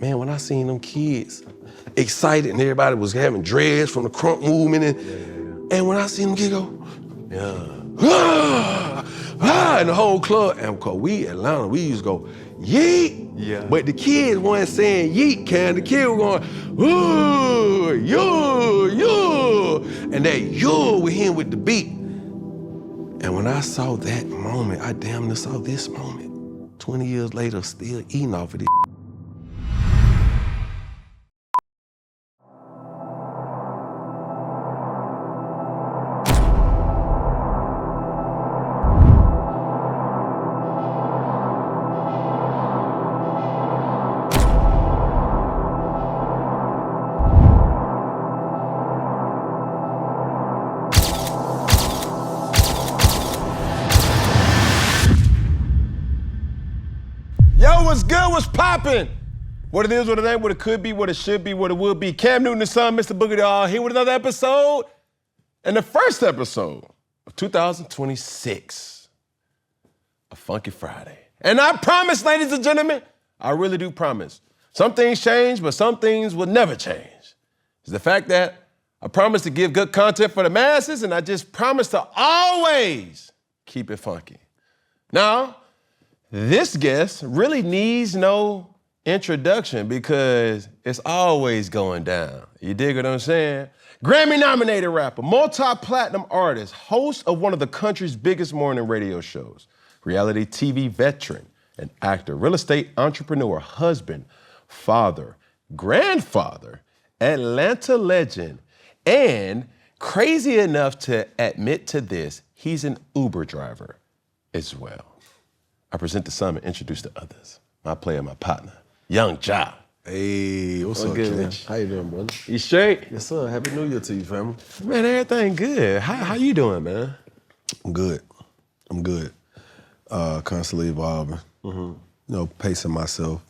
man, when I seen them kids excited and everybody was having dreads from the crunk movement, and when I seen them kids go, and the whole club, and cause we Atlanta, we used to go, yeet. Yeah. But the kids weren't saying yeet, the kids were going, ooh, you. And that you with him with the beat. And when I saw that moment, I damn near saw this moment. 20 years later, still eating off of this. Yo, what's good? What's poppin'? What it is, what it ain't, what it could be, what it should be, what it will be. Cam Newton, the son, Mr. Boogie Doll, here with another episode. And the first episode of 2026, a Funky Friday. And I promise, ladies and gentlemen, I really do promise. Some things change, but some things will never change. It's the fact that I promise to give good content for the masses, and I just promise to always keep it funky. Now, this guest really needs no introduction because it's always going down. You dig what I'm saying? Grammy-nominated rapper, multi-platinum artist, host of one of the country's biggest morning radio shows, reality TV veteran, an actor, real estate entrepreneur, husband, father, grandfather, Atlanta legend, and crazy enough to admit to this, he's an Uber driver as well. I present to some and introduce to others. My player, my partner, Yung Joc. Hey, what's up, good, man? How you doing, brother? You straight? Yes, sir. Happy New Year to you, family. Man, everything good. How you doing, man? I'm good. Constantly evolving. You know, pacing myself.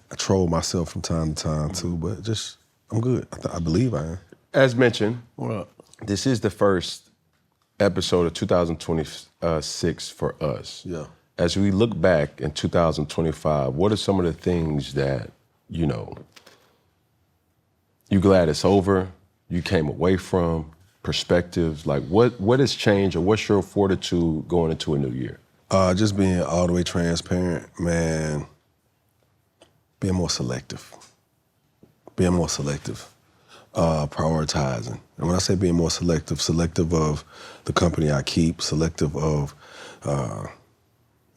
I troll myself from time to time, too, but just, I'm good. I believe I am. As mentioned, What? this is the first episode of 2026 for us. Yeah. As we look back in 2025, what are some of the things that, you know, you glad it's over, you came away from, perspectives, like what has changed or what's your fortitude going into a new year? Just being all the way transparent, man. Being more selective. Prioritizing. And when I say being more selective of the company I keep, selective of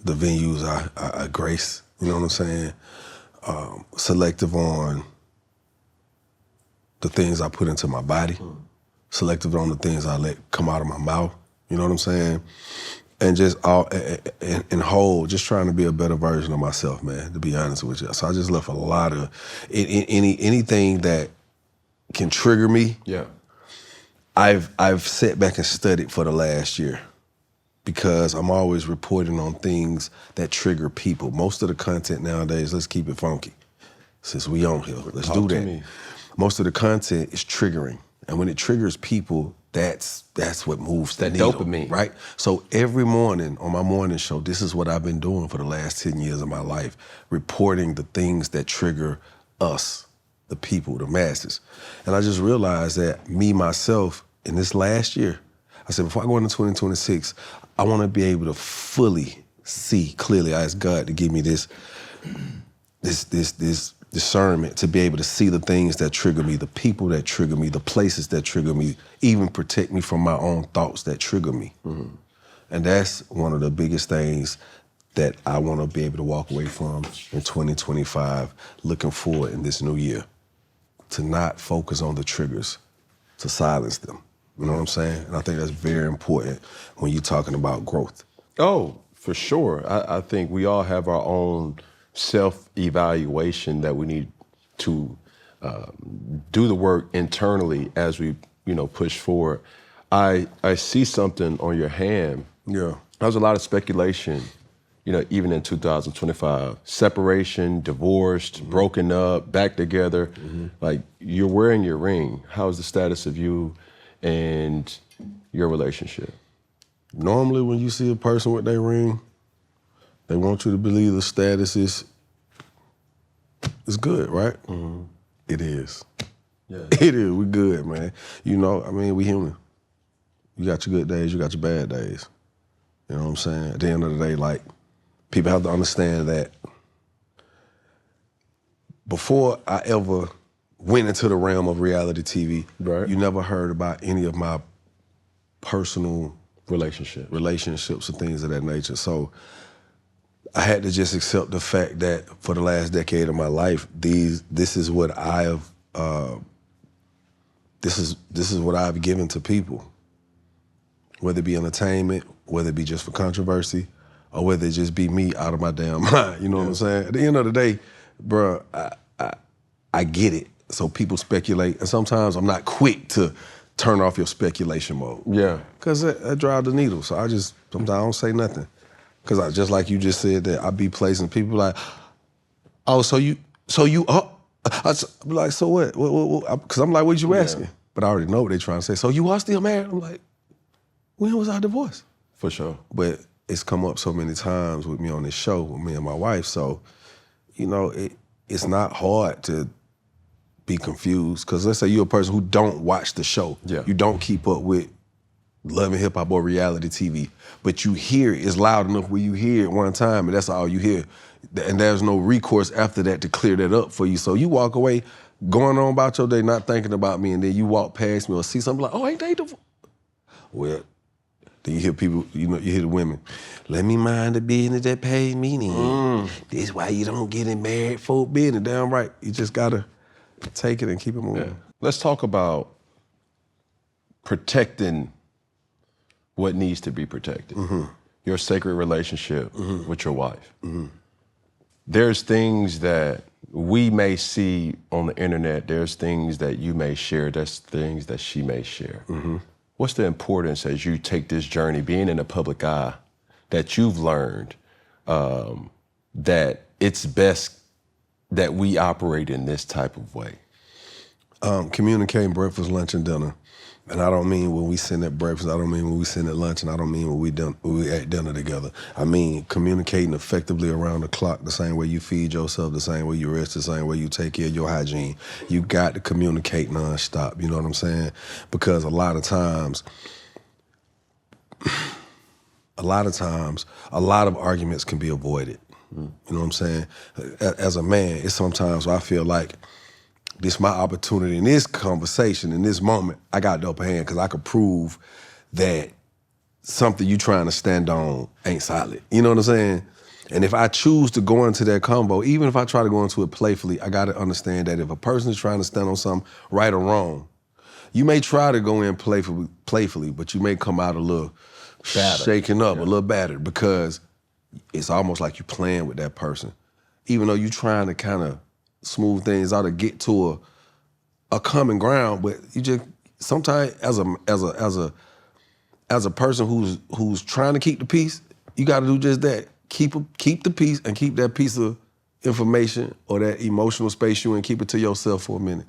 the venues I grace, you know what I'm saying? Selective on the things I put into my body, selective on the things I let come out of my mouth, you know what I'm saying? And just all in whole, just trying to be a better version of myself, man, to be honest with you. So I just left a lot of, anything that can trigger me, Yeah. I've sat back and studied for the last year. Because I'm always reporting on things that trigger people. Most of the content nowadays, let's keep it funky. Since we on here, let's do that. Most of the content is triggering. And when it triggers people, that's what moves the needle, dopamine. Right? So every morning on my morning show, this is what I've been doing for the last 10 years of my life, reporting the things that trigger us, the people, the masses. And I just realized that me, myself, in this last year, I said, before I go into 2026, I want to be able to fully see clearly. I ask God to give me this discernment to be able to see the things that trigger me, the people that trigger me, the places that trigger me, even protect me from my own thoughts that trigger me. And that's one of the biggest things that I want to be able to walk away from in 2025, looking forward in this new year, to not focus on the triggers, to silence them. You know what I'm saying? And I think that's very important when you're talking about growth. Oh, for sure. I think we all have our own self-evaluation that we need to do the work internally as we, push forward. I see something on your hand. Yeah. There was a lot of speculation, even in 2025. Separation, divorced, broken up, back together. Like, you're wearing your ring. How's the status of you and your relationship? Normally when you see a person with their ring, they want you to believe the status is It's good, right? It is. Yeah. It is. We good, man. You know, I mean, we human. You got your good days, you got your bad days. You know what I'm saying? At the end of the day, like, people have to understand that before I ever went into the realm of reality TV, Right. you never heard about any of my personal relationships or things of that nature. So I had to just accept the fact that for the last decade of my life, this is what I've this is what I've given to people. Whether it be entertainment, whether it be just for controversy, or whether it just be me out of my damn mind. You know what I'm saying? At the end of the day, bro, I get it. So people speculate, and sometimes I'm not quick to turn off your speculation mode. Yeah. Because that drives the needle. So sometimes I don't say nothing. Because I just like you just said that, I be placing people like, oh, so you up? I be like, so what? Because I'm like, what you asking? But I already know what they trying to say. So you are still married? I'm like, when was our divorce? For sure. But it's come up so many times with me on this show, with me and my wife. So, you know, it's not hard to be confused. Because let's say you're a person who don't watch the show. Yeah. You don't keep up with Love and Hip Hop or reality TV. But you hear it. It's loud enough where you hear it one time and that's all you hear. And there's no recourse after that to clear that up for you. So you walk away going on about your day, not thinking about me, and then you walk past me or see something like, oh, ain't they divorced? Well, then you hear people, you hear the women, let me mind the business that pays me then. This why you don't get in married folk business. Damn right. You just gotta take it and keep it moving. Yeah. Let's talk about protecting what needs to be protected. Your sacred relationship with your wife. There's things that we may see on the internet. There's things that you may share. There's things that she may share. What's the importance as you take this journey, being in the public eye, that you've learned that it's best that we operate in this type of way? Communicating breakfast, lunch, and dinner. And I don't mean when we sitting at breakfast, I don't mean when we sitting at lunch, and I don't mean when we at dinner together. I mean communicating effectively around the clock, the same way you feed yourself, the same way you rest, the same way you take care of your hygiene. You got to communicate nonstop, you know what I'm saying? Because a lot of times, a lot of arguments can be avoided. You know what I'm saying? As a man, it's sometimes where I feel like this is my opportunity in this conversation, in this moment, I got the upper hand because I could prove that something you trying to stand on ain't solid. You know what I'm saying? And if I choose to go into that combo, even if I try to go into it playfully, I got to understand that if a person is trying to stand on something, right or wrong, you may try to go in playfully, but you may come out a little shaken up, a little battered, because it's almost like you're playing with that person. Even though you're trying to kind of smooth things out to get to a common ground, but you just sometimes as a person who's trying to keep the peace, you got to do just that. Keep the peace and keep that piece of information or that emotional space you in, keep it to yourself for a minute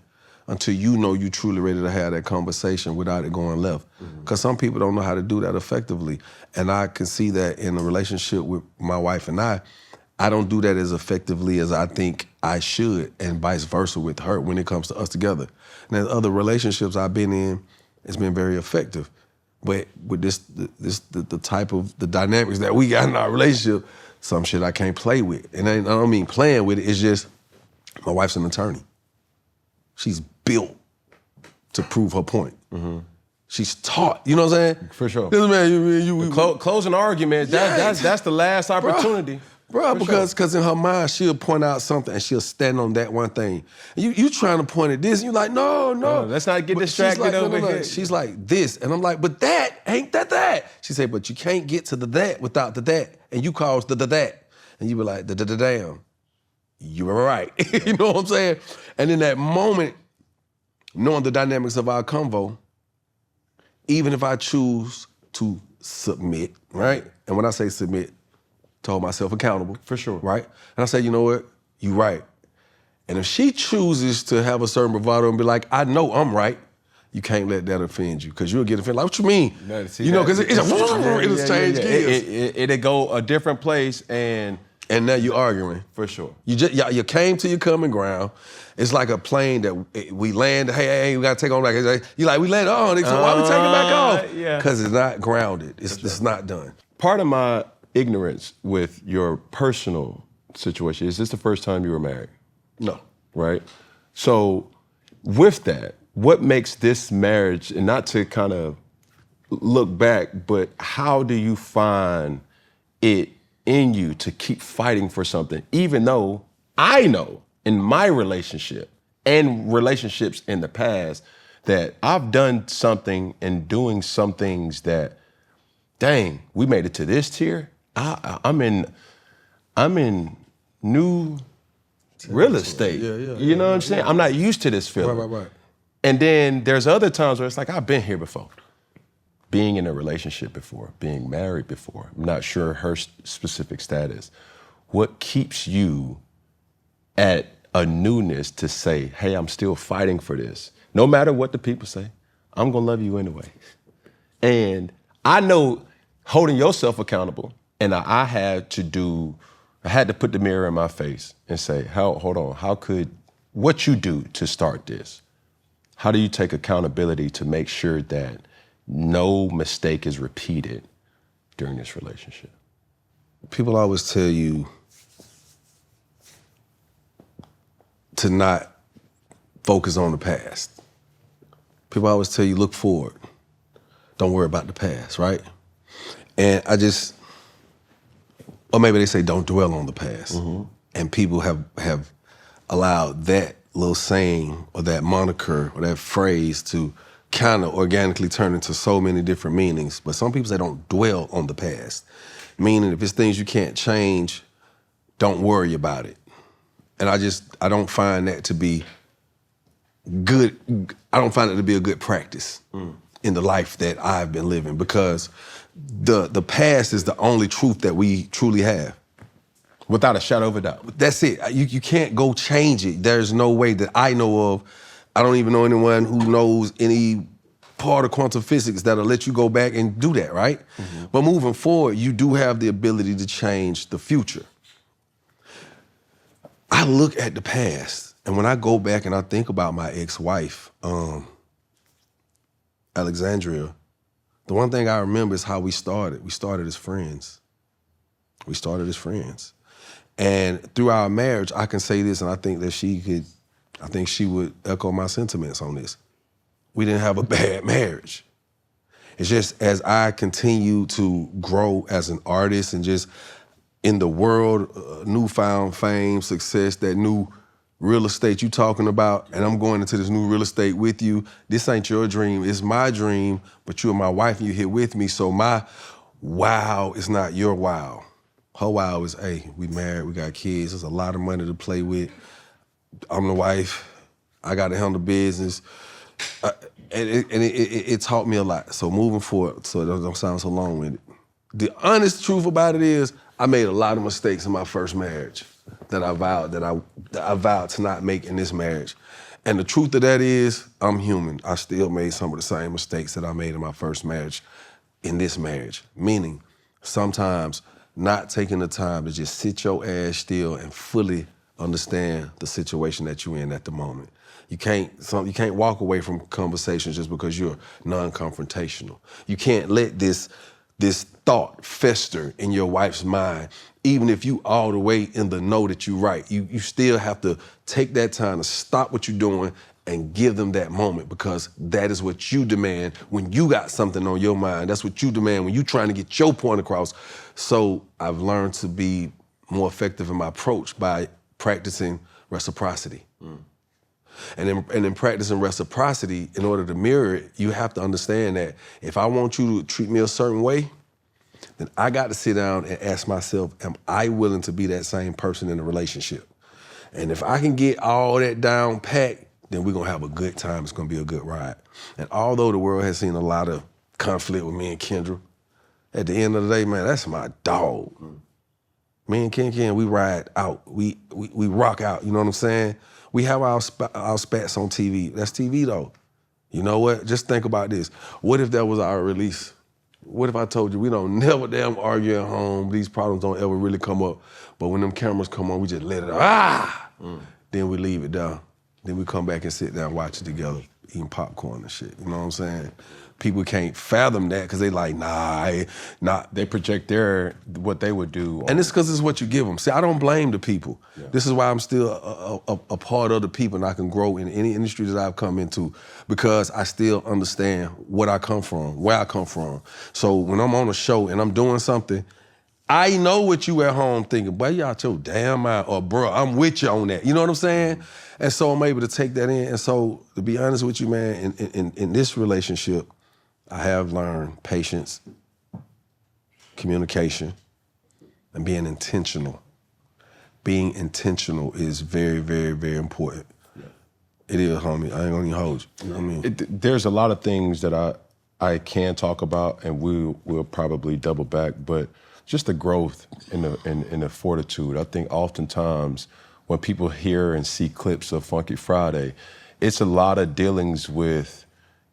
until you know you truly ready to have that conversation without it going left. Because some people don't know how to do that effectively, and I can see that in a relationship with my wife and I don't do that as effectively as I think I should, and vice versa with her when it comes to us together. And there's other relationships I've been in, it's been very effective. But with the type of the dynamics that we got in our relationship, some shit I can't play with. And I don't mean playing with it, it's just my wife's an attorney. She's built to prove her point. She's taught, you know what I'm saying? For sure. This man, Closing argument, that's the last opportunity. Bro, because in her mind, she'll point out something and she'll stand on that one thing. And you trying to point at this, and you're like, no. Let's not get distracted over here. She's like, this. And I'm like, but that, ain't that. She said, but you can't get to the that without the that. And you cause the that. And you be like, the damn. You were right. You know what I'm saying? And in that moment, knowing the dynamics of our convo, even if I choose to submit, right? And when I say submit, to hold myself accountable. For sure. Right? And I say, you know what? You right. And if she chooses to have a certain bravado and be like, I know I'm right, you can't let that offend you, because you'll get offended. Like, what you mean? No, you know, because it'll change gears. It'll go a different place, and And now you're arguing. For sure. You came to your common ground. It's like a plane that we land. Hey, we gotta take on back. You like we land on. So why we taking back off? Yeah. Because it's not grounded. It's not done. Part of my ignorance with your personal situation is this the first time you were married? No. Right? So with that, what makes this marriage, and not to kind of look back, but how do you find it in you to keep fighting for something, even though I know in my relationship and relationships in the past that I've done something and doing some things that, dang, we made it to this tier. I'm in new real estate. You know what I'm saying? I'm not used to this feeling. Right. And then there's other times where it's like, I've been here before. Being in a relationship before, being married before. I'm not sure her specific status. What keeps you at a newness to say, hey, I'm still fighting for this? No matter what the people say, I'm gonna love you anyway. And I know holding yourself accountable, and I had to put the mirror in my face and say, hold on, what you do to start this? How do you take accountability to make sure that no mistake is repeated during this relationship? People always tell you to not focus on the past. People always tell you look forward. Don't worry about the past, right? And or maybe they say don't dwell on the past. Mm-hmm. And people have allowed that little saying or that moniker or that phrase to kind of organically turn into so many different meanings. But some people say don't dwell on the past, meaning if it's things you can't change, don't worry about it. And I don't find that to be good. I don't find it to be a good practice in the life that I've been living, because the past is the only truth that we truly have. Without a shadow of a doubt. That's it. You can't go change it. There's no way that I know of. I don't even know anyone who knows any part of quantum physics that'll let you go back and do that, right? Mm-hmm. But moving forward, you do have the ability to change the future. I look at the past, and when I go back and I think about my ex-wife, Alexandria, the one thing I remember is how we started. We started as friends. And through our marriage, I can say this, and I think that she would echo my sentiments on this. We didn't have a bad marriage. It's just as I continue to grow as an artist and just in the world, newfound fame, success, that new real estate you talking about, and I'm going into this new real estate with you. This ain't your dream, it's my dream, but you're my wife and you're here with me, so my wow is not your wow. Her wow is, hey, we married, we got kids, there's a lot of money to play with. I'm the wife, I got to handle business. It taught me a lot. So moving forward, so it don't sound so long-winded. The honest truth about it is, I made a lot of mistakes in my first marriage that I vowed to not make in this marriage. And the truth of that is, I'm human. I still made some of the same mistakes that I made in my first marriage in this marriage. Meaning, sometimes not taking the time to just sit your ass still and fully understand the situation that you're in at the moment. You can't walk away from conversations just because you're non-confrontational. You can't let this thought fester in your wife's mind. Even if you all the way in the know that you're right, you still have to take that time to stop what you're doing and give them that moment, because that is what you demand when you got something on your mind. That's what you demand when you're trying to get your point across. So I've learned to be more effective in my approach by practicing reciprocity. And in practicing reciprocity, in order to mirror it, you have to understand that if I want you to treat me a certain way, then I got to sit down and ask myself, am I willing to be that same person in a relationship? And if I can get all that down packed, then we're going to have a good time. It's going to be a good ride. And although the world has seen a lot of conflict with me and Kendra, at the end of the day, man, that's my dog. Me and Ken, we ride out. We rock out, you know what I'm saying? We have our spats on TV. That's TV, though. You know what? Just think about this. What if that was our release? What if I told you we don't never damn argue at home? These problems don't ever really come up. But when them cameras come on, we just let it out. Then we leave it down. Then we come back and sit down, watch it together, eating popcorn and shit. You know what I'm saying? People can't fathom that because they like, nah. They project what they would do. And it's because it's what you give them. See, I don't blame the people. Yeah. This is why I'm still a part of the people and I can grow in any industry that I've come into because I still understand what I come from, where I come from. So when I'm on a show and I'm doing something, I know what you at home thinking, boy, you out your damn mind, or bro, I'm with you on that. You know what I'm saying? And so I'm able to take that in. And so to be honest with you, man, in this relationship, I have learned patience, communication, and being intentional. Being intentional is very, very, very important. Yeah. It is, homie. I ain't gonna even hold you. You know what I mean? There's a lot of things that I can talk about, and we'll probably double back, but just the growth and the fortitude. I think oftentimes when people hear and see clips of Funky Friday, it's a lot of dealings with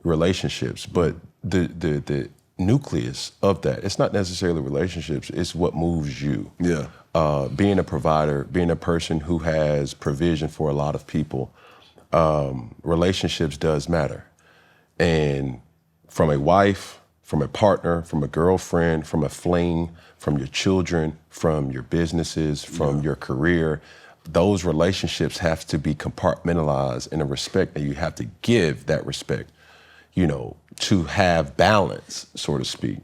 relationships, but the nucleus of that, it's not necessarily relationships, it's what moves you. Yeah. Being a provider, being a person who has provision for a lot of people, relationships does matter. And from a wife, from a partner, from a girlfriend, from a fling, from your children, from your businesses, from your career, those relationships have to be compartmentalized in a respect that you have to give that respect, you know, to have balance, so to speak.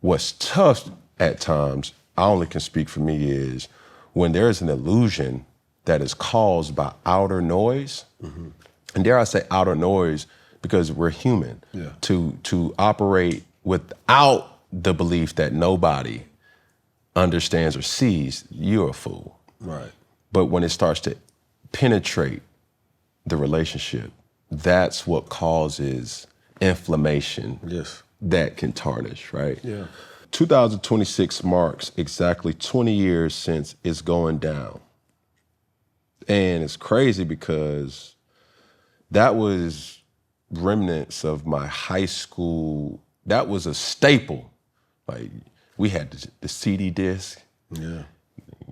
What's tough at times, I only can speak for me, is when there's an illusion that is caused by outer noise, and dare I say outer noise because we're human, to operate without the belief that nobody understands or sees, you're a fool. Right. But when it starts to penetrate the relationship, that's what causes inflammation that can tarnish, right? Yeah. 2026 marks exactly 20 years since it's going down. And it's crazy because that was remnants of my high school. That was a staple. Like, we had the CD disc, you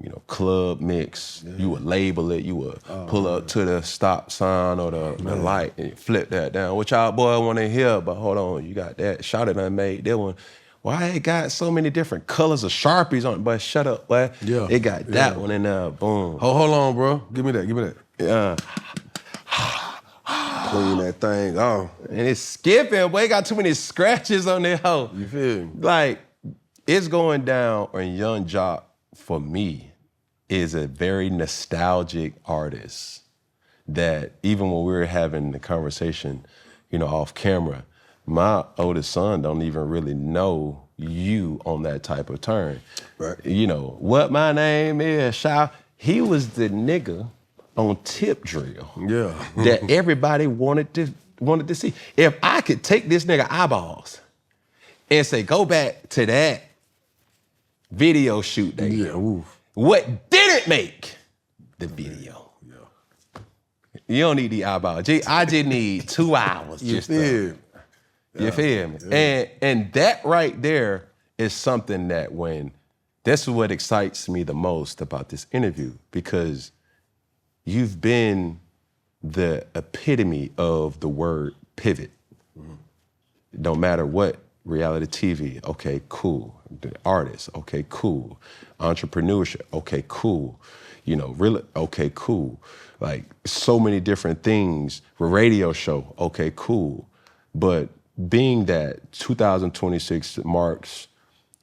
know, club mix. You would label it. You would pull up to the stop sign or the light and flip that down. What y'all boy want to hear? But hold on, you got that. Shot it I made that one. Why it got so many different colors of Sharpies on it? But shut up, boy. Yeah. It got that one in there. Boom. Hold on, bro. Give me that. Yeah. Clean that thing off. And it's skipping, boy. It got too many scratches on there, hoe. You feel me? Like, it's going down, and Yung Joc, for me, is a very nostalgic artist that even when we were having the conversation, you know, off camera, my oldest son don't even really know you on that type of turn. Right. You know, what my name is, Shy. He was the nigga on Tip Drill. Yeah. That everybody wanted to see. If I could take this nigga eyeballs and say, go back to that video shoot day. Yeah. Ooh. What didn't make the video? Yeah. You don't need the eyeballs. I just need 2 hours. You feel me? You feel me? Yeah. And that right there is something that that's what excites me the most about this interview, because you've been the epitome of the word pivot. No matter what, reality TV, okay, cool. The artist, okay, cool. Entrepreneurship, okay, cool. You know, really, okay, cool. Like, so many different things. Radio show, okay, cool. But being that 2026 marks,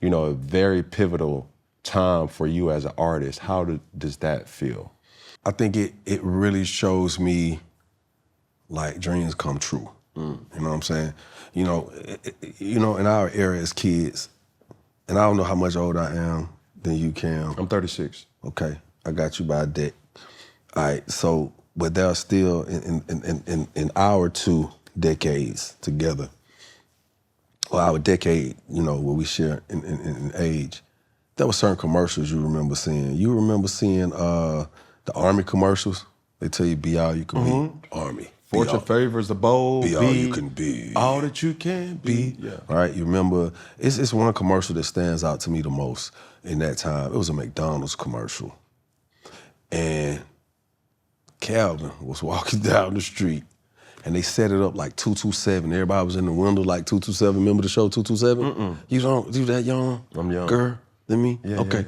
you know, a very pivotal time for you as an artist, how does that feel? I think it really shows me, like, dreams come true. You know what I'm saying? You know, in our era as kids, and I don't know how much older I am than you, Cam. I'm 36. Okay, I got you by a deck. All right, so, but there are still in our 2 decades together, or our decade, you know, where we share in age, there were certain commercials you remember seeing. You remember seeing the Army commercials? They tell you be all you can be, Army. Fortune favors the bold. Be all you can be. All that you can be. Yeah. All right, you remember, it's one commercial that stands out to me the most in that time. It was a McDonald's commercial. And Calvin was walking down the street and they set it up like 227. Everybody was in the window like 227. Remember the show 227? You that young? I'm young. Girl than me? Yeah, okay.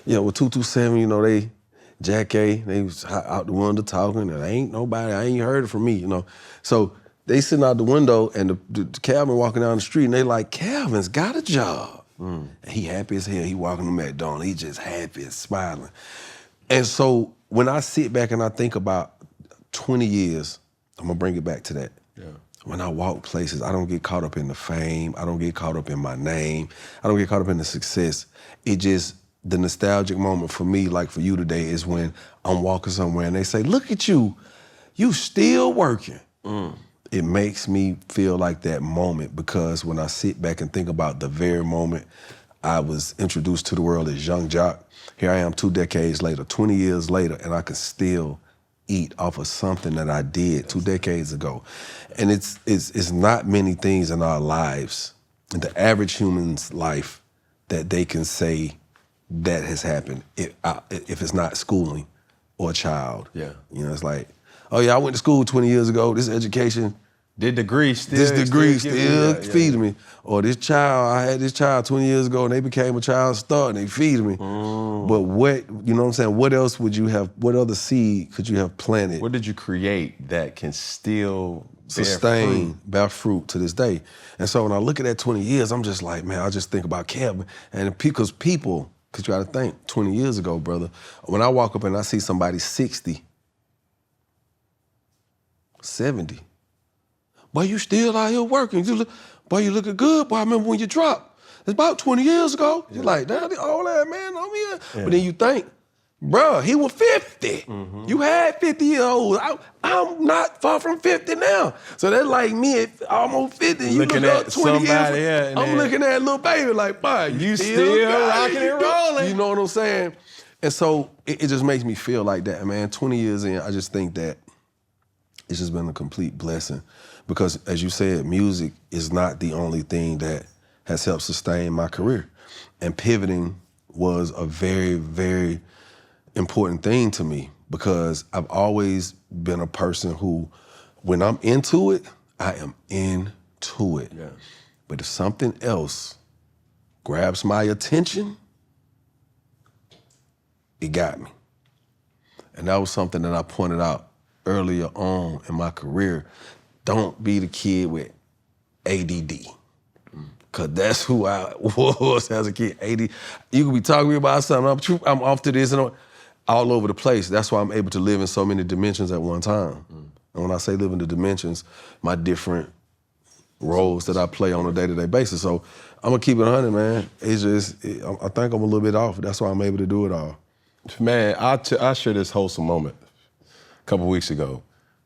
Yeah. With 227, you know, Jack A, they was out the window talking, and I ain't heard it from me, you know. So they sitting out the window, and the Calvin walking down the street, and they like, Calvin's got a job. And he happy as hell. He walking to McDonald's. He just happy and smiling. And so when I sit back and I think about 20 years, I'm gonna bring it back to that. Yeah. When I walk places, I don't get caught up in the fame. I don't get caught up in my name. I don't get caught up in the success. The nostalgic moment for me, like for you today, is when I'm walking somewhere and they say, look at you still working. It makes me feel like that moment, because when I sit back and think about the very moment I was introduced to the world as Yung Joc, here I am 2 decades later, 20 years later, and I can still eat off of something that I did 2 decades ago. And it's not many things in our lives, in the average human's life, that they can say that has happened if it's not schooling or a child. Yeah. You know, it's like, oh yeah, I went to school 20 years ago, this education, this degree still feeding me. Or I had this child 20 years ago and they became a child star and they feed me. But what, you know what I'm saying, what else would you have, what other seed could you have planted? What did you create that can still bear fruit to this day? And so when I look at that 20 years, I'm just like, man, I just think about Kevin. And because you gotta think, 20 years ago, brother, when I walk up and I see somebody 60, 70, boy, you still out here working. Boy, you looking good. Boy, I remember when you dropped. It's about 20 years ago. You're like, damn, all that, man, I'm here. Yeah. But then you think, bro, he was 50. You had 50 years old. I'm not far from 50 now. So that's like me at almost 50. You looking at 20 years. I'm looking at a little baby like, boy, you still rocking and rolling. You know what I'm saying? And so it just makes me feel like that, man. 20 years in, I just think that it's just been a complete blessing. Because as you said, music is not the only thing that has helped sustain my career. And pivoting was a very, very important thing to me, because I've always been a person who, when I'm into it, I am into it. Yeah. But if something else grabs my attention, it got me. And that was something that I pointed out earlier on in my career. Don't be the kid with ADD. Cause that's who I was as a kid. ADD. You can be talking to me about something, I'm off to this and all over the place. That's why I'm able to live in so many dimensions at one time. And when I say live in the dimensions, my different roles that I play on a day-to-day basis. So I'm gonna keep it 100, man. It's just, I think I'm a little bit off. That's why I'm able to do it all. Man, I shared this wholesome moment a couple weeks ago.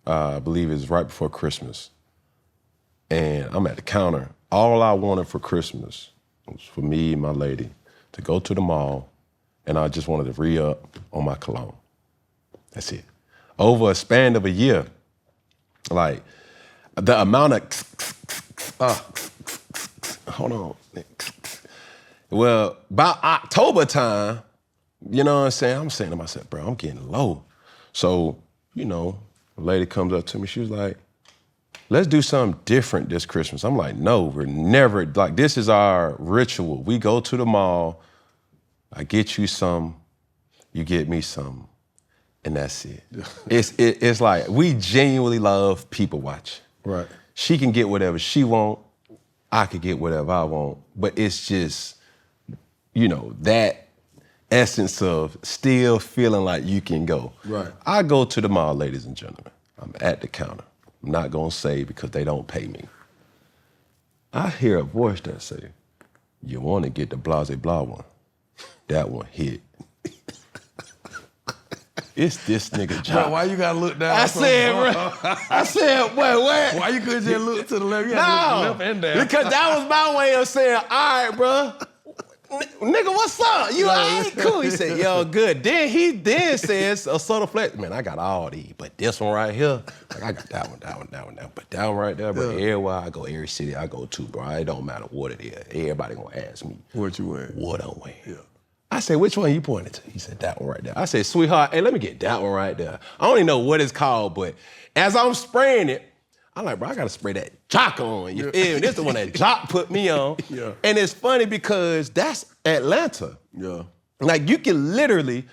I believe it was right before Christmas. And I'm at the counter. All I wanted for Christmas was for me and my lady to go to the mall, and I just wanted to re-up on my cologne. That's it. Over a span of a year, like the amount of hold on. Well, by October time, you know what I'm saying? I'm saying to myself, bro, I'm getting low. So, you know, a lady comes up to me, she was like, let's do something different this Christmas. I'm like, no, we're never, like, this is our ritual. We go to the mall, I get you some, you get me some, and that's it. It's like, we genuinely love people watching. Right. She can get whatever she want, I could get whatever I want, but it's just, you know, that essence of still feeling like you can go. Right. I go to the mall, ladies and gentlemen. I'm at the counter. I'm not gonna say because they don't pay me. I hear a voice that say, you wanna get the blase blah one. That one hit. It's this nigga job. Bro, why you gotta look down? I said, wait, what? Why you couldn't just look to the left? You No, had to look to the left and down. because that was my way of saying, all right, bro. nigga, what's up? You all right? Cool. He said, yo, good. Then he says a subtle flex. Man, I got all these, but this one right here, like I got that one. But that one right there, bro, everywhere I go, every city I go to, bro, it don't matter what it is. Everybody gonna ask me. What you wearing? What I'm wearing. Yeah. I said, which one you pointing to? He said, that one right there. I said, sweetheart, hey, let me get that one right there. I don't even know what it's called, but as I'm spraying it, I'm like, bro, I gotta spray that Joc on. You feel me? This is the one that Joc put me on. Yeah. And it's funny because that's Atlanta. Yeah. Like, you can literally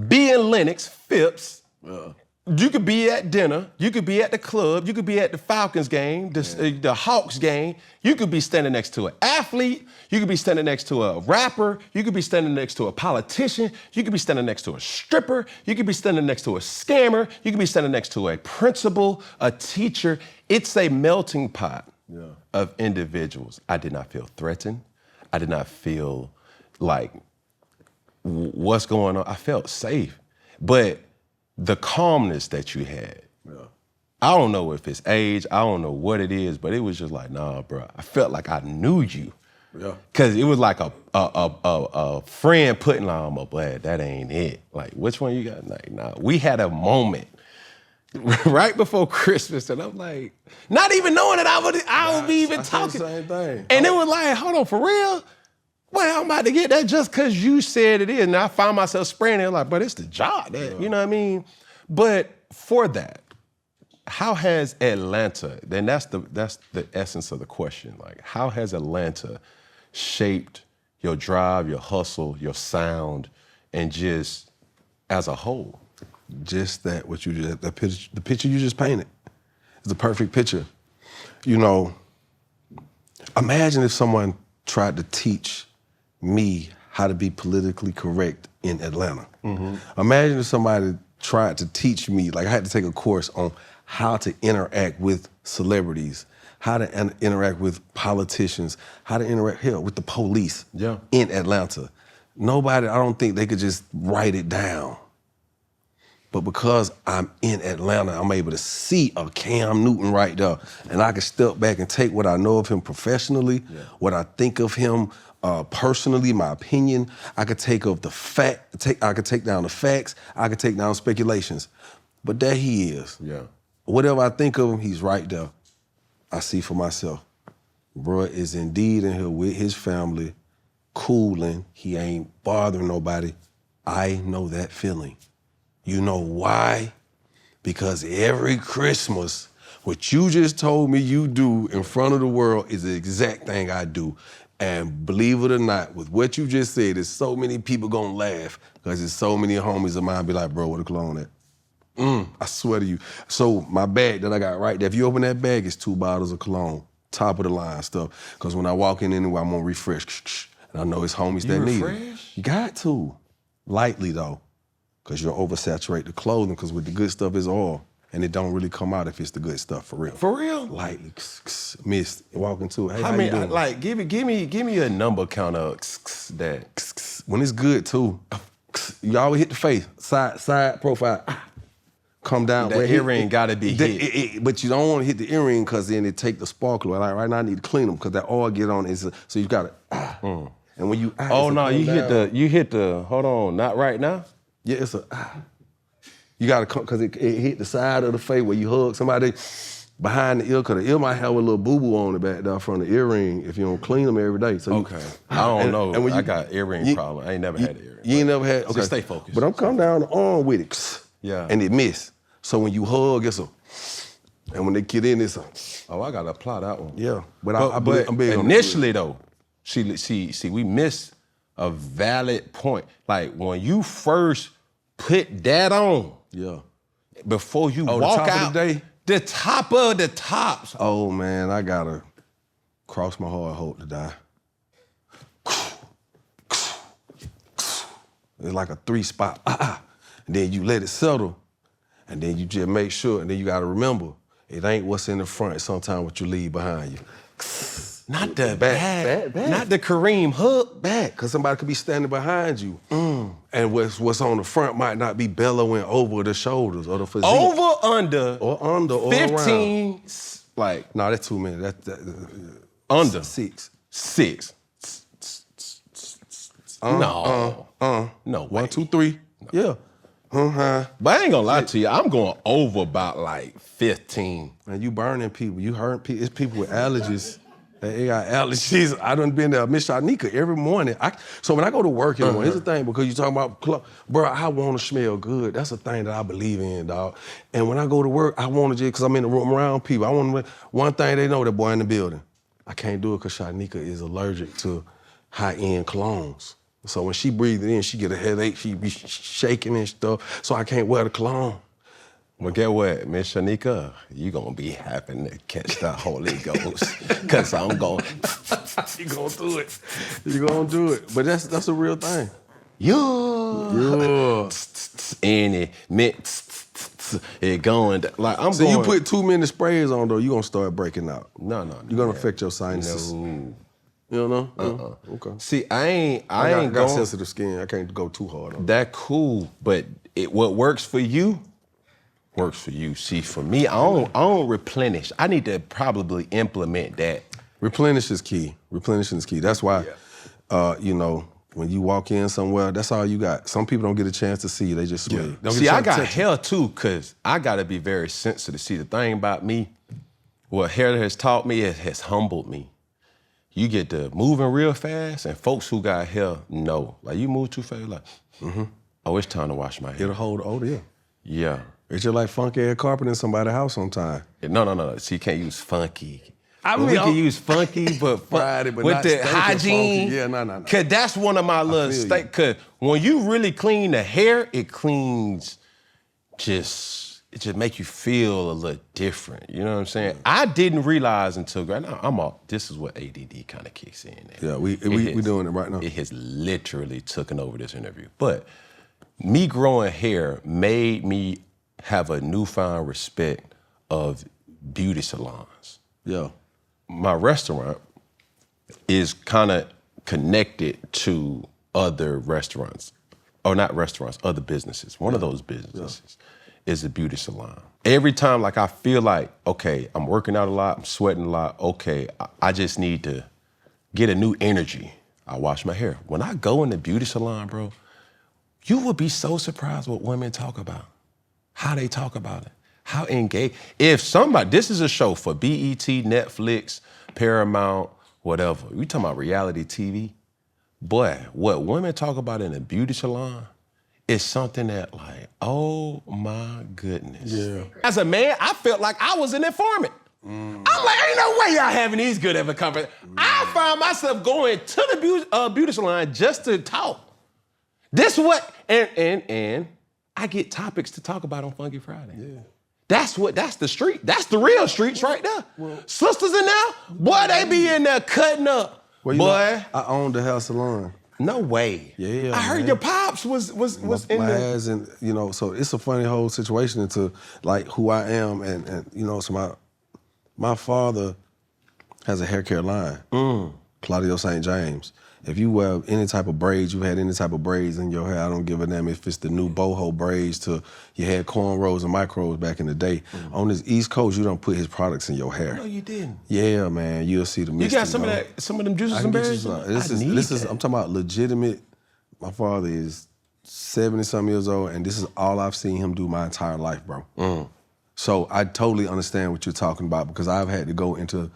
be in Lenox, Phipps. Yeah. You could be at dinner. You could be at the club. You could be at the Falcons game, the Hawks game. You could be standing next to an athlete. You could be standing next to a rapper. You could be standing next to a politician. You could be standing next to a stripper. You could be standing next to a scammer. You could be standing next to a principal, a teacher. It's a melting pot of individuals. I did not feel threatened. I did not feel like what's going on. I felt safe. But the calmness that you had, I don't know if it's age, I don't know what it is, but it was just like, nah, bro. I felt like I knew you. Yeah. Cause it was like a friend putting on my blood. That ain't it. Like, which one you got? Like, nah. We had a moment right before Christmas, and I'm like, not even knowing that I would be even talking. Same thing. And it was like, hold on, for real? Well, I'm about to get that just because you said it is. And I found myself spraying it like, but it's the job. You know what I mean? But for that, how has Atlanta, then that's the essence of the question. Like, how has Atlanta shaped your drive, your hustle, your sound, and just as a whole? Just that, the picture you just painted is the perfect picture. You know, imagine if someone tried to teach me how to be politically correct in Atlanta. Mm-hmm. Imagine if somebody tried to teach me, like I had to take a course on how to interact with celebrities, how to interact with politicians, how to interact with the police in Atlanta. I don't think they could just write it down. But because I'm in Atlanta, I'm able to see a Cam Newton right there, and I can step back and take what I know of him professionally, what I think of him personally, my opinion. I could take down the facts. I could take down speculations. But there he is. Yeah. Whatever I think of him, he's right there. I see for myself. Bruh is indeed in here with his family, cooling. He ain't bothering nobody. I know that feeling. You know why? Because every Christmas, what you just told me you do in front of the world is the exact thing I do. And believe it or not, with what you just said, there's so many people gonna laugh because there's so many homies of mine be like, bro, what a cologne at? I swear to you. So my bag that I got right there, if you open that bag, it's 2 bottles of cologne, top of the line stuff. Because when I walk in anywhere, I'm gonna refresh. And I know it's homies that need it. You got to. Lightly though, because you'll oversaturate the clothing, because with the good stuff is oil. And it don't really come out if it's the good stuff, for real. For real? Lightly, mist, walk into it. Hey, how you doing? Like, give me a number count of that. When it's good too, you always hit the face, side profile. Come down. The earring gotta be hit. But you don't want to hit the earring because then it take the sparkler. Like right now I need to clean them because that oil get on. So you gotta, and when you you hit the, hold on, not right now? Yeah, it's a, You gotta come, because it hit the side of the face where you hug somebody behind the ear, because the ear might have a little boo-boo on it back there from the earring if you don't clean them every day. So I don't know. And when I got earring problem. I ain't never had an earring. You ain't never had, okay. Just stay focused. But I'm coming down the arm with it, and it miss. So when you hug, it's a, and when they get in, it's a. Oh, I gotta apply that one. Yeah, but I'm big on initially though, see, we missed a valid point. Like when you first put that on, before you walk out, the top of the tops. Oh man, I gotta cross my heart, hope to die. It's like a 3-spot. And then you let it settle, and then you just make sure, and then you gotta remember, it ain't what's in the front, it's sometimes what you leave behind you. Not the back. Not the Kareem hook. Back, because somebody could be standing behind you. And what's on the front might not be bellowing over the shoulders or the physique. Over, under. Or under, or 15, around. Like, no, that's too many. That's under. 6. No. No way. 1, 2, 3. Yeah. But I ain't gonna lie to you, I'm going over about like 15. Man, you burning people. You hurting people. It's people with allergies. They got allergies. I done been to Miss Shanika every morning. So when I go to work in the morning, here's the thing, because you talking about, bro, I want to smell good. That's a thing that I believe in, dog. And when I go to work, I want to just, because I'm in the room around people, I want to, one thing they know, that boy in the building. I can't do it because Shanika is allergic to high-end colognes. So when she breathes in, she get a headache, she be shaking and stuff, so I can't wear the cologne. Well, get what, Miss Shanika, you gonna be happy to catch the Holy Ghost, cause I'm going. You gonna do it. You gonna do it. But that's a real thing. Yeah. And it meant it going like I'm. So going. you put too many sprays on though, you gonna start breaking out. No. You're gonna affect your sinuses. No. You don't know? Okay. See, I ain't got going. sensitive skin. I can't go too hard on That cool, but what works for you. Works for you. See, for me, I don't replenish. I need to probably implement that. Replenishing is key. That's why, when you walk in somewhere, that's all you got. Some people don't get a chance to see you. They just smell you. See, I got hair too, because I got to be very sensitive. See, the thing about me, what hair has taught me, it has humbled me. You get to moving real fast, and folks who got hair know. Like, you move too fast, like, oh, it's time to wash my hair. It'll hold odor, yeah. Yeah. It's just like funky air carpet in somebody's house on time. No. See, you can't use funky. I mean, we can use funky, but Friday, but with not the stinking hygiene. funky. Yeah, no. Cause that's one of my little mistakes. Cause when you really clean the hair, it cleans it just make you feel a little different. You know what I'm saying? I didn't realize until right now, this is what ADD kind of kicks in. Yeah, we doing it right now. It has literally taken over this interview. But me growing hair made me have a newfound respect of beauty salons. Yeah. My restaurant is kind of connected to other restaurants, or not restaurants, other businesses. One of those businesses is a beauty salon. Every time, like, I feel like, okay, I'm working out a lot, I'm sweating a lot, okay, I just need to get a new energy. I wash my hair. When I go in the beauty salon, bro, you would be so surprised what women talk about. How they talk about it, how engaged. If somebody, this is a show for BET, Netflix, Paramount, whatever. We talking about reality TV. Boy, what women talk about in a beauty salon is something that, like, oh my goodness. Yeah. As a man, I felt like I was an informant. I'm like, ain't no way y'all having these good of a conversation. I found myself going to the beauty salon just to talk. This what, and I get topics to talk about on Funky Friday. Yeah. That's the street. That's the real streets right there. Sisters in there, boy, they be in there cutting up. Well, boy. I owned the hair salon. No way. Yeah, I heard your pops was in my there. ass, and so it's a funny whole situation into like who I am, and so my father has a hair care line, Claudio St. James. If you wear any type of braids, you had any type of braids in your hair, I don't give a damn if it's the new boho braids to you had cornrows and micros back in the day. On this East Coast, you don't put his products in your hair. No, you didn't. Yeah, man, you'll see the You misty, got some of that, some of them juices and berries? I'm talking about legitimate. My father is 70-something years old, and this is all I've seen him do my entire life, bro. So I totally understand what you're talking about because I've had to go into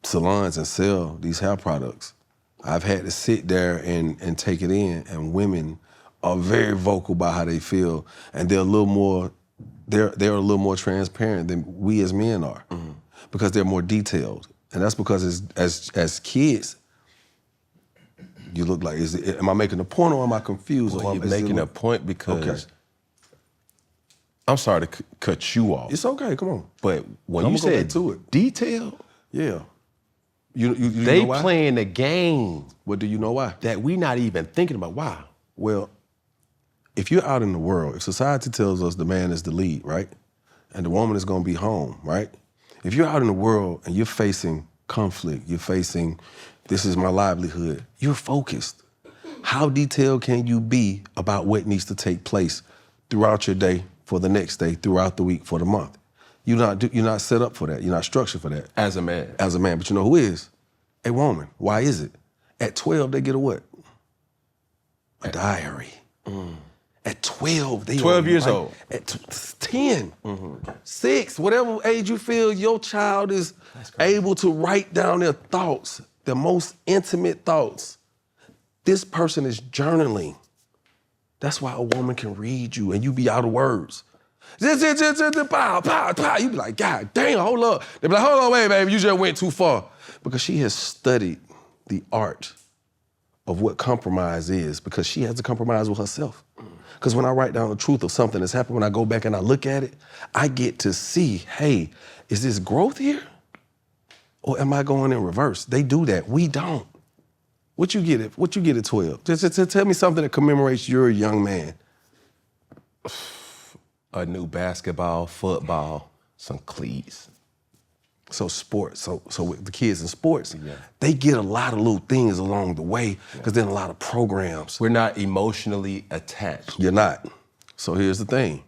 salons and sell these hair products. I've had to sit there and take it in, and women are very vocal about how they feel, and they're a little more transparent than we as men are, because they're more detailed, and that's because as kids, you look like. Am I making a point or am I confused? Well, you're making a point because. I'm sorry to cut you off. It's okay. Come on. But when you said detail, yeah. You they know why? playing the game. Well, do you know why? That we not even thinking about. Why? Well, if you're out in the world, if society tells us the man is the lead, right? And the woman is gonna be home, right? If you're out in the world and you're facing conflict, you're facing, this is my livelihood, you're focused. How detailed can you be about what needs to take place throughout your day, for the next day, throughout the week, for the month? You're not set up for that. You're not structured for that. As a man. As a man. But you know who is? A woman. Why is it? At 12, they get a what? a diary. At 12, they 12 years like, old. At 10, 6, whatever age you feel your child is able to write down their thoughts, their most intimate thoughts. This person is journaling. That's why a woman can read you and you be out of words. Pow, pow, pow. You be like, God damn, hold up. They be like, hold on, wait, baby, you just went too far. Because she has studied the art of what compromise is, because she has to compromise with herself. Because when I write down the truth of something that's happened, when I go back and I look at it, I get to see, hey, is this growth here? Or am I going in reverse? They do that. We don't. What you get at 12? Just tell me something that commemorates you're a young man. A new basketball, football, some cleats. So sports, so with the kids in sports, they get a lot of little things along the way because there's a lot of programs. We're not emotionally attached. You're not. So here's the thing.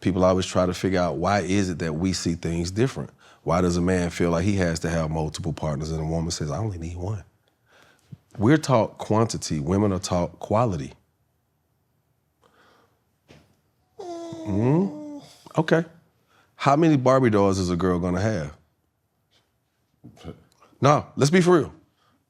People always try to figure out, why is it that we see things different? Why does a man feel like he has to have multiple partners and a woman says, I only need one? We're taught quantity. Women are taught quality. Okay. How many Barbie dolls is a girl gonna have? No, let's be for real.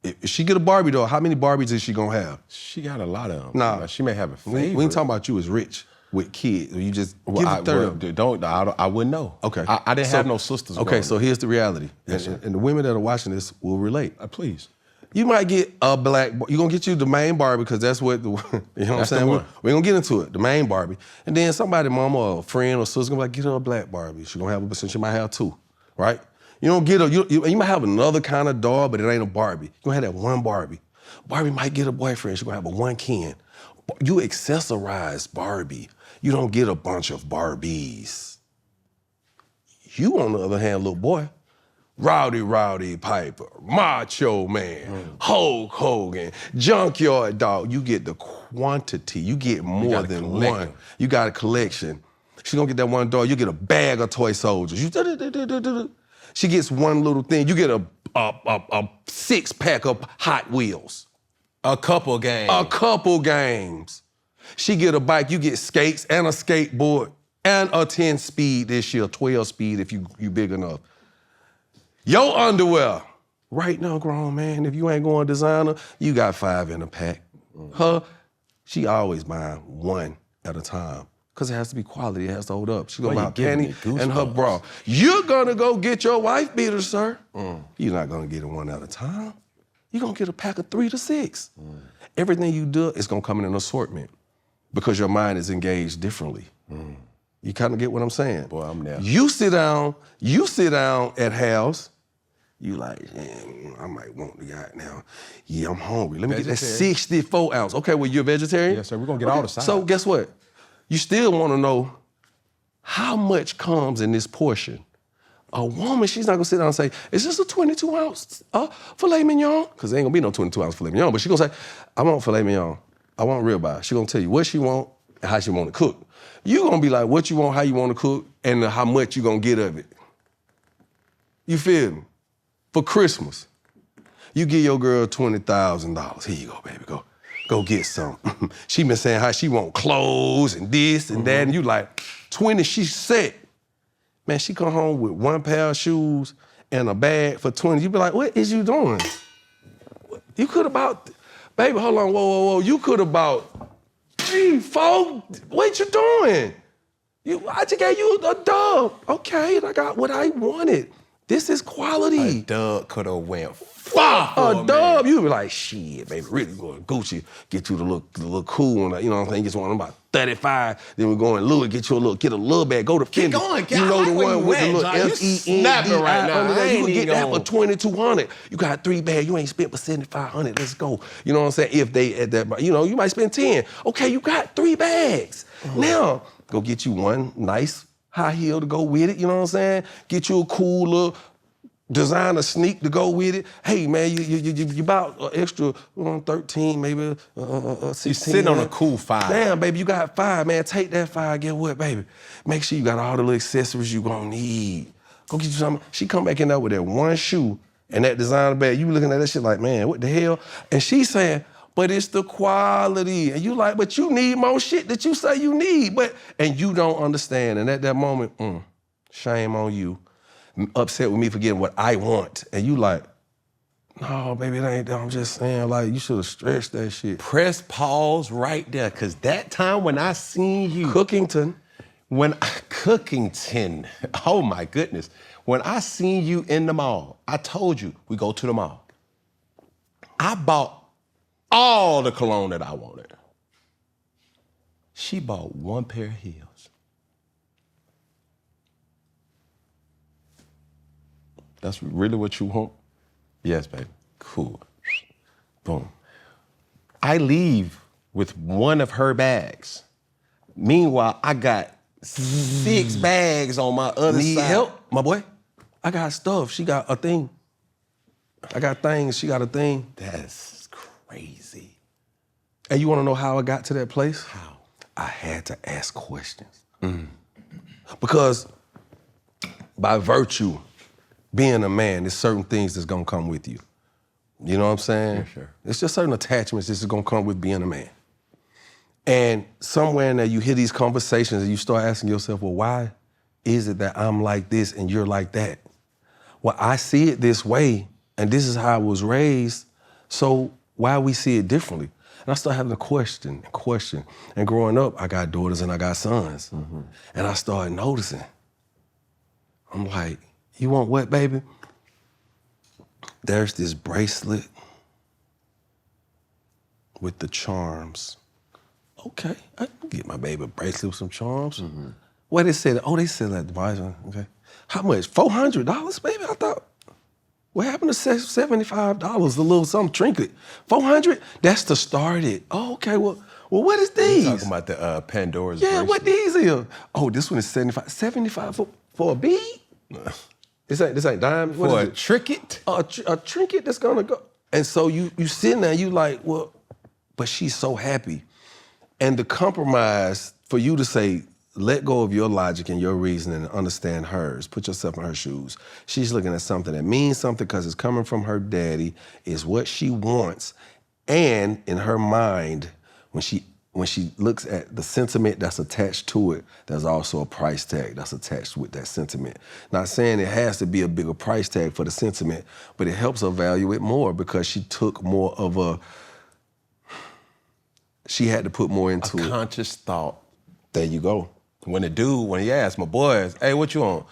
If she get a Barbie doll, how many Barbies is she gonna have? She got a lot of them. Nah. She may have a favorite. We ain't talking about you as rich with kids. You just give a third. I wouldn't know. Okay. I didn't have no sisters. Okay, so here's the reality. Yes, and the women that are watching this will relate. Please. You might get a black, you're gonna get you the main Barbie, because that's what, you know what I'm saying? We're gonna get into it, the main Barbie. And then somebody, mama or a friend or sister, gonna be like, get her a black Barbie. She gonna have since she might have two, right? You don't get you might have another kind of doll, but it ain't a Barbie. You're gonna have that one Barbie. Barbie might get a boyfriend, she's gonna have a one Ken. You accessorize Barbie. You don't get a bunch of Barbies. You, on the other hand, little boy, Rowdy Piper, Macho Man, Hulk Hogan, Junkyard Dog. You get the quantity. You get more than one. You got a collection. She's gonna get that one dog. You get a bag of toy soldiers. She gets one little thing. You get a 6-pack of Hot Wheels. A couple games. She get a bike. You get skates and a skateboard and a 10-speed this year, 12-speed if you big enough. Your underwear. Right now, grown man, if you ain't going designer, you got 5 in a pack. Her, she always buying one at a time, because it has to be quality, it has to hold up. She gonna buy a panty and her bra. You're gonna go get your wife beater, sir. You're not gonna get it one at a time. You're gonna get a pack of 3 to 6. Everything you do is gonna come in an assortment, because your mind is engaged differently. You kind of get what I'm saying? Boy, I'm there. You sit down at house, you like, man, I might want the guy now. Yeah, I'm hungry. Let me get that 64 ounce. Okay, well, you're a vegetarian? Yes, sir. We're going to get all the sides. So guess what? You still want to know how much comes in this portion. A woman, she's not going to sit down and say, is this a 22 ounce filet mignon? Because there ain't going to be no 22 ounce filet mignon. But she's going to say, I want filet mignon. I want ribeye. She's going to tell you what she want and how she want to cook. You're going to be like, what you want, how you want to cook, and how much you going to get of it. You feel me? For Christmas, you give your girl $20,000. Here you go, baby, go get some. She been saying how she want clothes and this and that, and you like, 20, she set. Man, she come home with 1 pair of shoes and a bag for 20. You be like, what is you doing? You could have bought, baby, hold on, whoa. You could have bought 3, 4, what you doing? I just gave you a dub. Okay, and I got what I wanted. This is quality. A dub could have went far for a dub. You be like, shit, baby, really going Gucci, get you the little cool one, you know what I'm saying? Get you one about 35. Then we're going Louis, get a little bag, go to Fendi. Keep going, you know the one with the little F-E-N-D. You snapping right now. You can get that for $2,200. You got 3 bags, you ain't spent for $7,500. Let's go. You know what I'm saying? If they at that, you know, you might spend 10. Okay, you got 3 bags. Now, go get you one nice high heel to go with it, you know what I'm saying? Get you a cool little designer sneak to go with it. Hey, man, you about an extra 13, maybe 16. You sitting on a cool 5. Damn, baby, you got 5, man. Take that 5, get what, baby? Make sure you got all the little accessories you gonna need. Go get you something. She come back in there with that one shoe and that designer bag. You looking at that shit like, man, what the hell? And she's saying, but it's the quality. And you like, but you need more shit that you say you need, and you don't understand. And at that moment, shame on you. Upset with me for getting what I want. And you like, no, baby, it ain't that. I'm just saying, like, you should have stretched that shit. Press pause right there, because that time when I seen you. Cookington, oh my goodness. When I seen you in the mall, I told you, we go to the mall. I bought all the cologne that I wanted. She bought one pair of heels. That's really what you want? Yes, baby. Cool. Boom. I leave with one of her bags. Meanwhile, I got 6 bags on my other need side. help, my boy? I got stuff. She got a thing. I got things. She got a thing. That's crazy. And you want to know how I got to that place? How? I had to ask questions. Because by virtue, being a man, there's certain things that's gonna come with you. You know what I'm saying? Yeah, sure. It's just certain attachments that's gonna come with being a man. And somewhere in there, you hear these conversations and you start asking yourself, well, why is it that I'm like this and you're like that? Well, I see it this way, and this is how I was raised, so why we see it differently? And I start having to question. And growing up, I got daughters and I got sons. And I started noticing. I'm like, you want what, baby? There's this bracelet with the charms. Okay, I can get my baby a bracelet with some charms. What they said? Oh, they said that device. Okay, how much? $400, baby? I thought. What happened to $75? A little something trinket. $400? That's to start it. Oh, okay. Well, what is these? You're talking about the Pandora's Yeah, bracelet. what these are? Oh, this one is $75. $75 for a bead? This ain't diamond. What For is a it? trinket? A trinket that's gonna go. And so you sitting there, you like, well, but she's so happy. And the compromise for you to say, let go of your logic and your reasoning and understand hers. Put yourself in her shoes. She's looking at something that means something because it's coming from her daddy, is what she wants. And in her mind, when she looks at the sentiment that's attached to it, there's also a price tag that's attached with that sentiment. Not saying it has to be a bigger price tag for the sentiment, but it helps her value it more because she took more of she had to put more into it. Conscious thought. There you go. When he asked my boys, hey, what you want?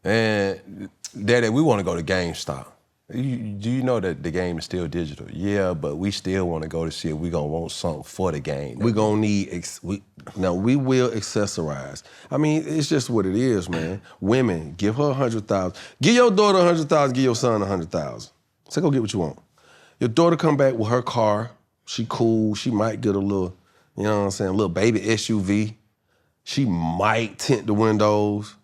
And Daddy, we want to go to GameStop. Do you know that the game is still digital? Yeah, but we still want to go to see if we gonna want something for the game. We're gonna need, we will accessorize. I mean, it's just what it is, man. Women, give her $100,000. Give your daughter $100,000, give your son $100,000. So go get what you want. Your daughter come back with her car, she cool, she might get a little, you know what I'm saying, a little baby SUV. She might tint the windows.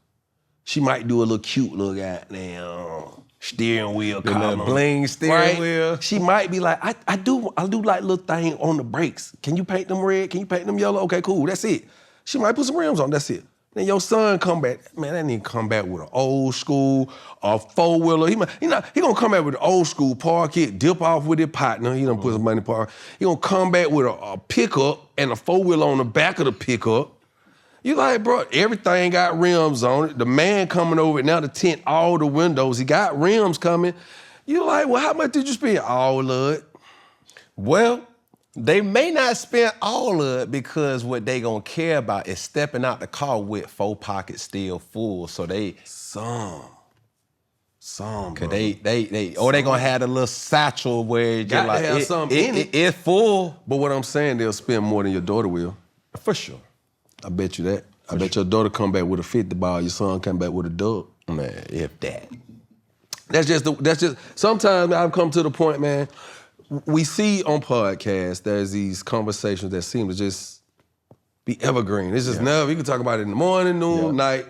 She might do a little cute little goddamn steering wheel column. Bling steering wheel. She might be like, I do like little thing on the brakes. Can you paint them red? Can you paint them yellow? Okay, cool, that's it. She might put some rims on, that's it. Then your son come back, man, that nigga come back with an old school, a four-wheeler. He gonna come back with an old school, park it, dip off with his partner. He done put some money in park. He gonna come back with a pickup and a four-wheeler on the back of the pickup. You like, bro, everything got rims on it. The man coming over now to tint all the windows. He got rims coming. You like, well, how much did you spend? All of it. Well, they may not spend all of it because what they gonna care about is stepping out the car with 4 pockets still full. So they Some, Cause bro. they gonna have a little satchel where Got to have something in it. It's full. But what I'm saying, they'll spend more than your daughter will. For sure. I bet you that. I bet your daughter come back with a 50 ball, your son come back with a dub. Man, if that. That's just, sometimes I've come to the point, man, we see on podcasts, there's these conversations that seem to just be evergreen. It's just never, you can talk about it in the morning, noon, night,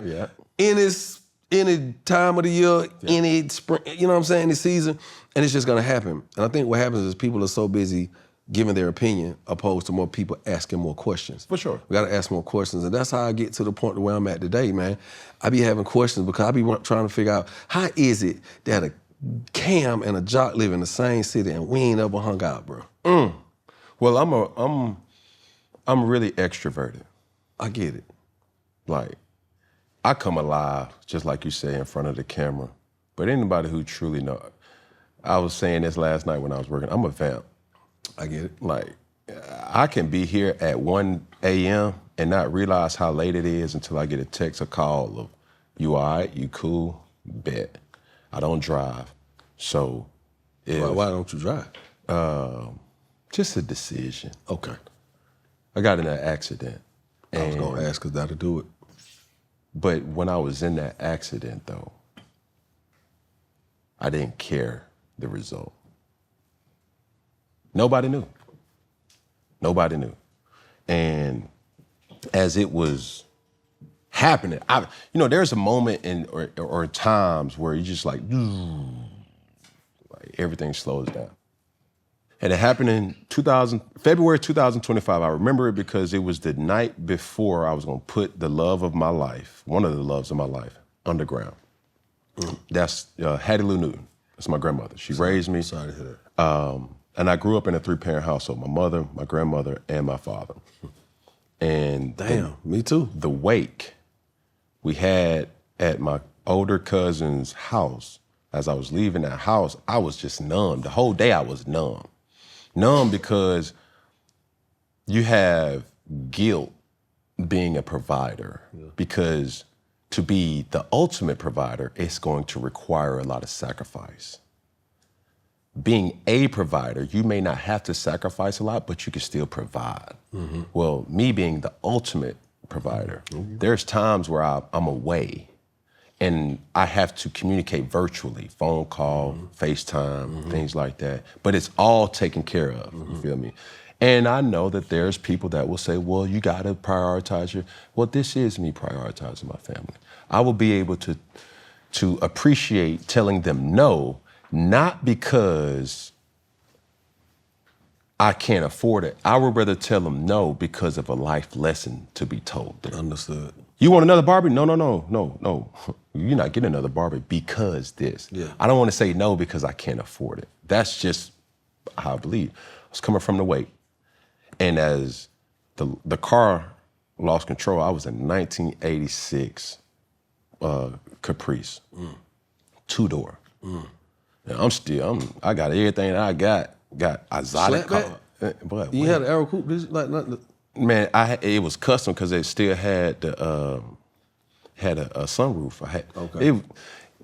any time of the year, any spring, you know what I'm saying, any season, and it's just gonna happen. And I think what happens is people are so busy giving their opinion opposed to more people asking more questions. For sure. We gotta ask more questions, and that's how I get to the point where I'm at today, man. I be having questions because I be trying to figure out how is it that a Cam and a Joc live in the same city and we ain't ever hung out, bro? Well, I'm really extroverted. I get it. Like, I come alive, just like you say, in front of the camera. But anybody who truly know, I was saying this last night when I was working, I'm a vamp. I get it. Like, I can be here at 1 a.m. and not realize how late it is until I get a text or call of, you all right, you cool, bet. I don't drive. So, Why don't you drive? just a decision. Okay. I got in an accident. I was going to ask us that to do it. But when I was in that accident, though, I didn't care the result. Nobody knew. Nobody knew. And as it was happening, there's a moment or times where you just like everything slows down. And it happened in February 2025. I remember it because it was the night before I was going to put the love of my life, one of the loves of my life, underground. That's Hattie Lou Newton. That's my grandmother. She raised me. Sorry to hear that. And I grew up in a 3-parent household, my mother, my grandmother, and my father. And me too. the wake we had at my older cousin's house, as I was leaving that house, I was just numb. The whole day I was numb. Numb because you have guilt being a provider, because to be the ultimate provider, it's going to require a lot of sacrifice. Being a provider, you may not have to sacrifice a lot, but you can still provide. Mm-hmm. Well, me being the ultimate provider, there's times where I'm away and I have to communicate virtually, phone call, FaceTime, things like that. But it's all taken care of, you feel me? And I know that there's people that will say, well, you gotta prioritize well, this is me prioritizing my family. I will be able to appreciate telling them no, not because I can't afford it. I would rather tell them no because of a life lesson to be told them. Understood. You want another Barbie? No. You're not getting another Barbie because this. Yeah. I don't want to say no because I can't afford it. That's just how I believe. I was coming from the wake. And as the car lost control, I was in 1986 Caprice, 2-door. Now I got everything that I got exotic car. But You had an Aero Coupe? man, it was custom because it still had the had a sunroof.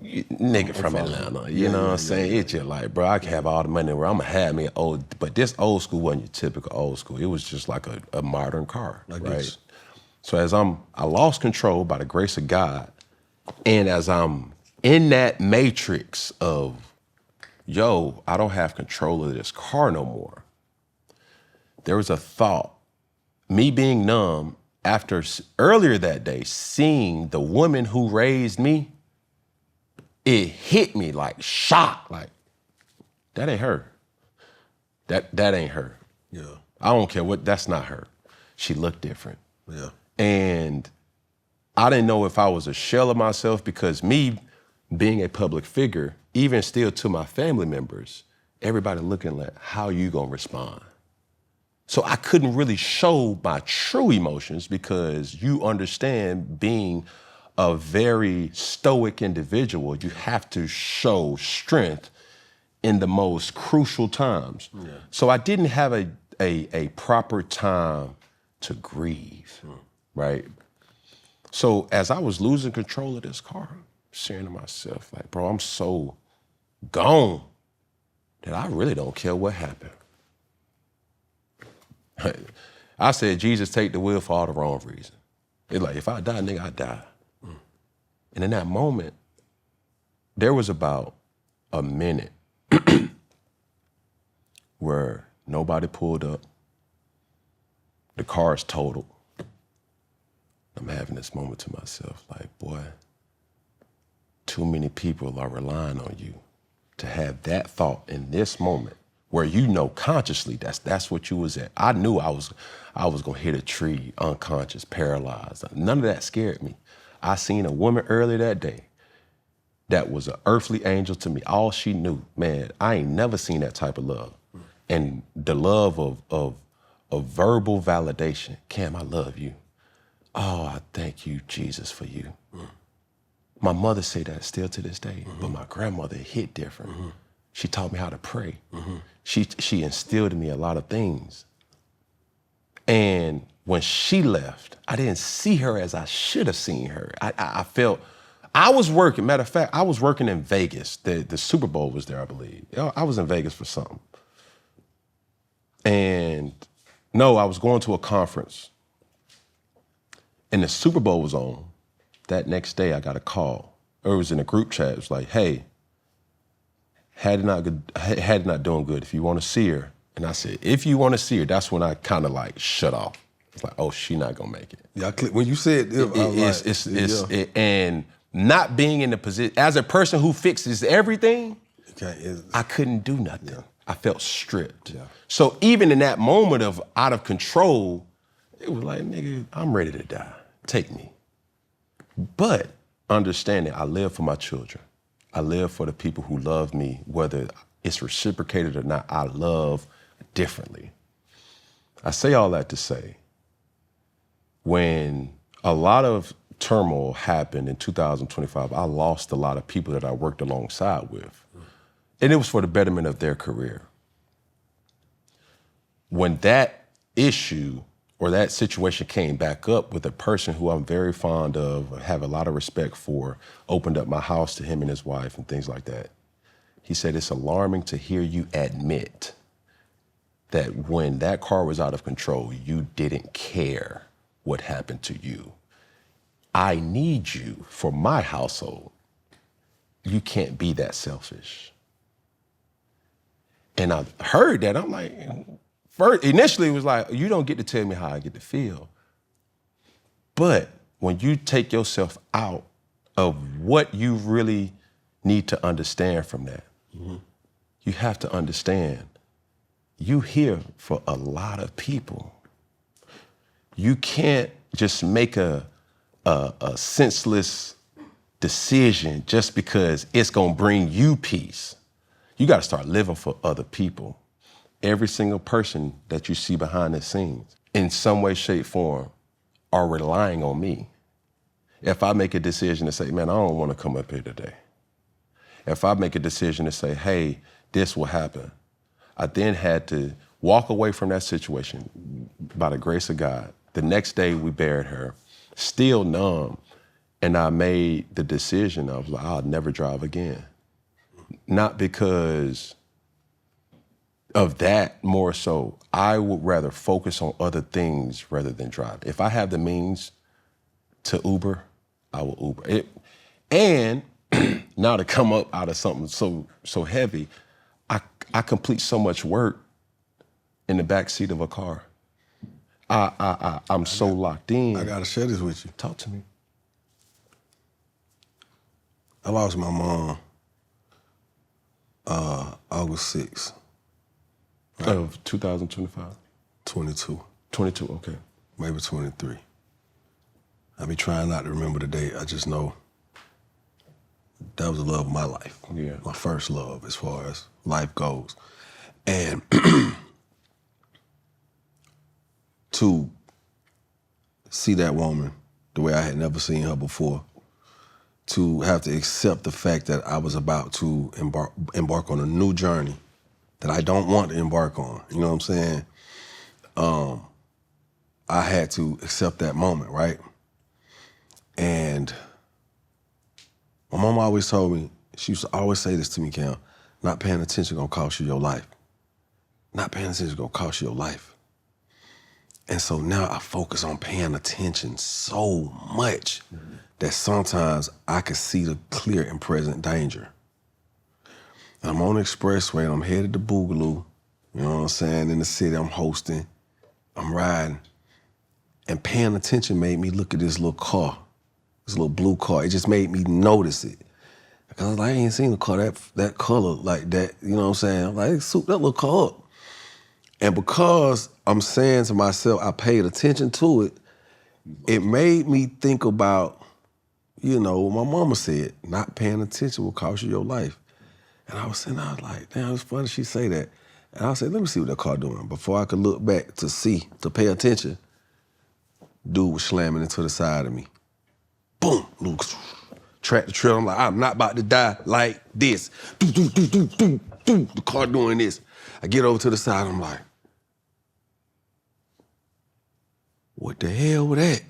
Nigga from Atlanta, you know what I'm saying? It's just like, bro, I can have all the money where I'm gonna have me but this old school wasn't your typical old school. It was just like a modern car, right? So as I lost control by the grace of God, and as I'm in that matrix of, yo, I don't have control of this car no more, there was a thought, me being numb, after earlier that day, seeing the woman who raised me, it hit me like shock, like, that ain't her. That ain't her. Yeah. I don't care that's not her. She looked different. Yeah. And I didn't know if I was a shell of myself, because me being a public figure, even still to my family members, everybody looking like, how you gonna respond? So I couldn't really show my true emotions, because you understand, being a very stoic individual, you have to show strength in the most crucial times. Yeah. So I didn't have a proper time to grieve, right? So as I was losing control of this car, I'm saying to myself, like, bro, I'm so gone that I really don't care what happened. I said, Jesus, take the wheel for all the wrong reasons. It's like, if I die, nigga, I die. And in that moment, there was about a minute where nobody pulled up. The car is totaled. I'm having this moment to myself, like, boy, too many people are relying on you to have that thought in this moment, where you know consciously that's what you was at. I knew I was gonna hit a tree, unconscious, paralyzed. None of that scared me. I seen a woman earlier that day that was an earthly angel to me. All she knew, man, I ain't never seen that type of love. And the love of of verbal validation. Cam, I love you. Oh, I thank you, Jesus, for you. My mother say that still to this day, but my grandmother hit different. She taught me how to pray. She instilled in me a lot of things. And when she left, I didn't see her as I should have seen her. I felt, I was working, matter of fact, I was working in Vegas. The Super Bowl was there, I believe. I was in Vegas for something. And no, I was going to a conference. And the Super Bowl was on. That next day, I got a call. It was in a group chat. It was like, hey, Hattie not doing good. If you want to see her. And I said, if you want to see her, that's when I kind of like shut off. It's like, oh, she not going to make it. Yeah, when you said it, and not being in the position, as a person who fixes everything, I couldn't do nothing. Yeah. I felt stripped. Yeah. So even in that moment of out of control, it was like, nigga, I'm ready to die. Take me. But understanding, I live for my children. I live for the people who love me, whether it's reciprocated or not. I love differently. I say all that to say, when a lot of turmoil happened in 2025, I lost a lot of people that I worked alongside with. And it was for the betterment of their career. When that issue or that situation came back up with a person who I'm very fond of, have a lot of respect for, opened up my house to him and his wife and things like that. He said, it's alarming to hear you admit that when that car was out of control, you didn't care what happened to you. I need you for my household. You can't be that selfish. And I heard that, I'm like, first, initially it was like, you don't get to tell me how I get to feel. But when you take yourself out of what you really need to understand from that, you have to understand, you here for a lot of people. You can't just make a senseless decision just because it's gonna bring you peace. You gotta start living for other people. Every single person that you see behind the scenes, in some way, shape, form, are relying on me. If I make a decision to say, man, I don't wanna come up here today. If I make a decision to say, hey, this will happen, I then had to walk away from that situation by the grace of God. The next day we buried her, still numb, and I made the decision of like, I'll never drive again. Not because of that, more so, I would rather focus on other things rather than drive. If I have the means to Uber, I will Uber. And now to come up out of something so heavy, I complete so much work in the backseat of a car. I'm so locked in. I gotta share this with you. Talk to me. I lost my mom August 6th. Right? Of 2025? 22. 22, okay. Maybe 23. I be trying not to remember the date. I just know that was the love of my life. Yeah. My first love as far as life goes. And to see that woman the way I had never seen her before, to have to accept the fact that I was about to embark on a new journey that I don't want to embark on, you know what I'm saying? I had to accept that moment, right? And my mom always told me, she used to always say this to me, Cam, not paying attention gonna cost you your life. Not paying attention gonna cost you your life. And so now I focus on paying attention so much that sometimes I can see the clear and present danger. And I'm on the expressway and I'm headed to Boogaloo, you know what I'm saying, in the city I'm hosting, I'm riding, and paying attention made me look at this little car, this little blue car. It just made me notice it. Because I was like, I ain't seen a car that color like that, you know what I'm saying? I'm like, soup that little car up. And because I'm saying to myself, I paid attention to it, it made me think about, you know, what my mama said, not paying attention will cost you your life. And I was like, damn, it's funny she say that. And I said, let me see what that car doing. Before I could look back to see, to pay attention, dude was slamming into the side of me. Boom, track the trailer. I'm like, I'm not about to die like this. The car doing this. I get over to the side, I'm like, what the hell was that?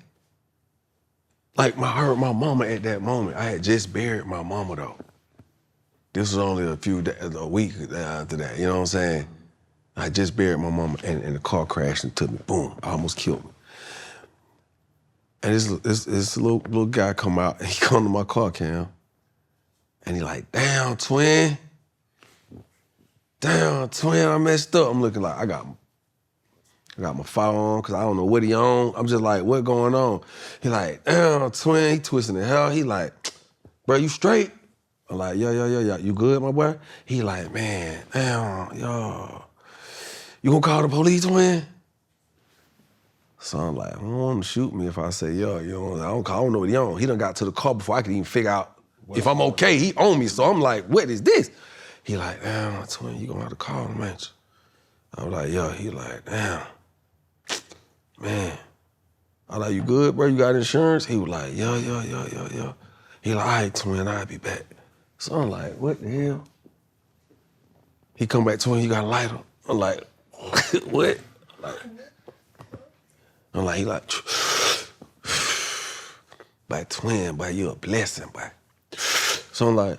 Like, I heard my mama at that moment. I had just buried my mama, though. This was only a week after that, you know what I'm saying? I just buried my mama, and the car crashed into me. Boom, almost killed me. And this little guy come out, and he come to my car, Cam, and he like, damn, twin, I messed up. I'm looking like, I got my fire on, because I don't know what he on. I'm just like, what going on? He like, damn, twin, he twisting the hell. He like, bro, you straight? I'm like, yeah. You good, my boy? He like, man, damn, yo. You gonna call the police, twin? So I'm like, I don't want him to shoot me if I say, yo, I don't know what he on. He done got to the car before I could even figure out if I'm okay. He on me, so I'm like, what is this? He like, damn, twin, you gonna have to call him, man. I'm like, yo, he like, damn. Man. I like, you good, bro? You got insurance? He was like, yeah. He like, all right, twin, I'll be back. So I'm like, what the hell? He come back, twin, you got a lighter? I'm like, what? I'm like, he like, by twin, boy, you a blessing, boy. So I'm like,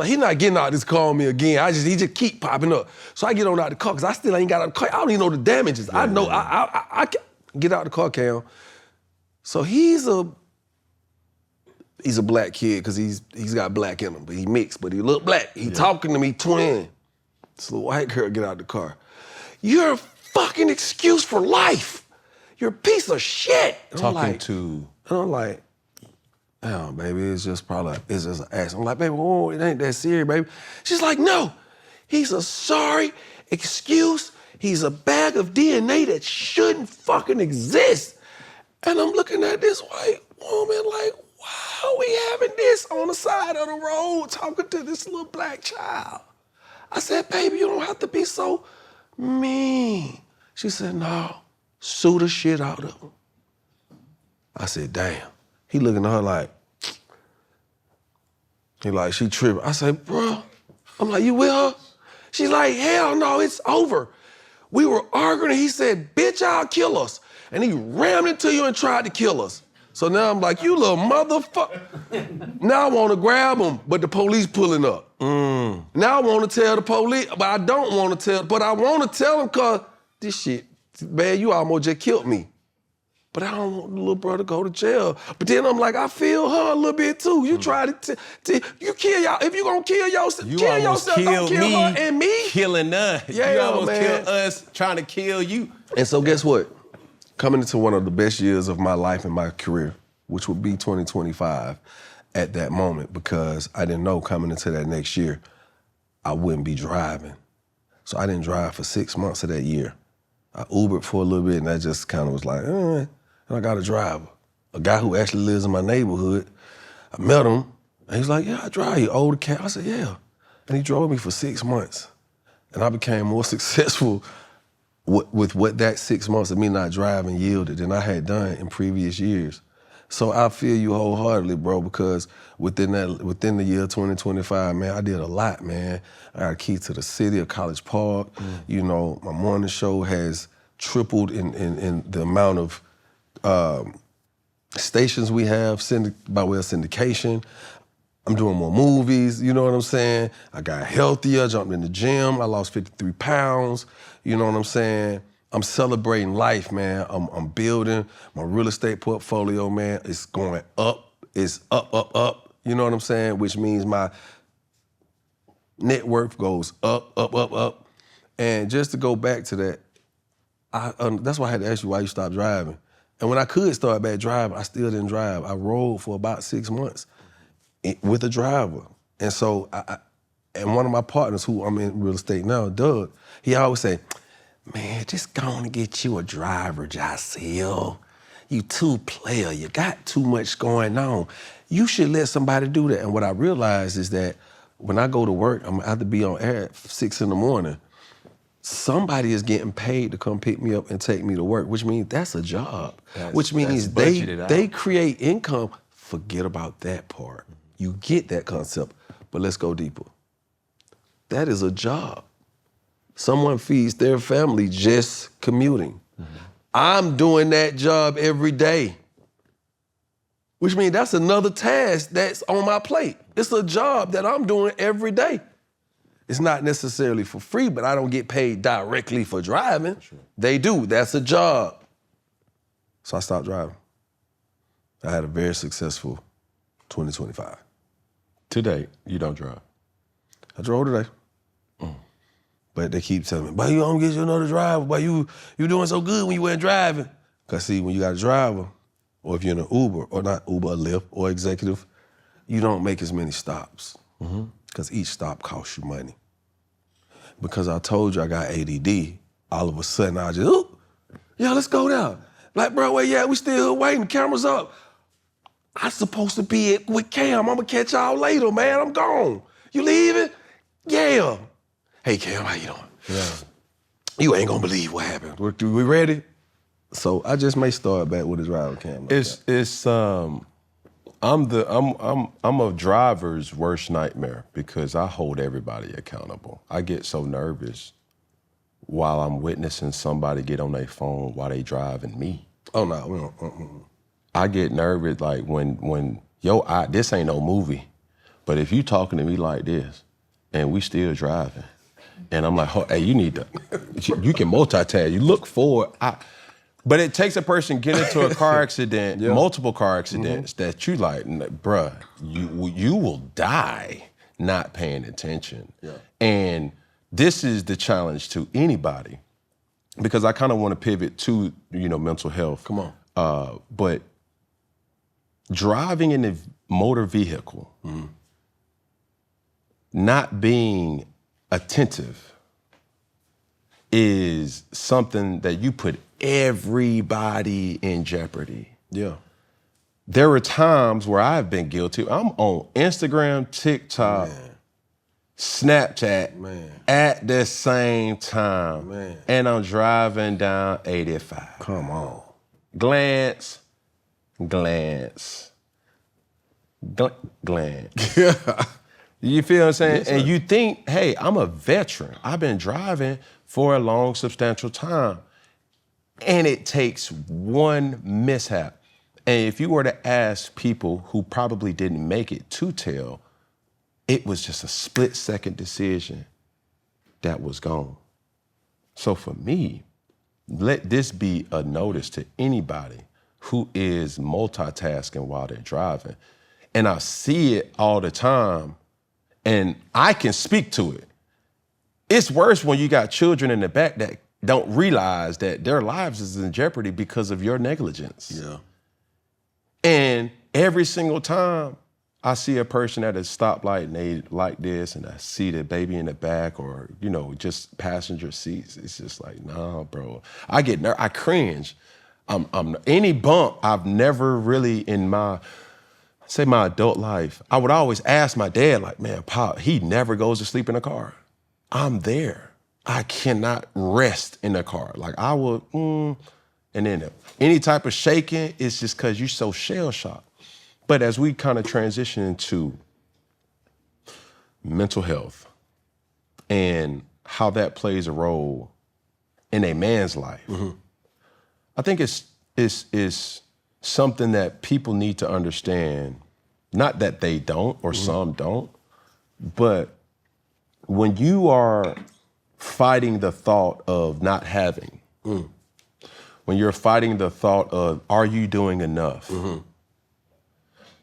he not getting out this car on me again. He just keep popping up. So I get on out the car, because I still ain't got out the car. I don't even know the damages. I know, I can get out the car, Cam. So he's a black kid, because he's got black in him, but he mixed, but he look black. He talking to me, twin. This little white girl get out the car. You're a fucking excuse for life. You're a piece of shit. And I'm like, oh, baby, it's just an accident. I'm like, baby, whoa, it ain't that serious, baby. She's like, no, he's a sorry excuse. He's a bag of DNA that shouldn't fucking exist. And I'm looking at this white woman like, why are we having this on the side of the road talking to this little black child? I said, baby, you don't have to be so mean. She said, no, sue the shit out of him. I said, damn. He looking at her like, she tripping. I said, bro, I'm like, you with her? She's like, hell no, it's over. We were arguing, and he said, bitch, I'll kill us. And he rammed into you and tried to kill us. So now I'm like, you little motherfucker. Now I want to grab him, but the police pulling up. Now I want to tell the police, but I don't want to tell, but I want to tell them, because this shit, man, you almost just killed me. But I don't want the little brother to go to jail. But then I'm like, I feel her a little bit too. You try to you kill y'all. If you gonna kill yourself, kill yourself. Don't kill her and me. Killing us. Yeah, you almost man. killed us trying to kill you. And so guess what? Coming into one of the best years of my life and my career, which would be 2025 at that moment, because I didn't know coming into that next year, I wouldn't be driving. So I didn't drive for 6 months of that year. I Ubered for a little bit, and I just kind of was like, and I got a driver, a guy who actually lives in my neighborhood. I met him, and he's like, yeah, I drive you, older cat. I said, yeah. And he drove me for 6 months. And I became more successful with what that 6 months of me not driving yielded than I had done in previous years. So I feel you wholeheartedly, bro, because within the year 2025, man, I did a lot, man. I got a key to the city of College Park. You know, my morning show has tripled in the amount of stations we have by way of syndication. I'm doing more movies, you know what I'm saying? I got healthier, jumped in the gym, I lost 53 pounds, you know what I'm saying? I'm celebrating life, man. I'm building my real estate portfolio, man. It's going up, it's up, you know what I'm saying? Which means my net worth goes up. And just to go back to that, that's why I had to ask you why you stopped driving. And when I could start back driving, I still didn't drive. I rode for about 6 months with a driver. And so, and one of my partners who I'm in real estate now, Doug, he always say, man, just go on and get you a driver, Jacel. You too player, you got too much going on. You should let somebody do that. And what I realized is that when I go to work, I'm gonna have to be on air at 6 in the morning. Somebody is getting paid to come pick me up and take me to work, which means that's a job. Which means they create income. Forget about that part. You get that concept, but let's go deeper. That is a job. Someone feeds their family just commuting. I'm doing that job every day, which means that's another task that's on my plate. It's a job that I'm doing every day. It's not necessarily for free, but I don't get paid directly for driving. Sure. They do, that's a job. So I stopped driving. I had a very successful 2025. Today, you don't drive? I drove today. But they keep telling me, but you don't get you another driver, but you doing so good when you weren't driving. Cause see, when you got a driver, or if you're in an Uber, or not Uber, a Lyft, or executive, you don't make as many stops. Because each stop costs you money. Because I told you I got ADD, all of a sudden I just, ooh, yeah, let's go down. Like, bro, where you at? We still here waiting, cameras up. I'm supposed to be with Cam. I'm gonna catch y'all later, man, I'm gone. You leaving? Yeah. Hey, Cam, how you doing? Yeah. You ain't gonna believe what happened. We ready? So I just may start back with a driver Cam. I'm a driver's worst nightmare because I hold everybody accountable. I get so nervous while I'm witnessing somebody get on their phone while they driving me. Oh no, we don't. I get nervous like when this ain't no movie, but if you talking to me like this and we still driving, and I'm like, hey, you need to, you can multitask. You look forward. But it takes a person get into a car accident, multiple car accidents, that you like, bruh, you will die not paying attention. Yeah. And this is the challenge to anybody, because I kind of want to pivot to, mental health. Come on. But driving in a motor vehicle, not being attentive is something that you put everybody in jeopardy. Yeah. There are times where I've been guilty. I'm on Instagram, TikTok, Snapchat at the same time. And I'm driving down 85. Come on. Glance. You feel what I'm saying? Yes, and you think, hey, I'm a veteran. I've been driving for a long, substantial time. And it takes one mishap. And if you were to ask people who probably didn't make it to tell, it was just a split-second decision that was gone. So for me, let this be a notice to anybody who is multitasking while they're driving. And I see it all the time, and I can speak to it. It's worse when you got children in the back that don't realize that their lives is in jeopardy because of your negligence. Yeah. And every single time I see a person at a stoplight and they like this, and I see the baby in the back, or, just passenger seats, it's just like, nah, bro. I cringe. Any bump, I've never really in my adult life, I would always ask my dad, like, man, Pop, he never goes to sleep in a car. I'm there. I cannot rest in a car. Like I would, and then any type of shaking, it's just because you're so shell-shocked. But as we kind of transition into mental health and how that plays a role in a man's life, I think it's something that people need to understand. Not that they don't, or some don't, but when you are fighting the thought of not having, when you're fighting the thought of, are you doing enough?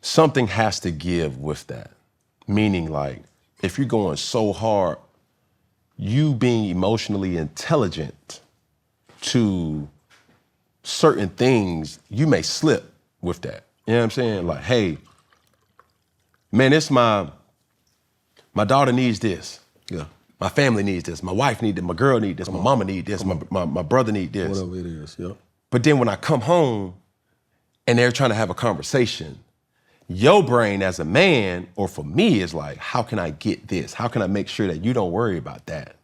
Something has to give with that. Meaning, like, if you're going so hard, you being emotionally intelligent to certain things, you may slip with that. You know what I'm saying? Like, hey, man, it's my daughter needs this. Yeah. My family needs this. My wife needs this. My girl needs this. My mama needs this. My brother needs this. Whatever it is, yeah. But then when I come home and they're trying to have a conversation, your brain as a man, or for me, is like, how can I get this? How can I make sure that you don't worry about that?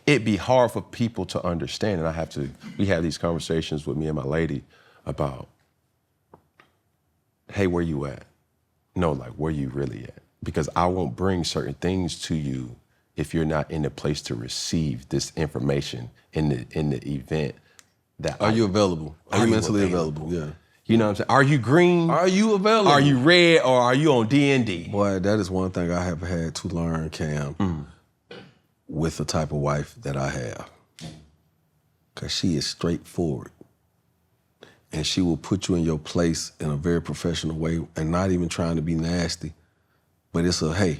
It'd be hard for people to understand, and we have these conversations with me and my lady about, hey, where you at? No, like, where you really at? Because I won't bring certain things to you if you're not in a place to receive this information in the event that Are you available? Are you mentally available? Yeah. You know what I'm saying? Are you green? Are you available? Are you red, or are you on D&D? Boy, that is one thing I have had to learn, Cam, with the type of wife that I have. Because she is straightforward. And she will put you in your place in a very professional way and not even trying to be nasty. But it's a, hey,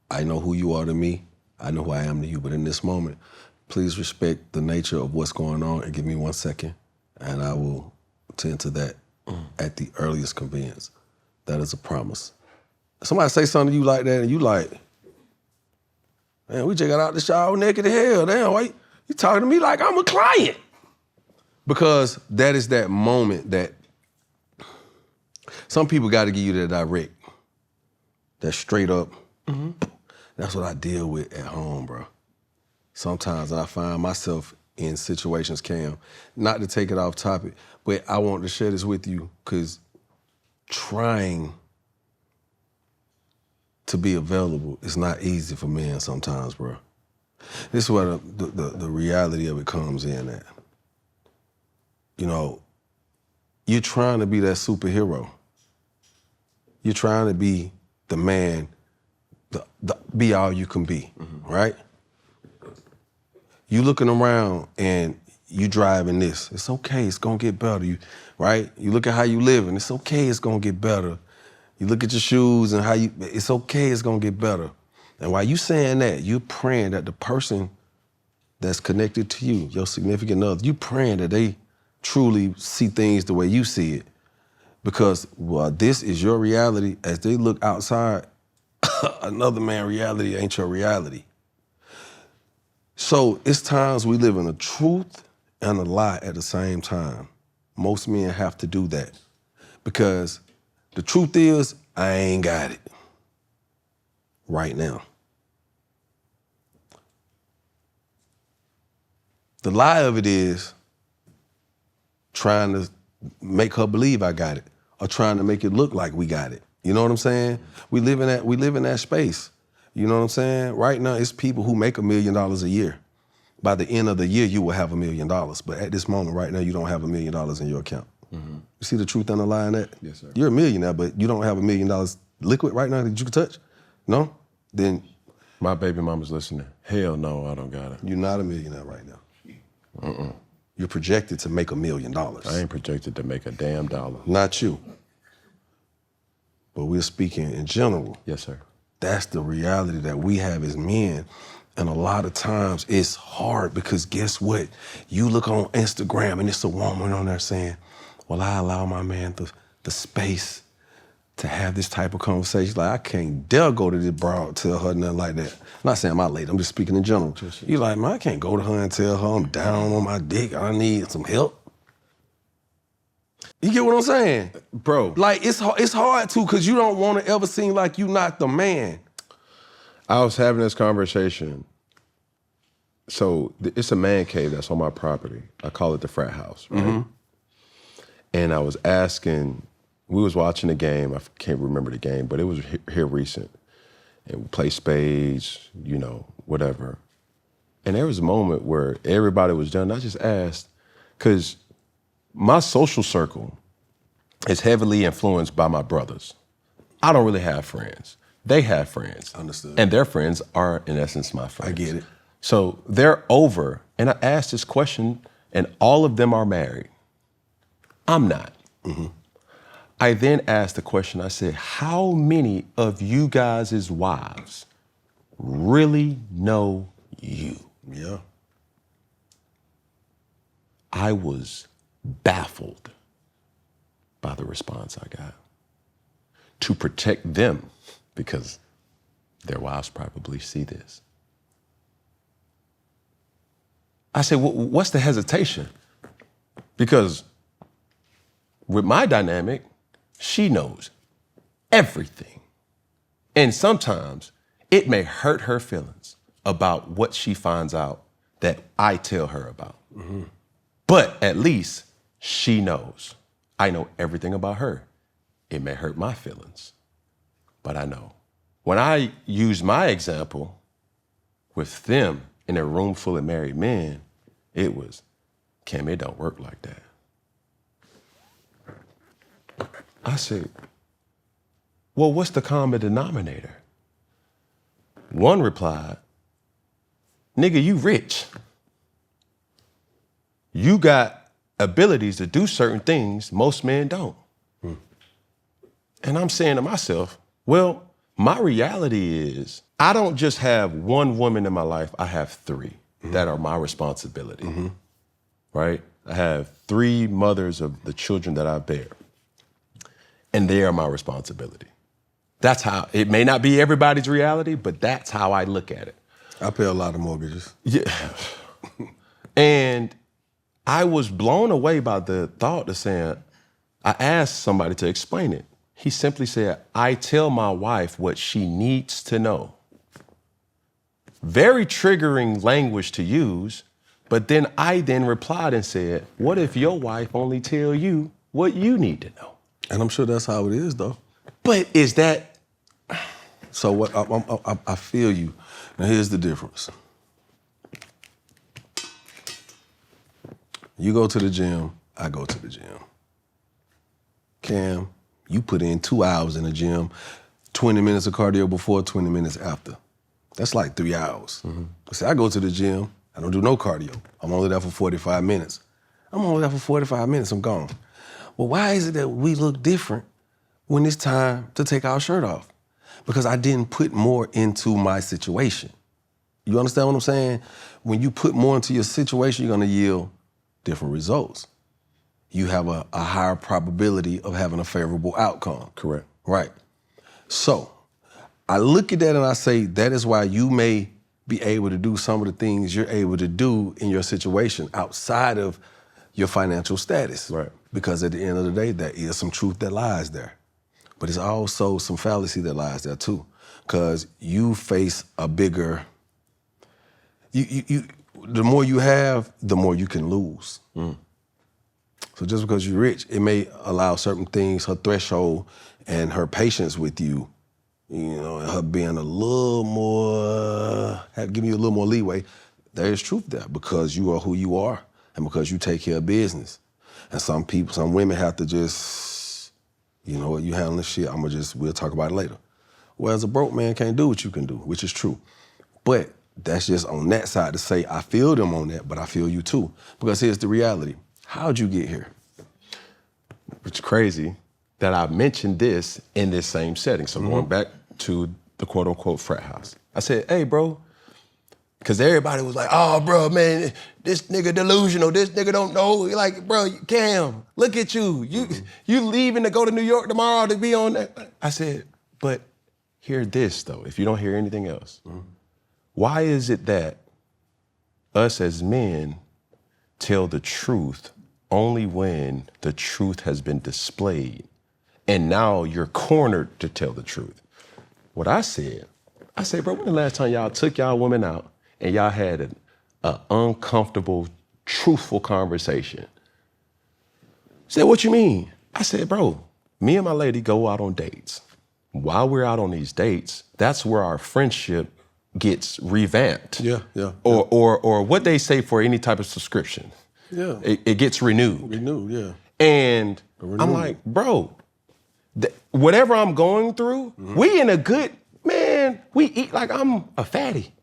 I know who you are to me. I know who I am to you. But in this moment, please respect the nature of what's going on and give me 1 second, and I will tend to that at the earliest convenience. That is a promise. Somebody say something to you like that and you like, man, we just got out the shower naked as hell. Damn, why you talking to me like I'm a client? Because that is that moment that some people got to give you that direct, that straight up. That's what I deal with at home, bro. Sometimes I find myself in situations, Cam, not to take it off topic, but I want to share this with you because trying to be available is not easy for men sometimes, bro. This is where the reality of it comes in at. You know, you're trying to be that superhero. You're trying to be the man, be all you can be, right? You looking around and you driving this. It's okay, it's gonna get better, right? You look at how you living, it's okay, it's gonna get better. You look at your shoes and it's okay, it's gonna get better. And while you saying that, you're praying that the person that's connected to you, your significant other, you praying that they truly see things the way you see it. Because while this is your reality, as they look outside, another man's reality ain't your reality. So it's times we live in a truth and a lie at the same time. Most men have to do that. Because the truth is, I ain't got it right now. The lie of it is trying to make her believe I got it, or trying to make it look like we got it. You know what I'm saying? We live in that space. You know what I'm saying? Right now, it's people who make $1 million a year. By the end of the year, you will have $1 million. But at this moment, right now, you don't have $1 million in your account. You see the truth underlying that? Yes, sir. You're a millionaire, but you don't have $1 million liquid right now that you can touch? No? Then My baby mama's listening. Hell no, I don't got it. you're not a millionaire right now. You're projected to make $1 million. I ain't projected to make a damn dollar. Not you. But we're speaking in general. Yes, sir. That's the reality that we have as men. And a lot of times it's hard because guess what? You look on Instagram and it's a woman on there saying, well, I allow my man the space to have this type of conversation. Like, I can't dare go to this broad, tell her nothing like that. I'm not saying my lady, I'm just speaking in general. You like, man, I can't go to her and tell her I'm down on my dick, I need some help. You get what I'm saying? Bro. Like, it's hard to, because you don't want to ever seem like you not the man. I was having this conversation. So it's a man cave that's on my property. I call it the frat house, right? And I was asking, we was watching the game. I can't remember the game, but it was here recent. And we play spades, you know, whatever. And there was a moment where everybody was done. I just asked, because my social circle is heavily influenced by my brothers. I don't really have friends. They have friends. Understood. And their friends are, in essence, my friends. I get it. So they're over, and I asked this question, and all of them are married. I'm not. I then asked the question, I said, how many of you guys' wives really know you? Yeah. I was baffled by the response I got. To protect them, because their wives probably see this. I said, well, what's the hesitation? Because with my dynamic, she knows. everything. And sometimes it may hurt her feelings about what she finds out that I tell her about. Mm-hmm. But at least she knows. I know everything about her. It may hurt my feelings, but I know. When I use my example with them in a room full of married men, it was, Kim, it don't work like that. I said, well, what's the common denominator? One replied, nigga, you rich. You got abilities to do certain things most men don't. And I'm saying to myself, well, my reality is I don't just have one woman in my life, I have three that are my responsibility, right? I have three mothers of the children that I bear, and they are my responsibility. That's how, it may not be everybody's reality, but that's how I look at it. I pay a lot of mortgages. Yeah. And I was blown away by the thought of saying, I asked somebody to explain it. He simply said, I tell my wife what she needs to know. Very triggering language to use, but then I replied and said, what if your wife only tell you what you need to know? And I'm sure that's how it is, though. But is that... So what? I feel you. Now here's the difference. You go to the gym, I go to the gym. Cam, you put in 2 hours in the gym, 20 minutes of cardio before, 20 minutes after. That's like 3 hours. See, I go to the gym, I don't do no cardio. I'm only there for 45 minutes. I'm only there for 45 minutes, I'm gone. Well, why is it that we look different when it's time to take our shirt off? Because I didn't put more into my situation. You understand what I'm saying? When you put more into your situation, you're gonna yield different results. You have a higher probability of having a favorable outcome. Correct. Right. So I look at that and I say, that is why you may be able to do some of the things you're able to do in your situation outside of your financial status. Right. Because at the end of the day, there is some truth that lies there. But it's also some fallacy that lies there too. Because you face a bigger, the more you have, the more you can lose. So just because you're rich, it may allow certain things, her threshold and her patience with you, you know, and her being a little more, giving you a little more leeway. There is truth there because you are who you are and because you take care of business. And some people, some women have to just, you know what, you handling this shit, we'll talk about it later. Whereas a broke man can't do what you can do, which is true. But that's just on that side to say, I feel them on that, but I feel you too. Because here's the reality. How'd you get here? It's crazy that I mentioned this in this same setting. So going back to the quote unquote frat house. I said, hey bro, because everybody was like, oh bro, man, this nigga delusional, this nigga don't know. You're like, bro, Cam, look at you. You leaving to go to New York tomorrow to be on that. I said, but hear this though, if you don't hear anything else. Why is it that us as men tell the truth only when the truth has been displayed and now you're cornered to tell the truth? What I said, bro, when the last time y'all took y'all women out and y'all had an uncomfortable, truthful conversation? He said, what you mean? I said, bro, me and my lady go out on dates. While we're out on these dates, that's where our friendship gets revamped. Yeah. Or what they say for any type of subscription. Yeah. It gets renewed. Renewed, yeah. And I'm like, bro, whatever I'm going through, we in a good, man, we eat like I'm a fatty.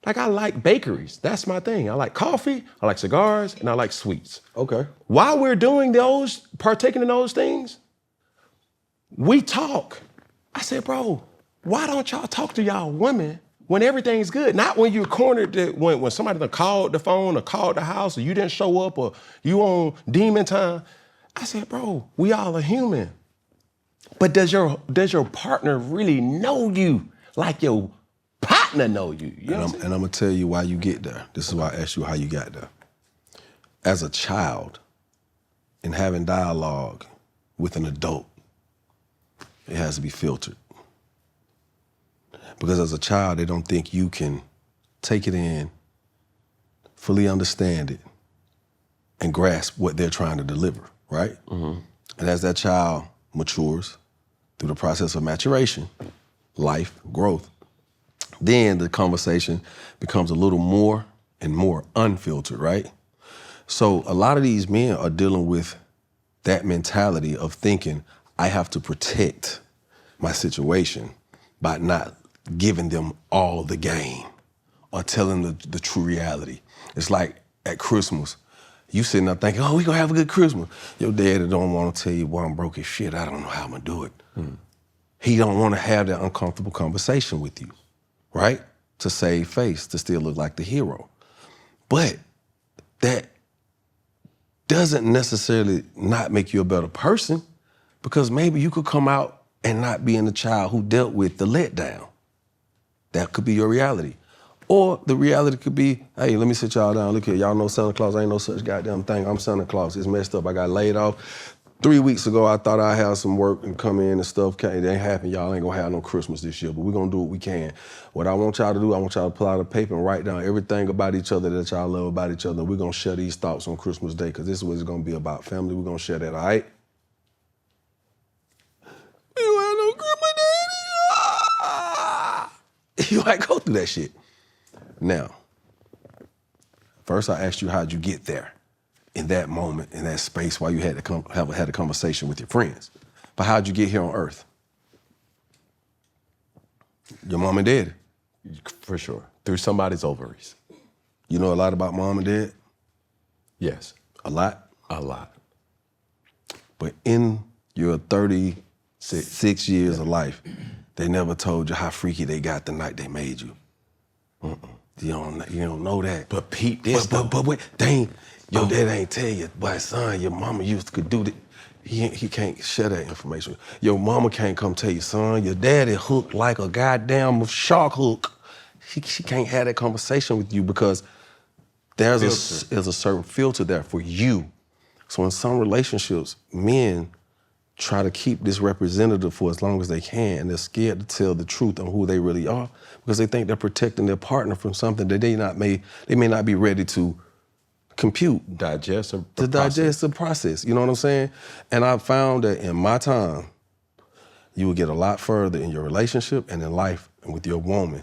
Like I like bakeries. That's my thing. I like coffee, I like cigars, and I like sweets. Okay. While we're doing those, partaking in those things, we talk. I said, bro, why don't y'all talk to y'all women when everything's good? Not when you're cornered, when somebody done called the phone or called the house or you didn't show up or you on demon time. I said, bro, we all are human. But does your partner really know you like your partner know you? And I'm gonna tell you why you get there. This is why I asked you how you got there. As a child and having dialogue with an adult, It has to be filtered. Because as a child, they don't think you can take it in, fully understand it, and grasp what they're trying to deliver, right? Mm-hmm. And as that child matures through the process of maturation, life, growth, then the conversation becomes a little more and more unfiltered, right? So a lot of these men are dealing with that mentality of thinking, I have to protect my situation by not giving them all the game or telling the true reality. It's like at Christmas, you sitting there thinking, oh, we gonna have a good Christmas. Your daddy don't wanna tell you, boy, I'm broke as shit, I don't know how I'm gonna do it. He don't wanna have that uncomfortable conversation with you, right? To save face, to still look like the hero. But that doesn't necessarily not make you a better person, because maybe you could come out and not being the child who dealt with the letdown. That could be your reality. Or the reality could be, hey, let me sit y'all down. Look here, y'all know Santa Claus ain't no such goddamn thing. I'm Santa Claus. It's messed up. I got laid off. 3 weeks ago, I thought I'd have some work and come in and stuff. It ain't happen. Y'all ain't gonna have no Christmas this year, but we're gonna do what we can. What I want y'all to do, I want y'all to pull out a paper and write down everything about each other that y'all love about each other. We're gonna share these thoughts on Christmas Day, because this is what it's gonna be about. Family, we're gonna share that, all right? You ain't no Christmas Day. You ain't go through that shit. Now, first I asked you, how'd you get there? In that moment, in that space, while you had to had a conversation with your friends. But how'd you get here on earth? Your mom and dad. For sure. Through somebody's ovaries. You know a lot about mom and dad? Yes. A lot? A lot. But in your 36 years of life, they never told you how freaky they got the night they made you. You don't know that. But Pete, this but wait, dang, your dad ain't tell you, but son, your mama used to do that. He can't share that information. Your mama can't come tell you, son, your daddy hooked like a goddamn shark hook. She can't have that conversation with you, because there's a certain filter there for you. So in some relationships, men try to keep this representative for as long as they can, and they're scared to tell the truth on who they really are, because they think they're protecting their partner from something that they may not be ready to compute. Digest the process, you know what I'm saying? And I found that in my time, you will get a lot further in your relationship and in life and with your woman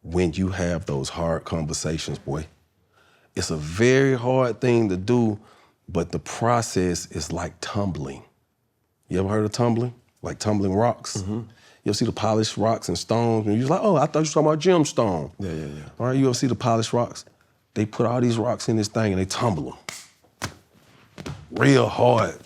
when you have those hard conversations, boy. It's a very hard thing to do, but the process is like tumbling. You ever heard of tumbling? Like tumbling rocks? Mm-hmm. You ever see the polished rocks and stones? And you're like, oh, I thought you were talking about gemstone. Yeah. All right, you ever see the polished rocks? They put all these rocks in this thing and they tumble them. Real hard.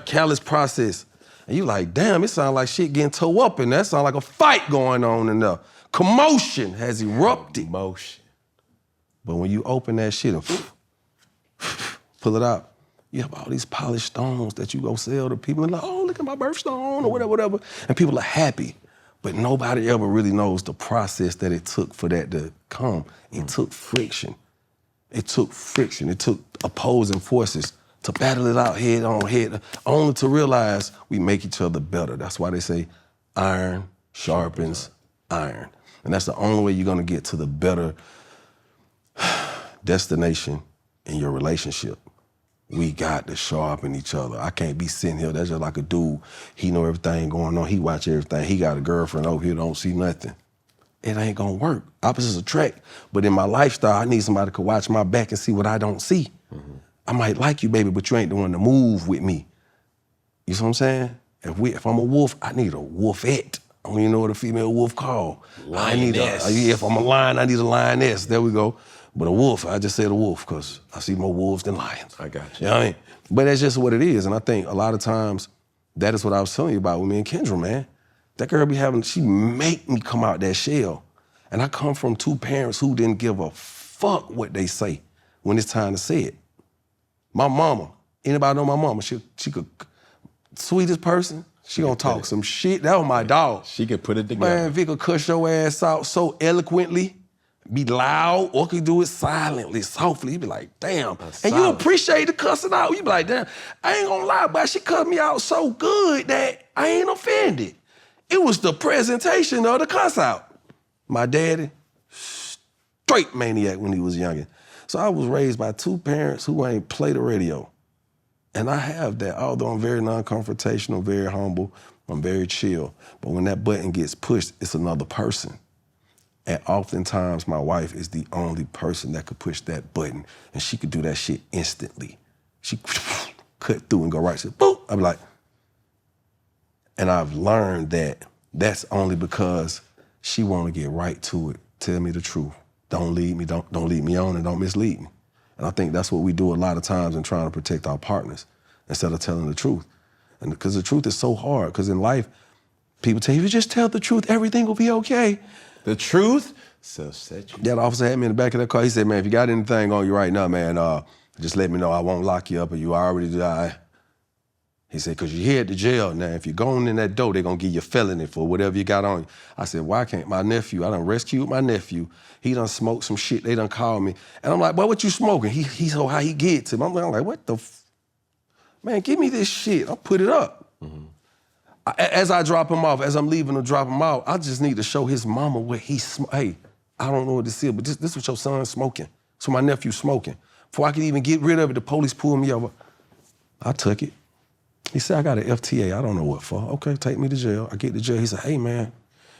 Callous process. And you like, damn, it sounds like shit getting tore up in there. It sounds like a fight going on in there. Commotion has erupted. Commotion. But when you open that shit and pull it out, you have all these polished stones that you go sell to people and like, oh, look at my birthstone or whatever. And people are happy. But nobody ever really knows the process that it took for that to come. It took friction. It took opposing forces to battle it out head on head, only to realize we make each other better. That's why they say iron sharpens iron. And that's the only way you're gonna get to the better destination in your relationship. We got to sharpen each other. I can't be sitting here, that's just like a dude. He know everything going on, he watch everything. He got a girlfriend over here, don't see nothing. It ain't gonna work. Opposites attract. But in my lifestyle, I need somebody who can watch my back and see what I don't see. Mm-hmm. I might like you, baby, but you ain't the one to move with me. You see what I'm saying? If I'm a wolf, I need a wolfette. I don't even know what a female wolf called. Lioness. If I'm a lion, I need a lioness. There we go. But a wolf, I just said a wolf because I see more wolves than lions. I got you. You know what I mean? But that's just what it is. And I think a lot of times, that is what I was telling you about with me and Kendra, man. That girl she make me come out that shell. And I come from two parents who didn't give a fuck what they say when it's time to say it. My mama, anybody know my mama? She could, sweetest person, she gonna talk some shit. That was my dog. She could put it together. Man, Vic could cuss your ass out so eloquently. be loud or could do it silently, softly. You be like, damn. And you appreciate the cussing out. You be like, damn, I ain't gonna lie, but she cut me out so good that I ain't offended. It was the presentation of the cuss out. My daddy, straight maniac when he was younger. So I was raised by two parents who ain't play the radio. And I have that, although I'm very non-confrontational, very humble, I'm very chill. But when that button gets pushed, it's another person. And oftentimes my wife is the only person that could push that button, and she could do that shit instantly. She cut through and go right to boop. I'd be like, and I've learned that that's only because she want to get right to it. Tell me the truth. Don't lead me, don't lead me on, and don't mislead me. And I think that's what we do a lot of times in trying to protect our partners instead of telling the truth. And because the truth is so hard, because in life, people tell you, if you just tell the truth, everything will be okay. The truth shall set you. That officer had me in the back of that car. He said, man, if you got anything on you right now, man, just let me know. I won't lock you up or you already die. He said, because you're here at the jail now. If you're going in that door, they're going to give you a felony for whatever you got on you. I said, why can't my nephew, I done rescued my nephew. He done smoked some shit. They done called me. And I'm like, boy, what you smoking? He so how he gets him. I'm like, what the man, give me this shit. I'll put it up. Mm-hmm. As I drop him off, as I'm leaving to drop him out, I just need to show his mama what hey, I don't know what this is, but this is what your son's smoking. So my nephew's smoking. Before I could even get rid of it, the police pulled me over. I took it. He said, I got an FTA, I don't know what for. Okay, take me to jail. I get to jail. He said, hey man,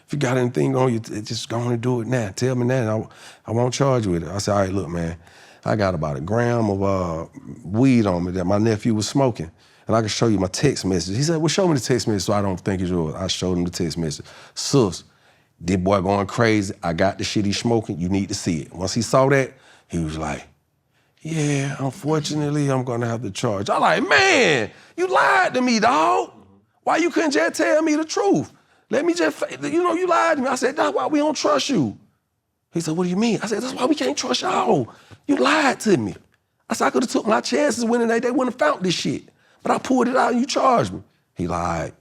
if you got anything on you, just go on and do it now. Tell me that, and I won't charge you with it. I said, all right, look, man, I got about a gram of weed on me that my nephew was smoking. And I can show you my text message. He said, well, show me the text message so I don't think it's yours. I showed him the text message. Sus, this boy going crazy. I got the shit he's smoking. You need to see it. Once he saw that, he was like, yeah, unfortunately, I'm gonna have to charge. I'm like, man, you lied to me, dog. Why you couldn't just tell me the truth? Let me just, you lied to me. I said, that's why we don't trust you. He said, what do you mean? I said, that's why we can't trust y'all. You lied to me. I said, I could have took my chances winning that. They wouldn't have found this shit. But I pulled it out and you charged me. He lied.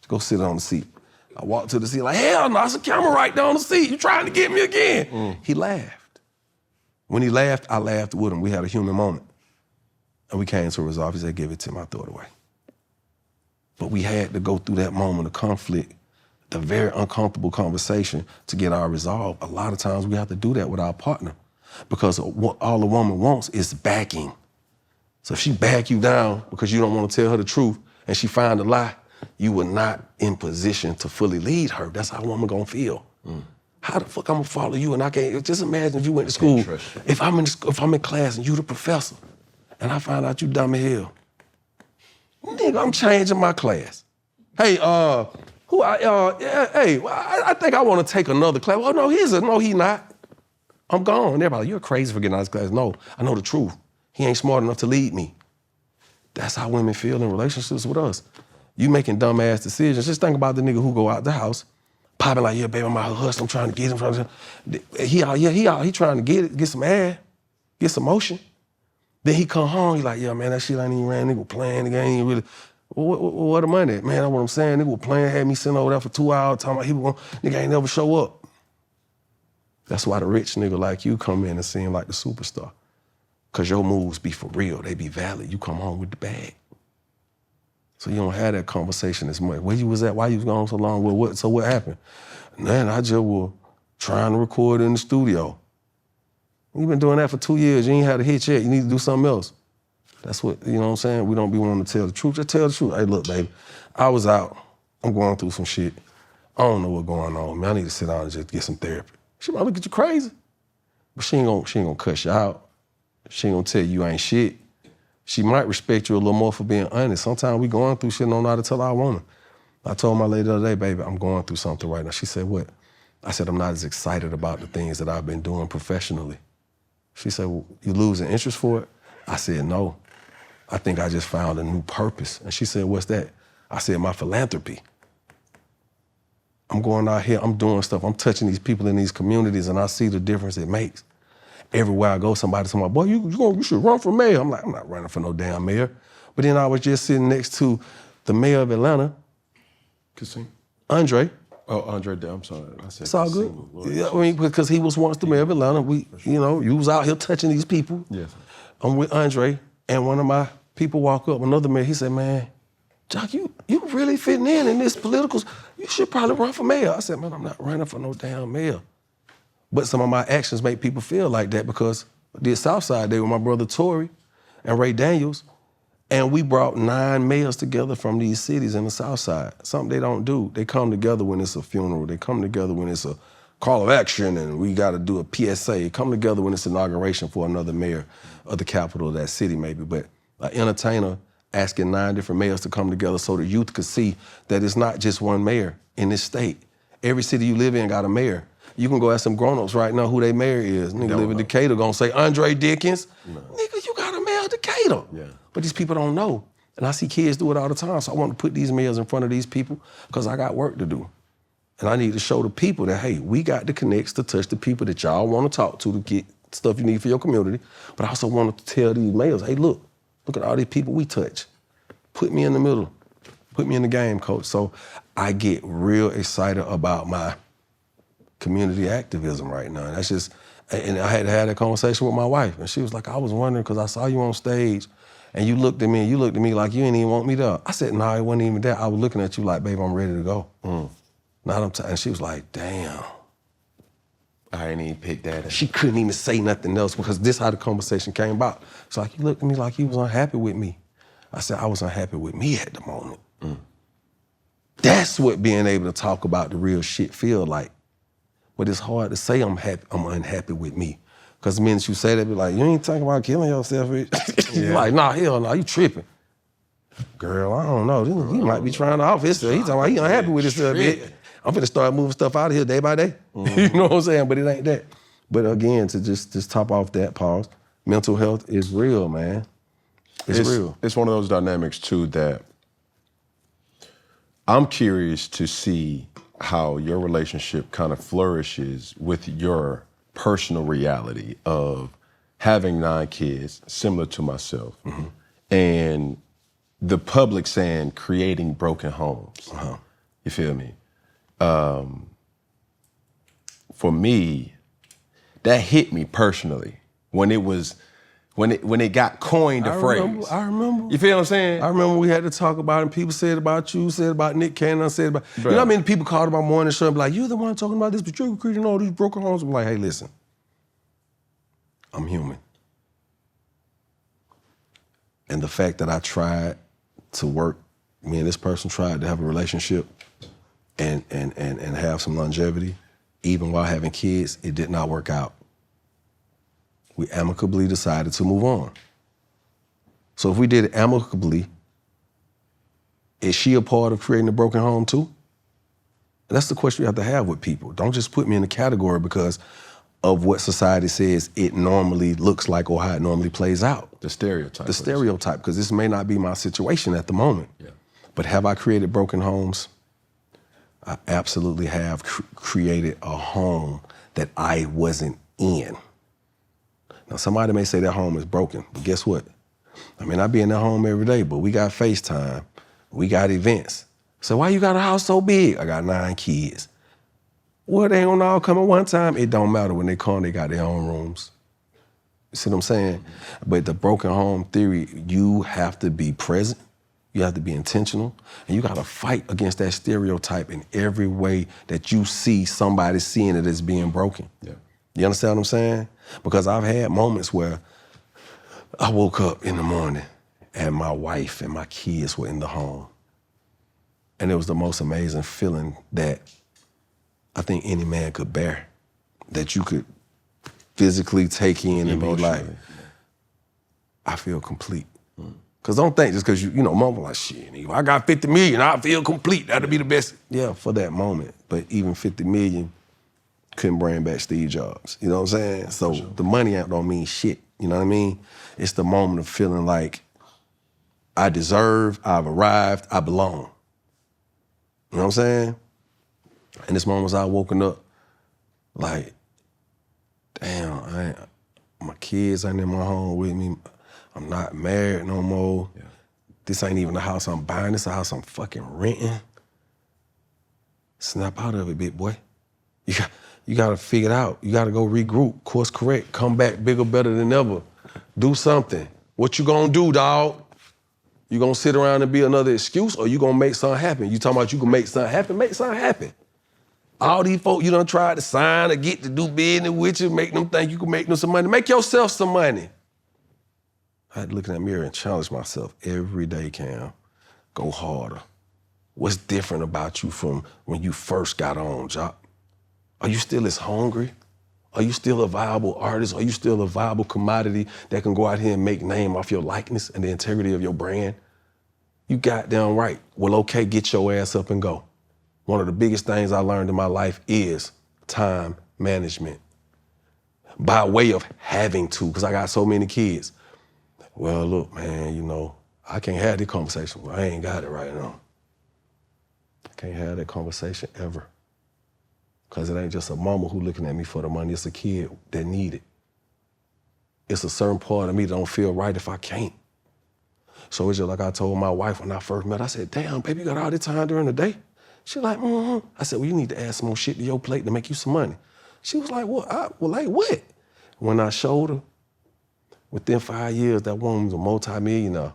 Go sit on the seat. I walked to the seat like, hell no, it's a camera right there on the seat. You trying to get me again? He laughed. When he laughed, I laughed with him. We had a human moment. And we came to a resolve. He said, give it to him, I throw it away. But we had to go through that moment of conflict, the very uncomfortable conversation to get our resolve. A lot of times we have to do that with our partner because what all a woman wants is backing. So if she back you down because you don't want to tell her the truth and she find a lie, you were not in position to fully lead her. That's how a woman gonna feel. How the fuck I'm gonna follow you and I can't, just imagine if you went to school, if I'm in class and you the professor and I find out you dumb as hell. Nigga, I'm changing my class. Hey, I think I want to take another class. Well, no, no, he not. I'm gone. Everybody like, you're crazy for getting out of this class. No, I know the truth. He ain't smart enough to lead me. That's how women feel in relationships with us. You making dumbass decisions. Just think about the nigga who go out the house, popping like, yeah, baby, I'm out hustling, I'm trying to get him. He trying to get some air, get some motion. Then he come home, he like, yeah, man, that shit ain't even ran. Nigga was playing the game, ain't really. What the money at? Man, that's what I'm saying. Nigga was playing, had me sitting over there for 2 hours, talking about nigga ain't never show up. That's why the rich nigga like you come in and seem like the superstar. Cause your moves be for real, they be valid. You come home with the bag. So you don't have that conversation as much. Where you was at, why you was gone so long? Well, what happened? Man, I just was trying to record in the studio. You've been doing that for 2 years, you ain't had a hit yet, you need to do something else. That's what, you know what I'm saying? We don't be wanting to tell the truth, just tell the truth. Hey, look, baby, I was out, I'm going through some shit. I don't know what's going on, man. I need to sit down and just get some therapy. She might look at you crazy, but she ain't gonna cuss you out. She ain't gonna tell you ain't shit. She might respect you a little more for being honest. Sometimes we going through shit and don't know how to tell our woman. I told my lady the other day, baby, I'm going through something right now. She said, what? I said, I'm not as excited about the things that I've been doing professionally. She said, well, you losing interest for it? I said, no. I think I just found a new purpose. And she said, what's that? I said, my philanthropy. I'm going out here, I'm doing stuff, I'm touching these people in these communities and I see the difference it makes. Everywhere I go, somebody told me, boy, you should run for mayor. I'm like, I'm not running for no damn mayor. But then I was just sitting next to the mayor of Atlanta, Andre, Oh, Andre, I'm sorry. I said It's all good. casino. Lord, Yeah, I mean, because he was once the mayor of Atlanta. You was out here touching these people. Yes. I'm with Andre, and one of my people walk up, another mayor, he said, man, Joc, you really fitting in this political, you should probably run for mayor. I said, man, I'm not running for no damn mayor. But some of my actions make people feel like that because I did Southside Day with my brother Tory and Ray Daniels, and we brought 9 mayors together from these cities in the South Side. Something they don't do. They come together when it's a funeral. They come together when it's a call of action and we got to do a PSA. Come together when it's inauguration for another mayor of the capital of that city maybe. But an entertainer asking 9 different mayors to come together so the youth could see that it's not just one mayor in this state. Every city you live in got a mayor. You can go ask some grown-ups right now who their mayor is. Nigga live in Decatur gonna say Andre Dickens. No. Nigga, you got a mayor of Decatur. Yeah. But these people don't know. And I see kids do it all the time. So I want to put these mayors in front of these people because I got work to do. And I need to show the people that, hey, we got the connects to touch the people that y'all want to talk to get stuff you need for your community. But I also want to tell these mayors, hey, look at all these people we touch. Put me in the middle. Put me in the game, coach. So I get real excited about my community activism right now. That's just, and I had to have that conversation with my wife. And she was like, I was wondering, because I saw you on stage and you looked at me like you didn't even want me there. I said, no, it wasn't even that. I was looking at you like, babe, I'm ready to go. And she was like, damn. I ain't even picked that up. She couldn't even say nothing else because this how the conversation came about. It's like, you looked at me like you was unhappy with me. I said, I was unhappy with me at the moment. That's what being able to talk about the real shit feel like. But it's hard to say I'm unhappy with me. Because the minute you say that, be like, you ain't talking about killing yourself. You're like, nah, hell no, you tripping. Girl, I don't know. He might be trying to off himself. He talking about he unhappy with himself, bitch. I'm finna start moving stuff out of here day by day. You know what I'm saying? But it ain't that. But again, to just top off that, pause, mental health is real, man. It's real. It's one of those dynamics, too, that I'm curious to see how your relationship kind of flourishes with your personal reality of having 9 kids, similar to myself, and the public saying creating broken homes. You feel me? For me, that hit me personally when it got coined a phrase. I remember. You feel what I'm saying? I remember we had to talk about it, and people said about you, said about Nick Cannon, said about, you know what I mean? People called my morning show and be like, you're the one talking about this, but you're creating all these broken homes. I'm like, hey, listen, I'm human. And the fact that I tried to work, me and this person tried to have a relationship and have some longevity, even while having kids, it did not work out. We amicably decided to move on. So if we did it amicably, is she a part of creating a broken home too? And that's the question you have to have with people. Don't just put me in a category because of what society says it normally looks like or how it normally plays out. The stereotype. The stereotype, because this may not be my situation at the moment. Yeah. But have I created broken homes? I absolutely have created a home that I wasn't in. Now, somebody may say that home is broken, but guess what? I mean, I be in that home every day, but we got FaceTime, we got events. So why you got a house so big? I got 9 kids. Well, they don't all come at one time. It don't matter. When they come, they got their own rooms. You see what I'm saying? But the broken home theory, you have to be present, you have to be intentional, and you gotta fight against that stereotype in every way that you see somebody seeing it as being broken. Yeah. You understand what I'm saying? Because I've had moments where I woke up in the morning and my wife and my kids were in the home. And it was the most amazing feeling that I think any man could bear, that you could physically take in and be like, I feel complete. Because don't think just because you know, mom was like, shit, if I got 50 million, I feel complete. That'll be the best. Yeah, for that moment. But even 50 million couldn't bring back Steve Jobs. You know what I'm saying? So the money don't mean shit. You know what I mean? It's the moment of feeling like I deserve, I've arrived, I belong. You know what I'm saying? And this moment was I woken up like, damn, my kids ain't in my home with me. I'm not married no more. Yeah. This ain't even the house I'm buying. This is a house I'm fucking renting. Snap out of it, big boy. You got to figure it out. You got to go regroup, course correct, come back bigger, better than ever. Do something. What you gonna do, dog? You gonna sit around and be another excuse, or you gonna make something happen? You talking about you can make something happen? Make something happen. All these folk you done tried to sign or get to do business with you, make them think you can make them some money. Make yourself some money. I had to look in that mirror and challenge myself every day, Cam. Go harder. What's different about you from when you first got on, Joc? Are you still as hungry? Are you still a viable artist? Are you still a viable commodity that can go out here and make name off your likeness and the integrity of your brand? You goddamn right. Well, okay, get your ass up and go. One of the biggest things I learned in my life is time management. By way of having to, because I got so many kids. Well, look, man, you know, I can't have this conversation. Well, I ain't got it right now. I can't have that conversation ever. Because it ain't just a mama who looking at me for the money, it's a kid that need it. It's a certain part of me that don't feel right if I can't. So it's just like I told my wife when I first met, I said, damn, baby, you got all this time during the day? She like, mm-hmm. I said, well, you need to add some more shit to your plate to make you some money. She was like, well, like what? When I showed her, within 5 years, that woman was a multi-millionaire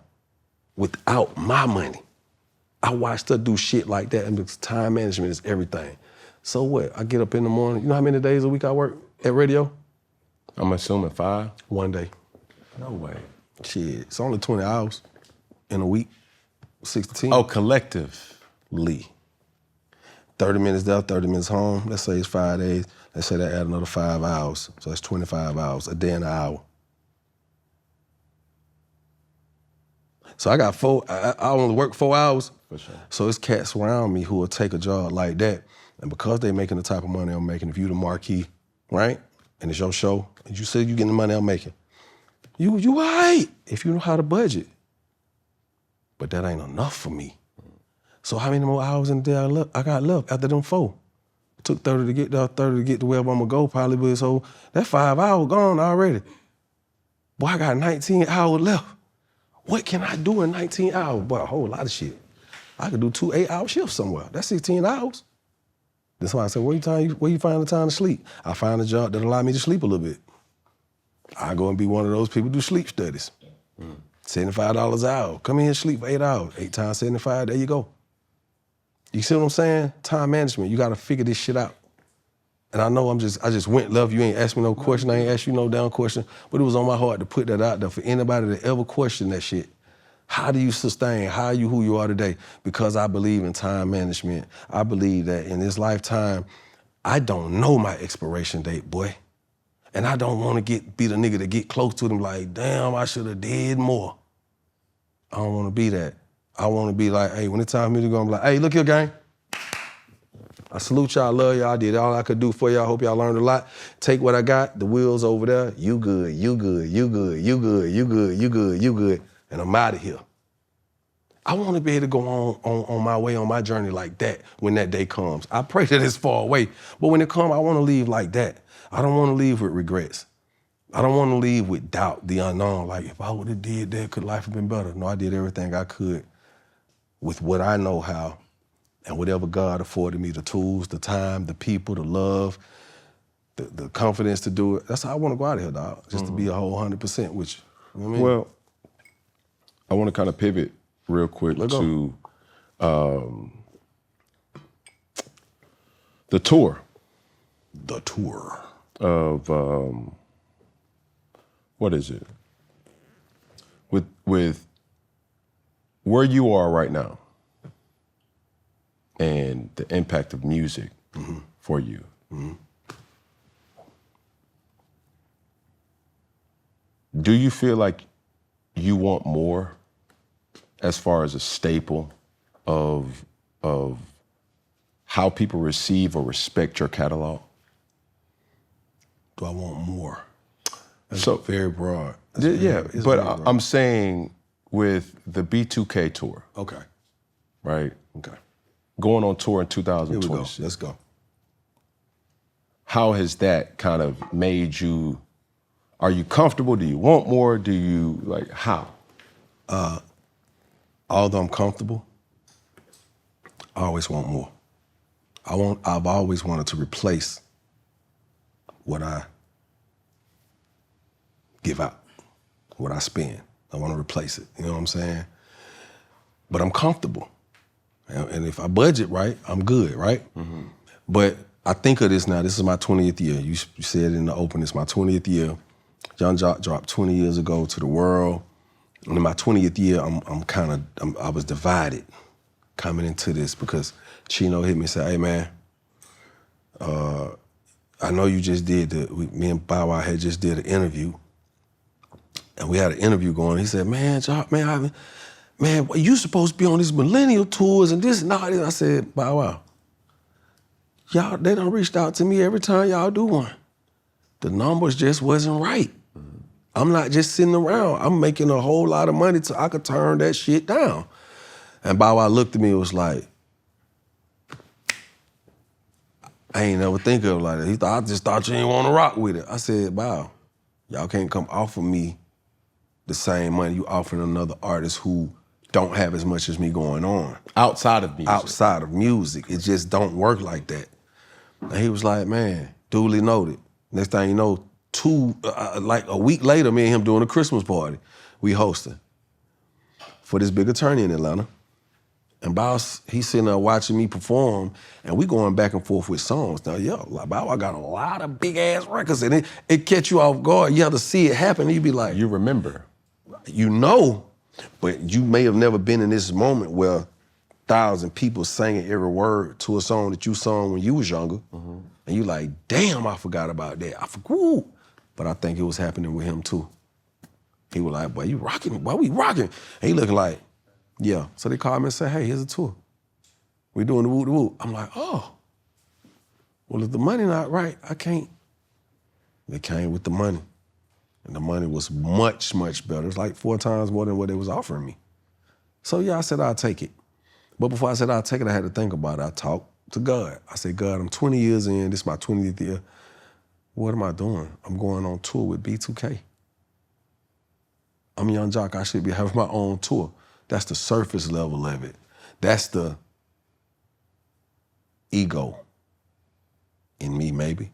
without my money. I watched her do shit like that, and because time management is everything. So what? I get up in the morning. You know how many days a week I work at radio? I'm assuming 5? One day. No way. Shit, it's only 20 hours in a week, 6 to 10. Oh, collectively. 30 minutes there, 30 minutes home. Let's say it's 5 days. Let's say that add another 5 hours. So that's 25 hours, a day and an hour. So I got I only work 4 hours. For sure. So it's cats around me who will take a job like that. And because they making the type of money I'm making, if you the marquee, right? And it's your show, and you say you getting the money I'm making, you all right if you know how to budget. But that ain't enough for me. So how many more hours in the day I got left after them 4? It took 30 to get there, 30 to get to wherever I'm gonna go probably, but so that 5 hours gone already. Boy, I got 19 hours left. What can I do in 19 hours? Boy, a whole lot of shit. I could do 2 8-hour shifts somewhere. That's 16 hours. Then somebody said, where you find the time to sleep? I find a job that allow me to sleep a little bit. I go and be one of those people who do sleep studies. $75 an hour. Come in and sleep for 8 hours. 8 times 75, there you go. You see what I'm saying? Time management, you gotta figure this shit out. And I know I just went left, you ain't asked me no question, I ain't asked you no damn question, but it was on my heart to put that out there for anybody to ever question that shit. How do you sustain? How are you who you are today? Because I believe in time management. I believe that in this lifetime, I don't know my expiration date, boy. And I don't want to be the nigga to get close to them like, damn, I should have did more. I don't want to be that. I want to be like, hey, when it's time for me to go, I'm like, hey, look here, gang. I salute y'all, I love y'all, I did all I could do for y'all. I hope y'all learned a lot. Take what I got, the wheels over there, you good, you good, you good, you good, you good, you good, you good. And I'm out of here. I want to be able to go on my way, on my journey like that when that day comes. I pray that it's far away, but when it comes, I want to leave like that. I don't want to leave with regrets. I don't want to leave with doubt, the unknown. Like, if I would have did that, could life have been better? No, I did everything I could with what I know how, and whatever God afforded me, the tools, the time, the people, the love, the confidence to do it. That's how I want to go out of here, dog, just to be a whole 100% with you. You know what I mean? Well, I want to kind of pivot real quick to the tour. The tour. Of, what is it? With where you are right now and the impact of music for you. Do you feel like you want more as far as a staple of how people receive or respect your catalog? Do I want more? That's So very broad. I'm saying with the B2K tour, Okay. right? Okay. Going on tour in Here we go. 2020. Let's go. How has that kind of made you? Are you comfortable? Do you want more? Do you how? Although I'm comfortable, I always want more. I've always wanted to replace what I give out, what I spend. I want to replace it, you know what I'm saying? But I'm comfortable. And if I budget right, I'm good, right? Mm-hmm. But I think of this now, this is my 20th year. You said in the open, it's my 20th year. Yung Joc dropped 20 years ago to the world. And in my 20th year, I was divided coming into this because Chino hit me and said, hey man, I know you just did me and Bow Wow had just did an interview. And we had an interview going. He said, man, Joc, man, you supposed to be on these millennial tours and this and all this. I said, Bow Wow, y'all, they done reached out to me every time y'all do one. The numbers just wasn't right. Mm-hmm. I'm not just sitting around. I'm making a whole lot of money so I could turn that shit down. And Bow Wow looked at me and was like, I ain't never think of it like that. I just thought you didn't want to rock with it. I said, Bow, y'all can't come offer me the same money you offering another artist who don't have as much as me going on. Outside of music. Outside of music. It just don't work like that. And he was like, man, duly noted. Next thing you know, like a week later, me and him doing a Christmas party. We hosting for this big attorney in Atlanta. And Boss, he's sitting there watching me perform, and we going back and forth with songs. Now, Bow Wow got a lot of big-ass records, and it catch you off guard. You have to see it happen, and you be like... You remember. You know, but you may have never been in this moment where 1,000 people singing every word to a song that you sung when you was younger. Mm-hmm. And you like, damn, I forgot about that. I forgot. But I think it was happening with him too. He was like, boy, you rocking, boy, we rocking. And he looking like, yeah. So they called me and said, hey, here's a tour. We doing the woo-the-woo. I'm like, oh. Well, if the money not right, I can't. They came with the money. And the money was much, much better. It was like 4 times more than what they was offering me. So yeah, I said, I'll take it. But before I said I'll take it, I had to think about it. I talked to God. I said, God, I'm 20 years in, this is my 20th year. What am I doing? I'm going on tour with B2K. I'm Yung Joc, I should be having my own tour. That's the surface level of it. That's the ego in me, maybe.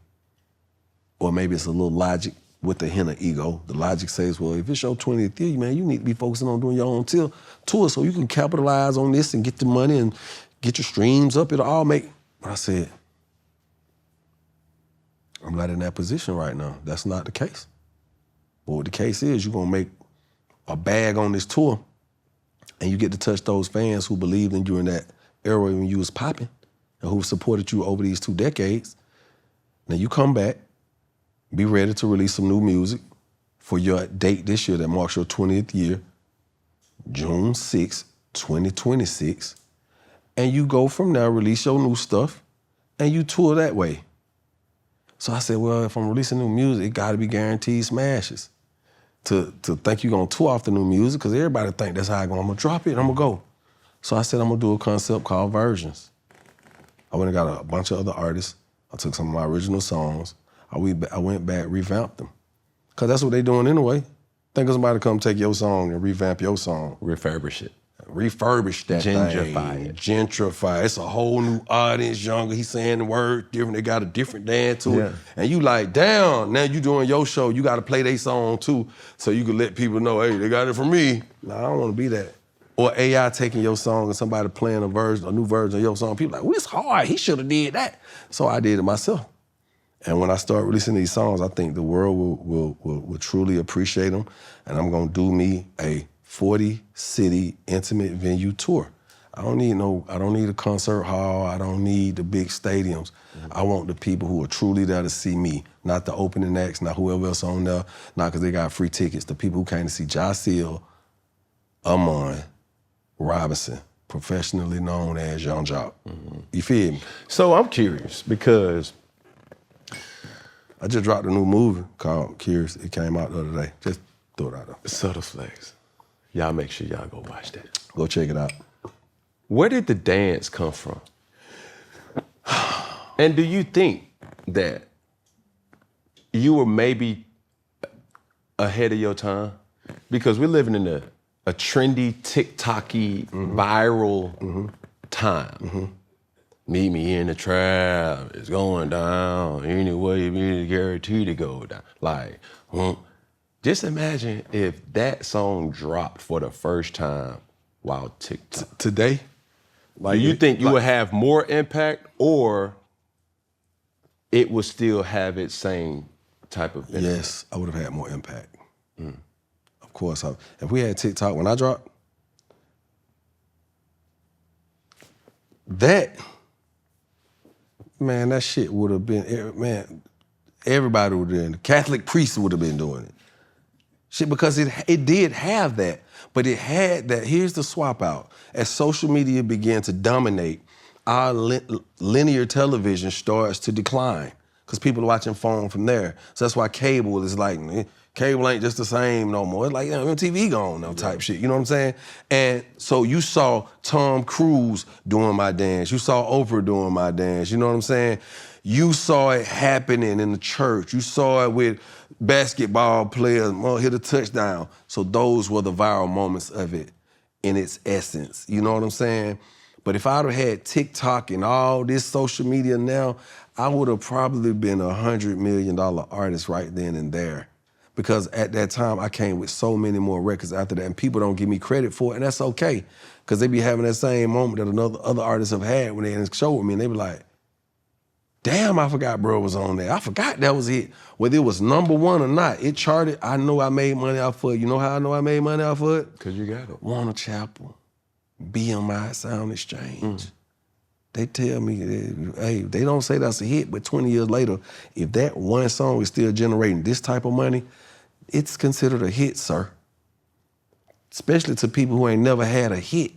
Or maybe it's a little logic with the hint of ego. The logic says, well, if it's your 20th year, man, you need to be focusing on doing your own tour so you can capitalize on this and get the money and get your streams up. It'll all make... But I said, I'm not in that position right now. That's not the case. But what the case is, you're going to make a bag on this tour and you get to touch those fans who believed in you in that era when you was popping and who supported you over these 2 decades. Now you come back, be ready to release some new music for your date this year that marks your 20th year, June 6, 2026. And you go from there, release your new stuff, and you tour that way. So I said, well, if I'm releasing new music, it gotta be guaranteed smashes. To think you're gonna tour off the new music, because everybody think that's how I'm gonna drop it, I'm gonna go. So I said, I'm gonna do a concept called Versions. I went and got a bunch of other artists. I took some of my original songs. I went back, revamped them. Because that's what they doing anyway. Think of somebody come take your song and revamp your song. Refurbish it. Refurbish that Gentrify thing. it. Gentrify. It's a whole new audience, younger. He's saying the word different. They got a different dance to it. And you like, damn, now you doing your show. You got to play their song too so you can let people know, hey, they got it from me. Nah, I don't want to be that. Or AI taking your song and somebody playing a new version of your song. People like, well, it's hard. He should have did that. So I did it myself. And when I start releasing these songs, I think the world will truly appreciate them. And I'm gonna do me a 40-city intimate venue tour. I don't need a concert hall. I don't need the big stadiums. Mm-hmm. I want the people who are truly there to see me, not the opening acts, not whoever else on there, not because they got free tickets. The people who came to see Jaceel, Amon, Robinson, professionally known as Yung Joc. Mm-hmm. You feel me? So I'm curious because I just dropped a new movie called Curious. It came out the other day. Just throw it out there. Subtle Flex. Y'all make sure y'all go watch that. Go check it out. Where did the dance come from? And do you think that you were maybe ahead of your time? Because we're living in a trendy, TikTok-y, viral time. Mm-hmm. Meet me in the trap, it's going down. Anyway, me guaranteed to go down. Like, just imagine if that song dropped for the first time while TikTok. Today? Like, you think you would have more impact, or it would still have its same type of impact? Yes, I would have had more impact. Of course. If we had TikTok when I dropped, that shit would have been, man, everybody would have been, the Catholic priests would have been doing it. Shit, because it did have that, but it had that, here's the swap out. As social media began to dominate, our linear television starts to decline because people are watching phone from there. So that's why cable is like, cable ain't just the same no more. It's like, MTV gone now type shit, you know what I'm saying? And so you saw Tom Cruise doing my dance. You saw Oprah doing my dance, you know what I'm saying? You saw it happening in the church. You saw it with basketball players, hit a touchdown. So those were the viral moments of it in its essence, you know what I'm saying? But if I'd have had TikTok and all this social media now, I would have probably been a $100 million artist right then and there. Because at that time, I came with so many more records after that, and people don't give me credit for it, and that's okay. Because they be having that same moment that other artists have had when they in the show with me, and they be like, damn, I forgot bro was on there. I forgot that was it. Whether it was #1 or not, it charted. I know I made money off of it. You know how I know I made money off of it? Because you got it. Warner Chapel, BMI Sound Exchange. They tell me, hey, they don't say that's a hit, but 20 years later, if that one song is still generating this type of money, it's considered a hit, sir. Especially to people who ain't never had a hit.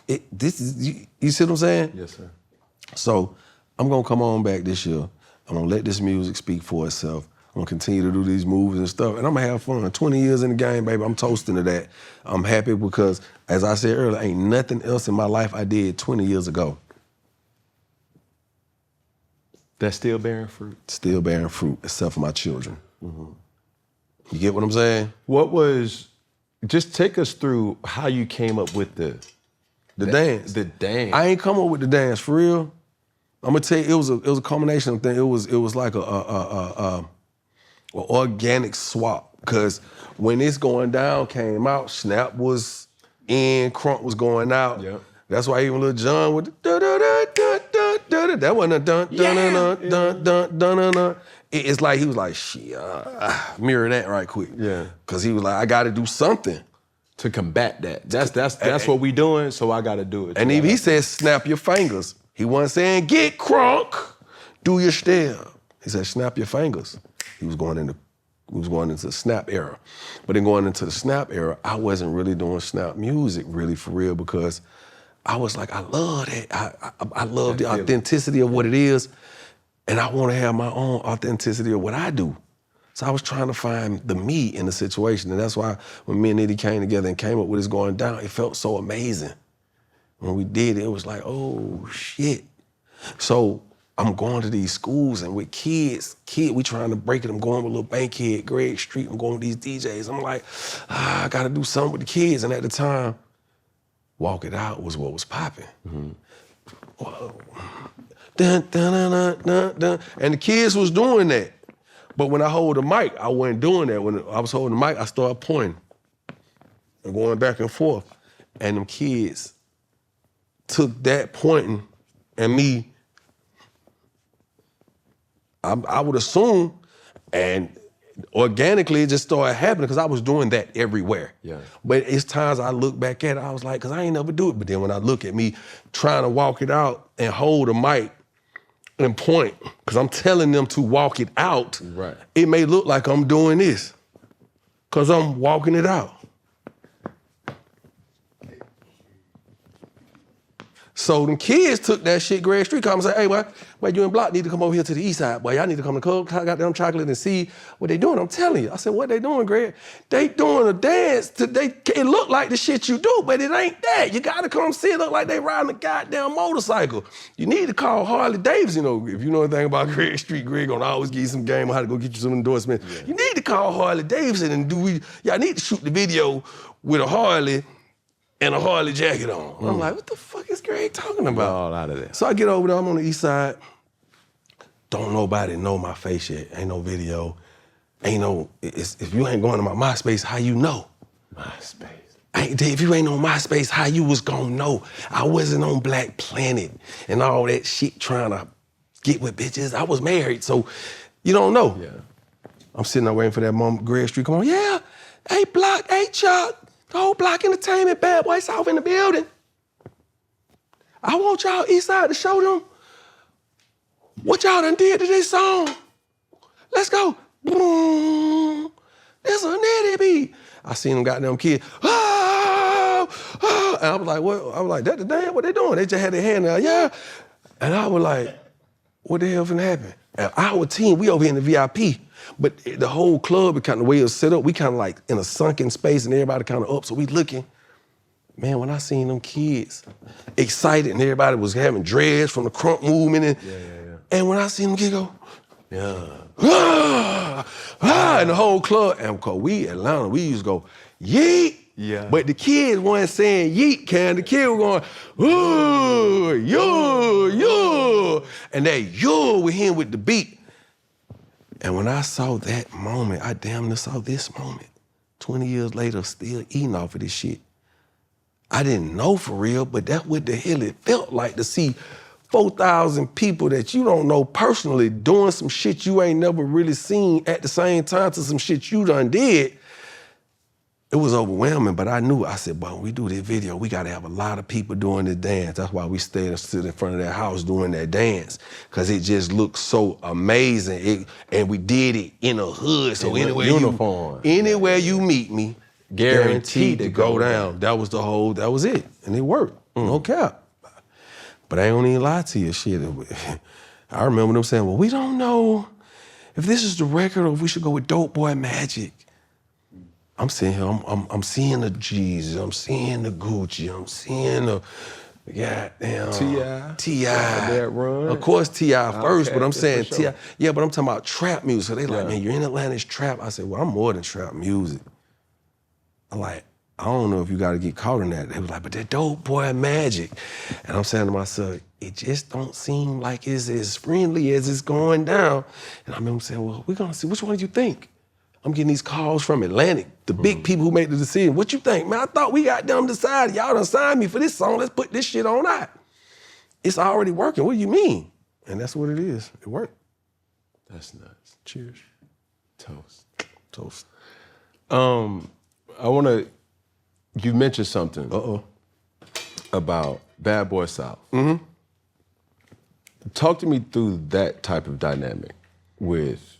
You see what I'm saying? Yes, sir. So I'm gonna come on back this year. I'm gonna let this music speak for itself. I'm gonna continue to do these movies and stuff, and I'm gonna have fun. 20 years in the game, baby, I'm toasting to that. I'm happy because, as I said earlier, ain't nothing else in my life I did 20 years ago. That's still bearing fruit? Still bearing fruit, except for my children. You get what I'm saying? Just take us through how you came up with the dance. The dance. I ain't come up with the dance, for real. I'm gonna tell you, it was a combination of things. It was like a organic swap. Cause when It's Going Down came out, Snap was in, Crunk was going out. Yep. That's why even Lil Jon with the da-da-da-da-da-da-da, that wasn't a dun-dun-dun-dun-dun-dun-dun. It's like, he was like, shit, mirror that right quick. Yeah. Cause he was like, I gotta do something. To combat that. That's what we doing, so I gotta do it. And even he said, snap your fingers. He wasn't saying, get crunk, do your step. He said, snap your fingers. He was going into the snap era. But then going into the snap era, I wasn't really doing snap music really for real, because I was like, I love that. I love the authenticity of what it is, and I want to have my own authenticity of what I do. So I was trying to find the me in the situation, and that's why when me and Nitty came together and came up with It's Going Down, it felt so amazing. When we did it, it was like, oh, shit. So I'm going to these schools, and with kids, we trying to break it. I'm going with Lil Bankhead, Greg Street. I'm going with these DJs. I'm like, I got to do something with the kids. And at the time, Walk It Out was what was popping. Whoa. Dun, dun, dun, dun, dun, dun. And the kids was doing that. But when I hold the mic, I wasn't doing that. When I was holding the mic, I started pointing and going back and forth. And them kids took that pointing and me, I would assume, and organically it just started happening because I was doing that everywhere. Yeah. But it's times I look back at it, I was like, because I ain't never do it. But then when I look at me trying to walk it out and hold a mic and point, because I'm telling them to walk it out, right, it may look like I'm doing this because I'm walking it out. So them kids took that shit, Greg Street called me and said, hey, boy, you and Block need to come over here to the east side, boy. Y'all need to come to goddamn Chocolate and see what they doing. I'm telling you. I said, what they doing, Greg? They doing a dance. It look like the shit you do, but it ain't that. You gotta come see it. Look like they riding a goddamn motorcycle. You need to call Harley Davidson. You know, if you know anything about Greg Street, Greg gonna always give you some game on how to go get you some endorsements. Yeah. You need to call Harley Davidson and y'all need to shoot the video with a Harley and a Harley jacket on. I'm like, what the fuck is Greg talking about? All out of there. So I get over there, I'm on the east side. Don't nobody know my face yet. Ain't no video. Ain't no, if you ain't going to my MySpace, how you know? MySpace. If you ain't on MySpace, how you was gonna know? I wasn't on Black Planet and all that shit trying to get with bitches. I was married, so you don't know. Yeah. I'm sitting there waiting for that mom, Greg Street, come on. Yeah, hey Block, hey Chuck, the whole Block Entertainment, Bad Boy South in the building. I want y'all East Side to show them what y'all done did to this song. Let's go. Boom. It's a nitty beat. I seen them goddamn kids. Oh, oh. And I was like, what? I was like, that the damn, what they doing? They just had their hand out, yeah. And I was like, what the hell finna happen? And our team, we over here in the VIP, but the whole club, kind of the way it was set up, we kind of like in a sunken space and everybody kind of up, so we looking. Man, when I seen them kids excited and everybody was having dreads from the crunk movement, and when I seen them kids go, and the whole club, and because we Atlanta, we used to go, yeet. Yeah. But the kids weren't saying yeet, Cam. The kids were going, ooh, yo. And that yo with him with the beat. And when I saw that moment, I damn near saw this moment. 20 years later, still eating off of this shit. I didn't know for real, but that's what the hell it felt like to see 4,000 people that you don't know personally doing some shit you ain't never really seen at the same time to some shit you done did. It was overwhelming, but I knew, I said, boy, when we do this video, we gotta have a lot of people doing this dance. That's why we stayed and stood in front of that house doing that dance, because it just looked so amazing. And we did it in a hood, so anywhere you meet me, guaranteed to go down. That was it, and it worked, no cap. But I ain't gonna even lie to you, shit. I remember them saying, well, we don't know if this is the record or if we should go with Dope Boy Magic. I'm sitting here, I'm seeing the G's, I'm seeing the Gucci, I'm seeing the goddamn T.I. That run. Of course T.I. first, but I'm saying sure. T.I. Yeah, but I'm talking about trap music. So they like, man, you're in Atlanta, it's trap. I said, well, I'm more than trap music. I'm like, I don't know if you gotta get caught in that. They was like, but that Dope Boy Magic. And I'm saying to myself, it just don't seem like it's as friendly as it's going down. And I remember saying, well, we're gonna see, which one do you think? I'm getting these calls from Atlantic, the big people who make the decision. What you think? Man, I thought we got them decided. Y'all done signed me for this song. Let's put this shit on out. It's already working. What do you mean? And that's what it is. It worked. That's nuts. Cheers. Toast. You mentioned something about Bad Boy South. Mm-hmm. Talk to me through that type of dynamic with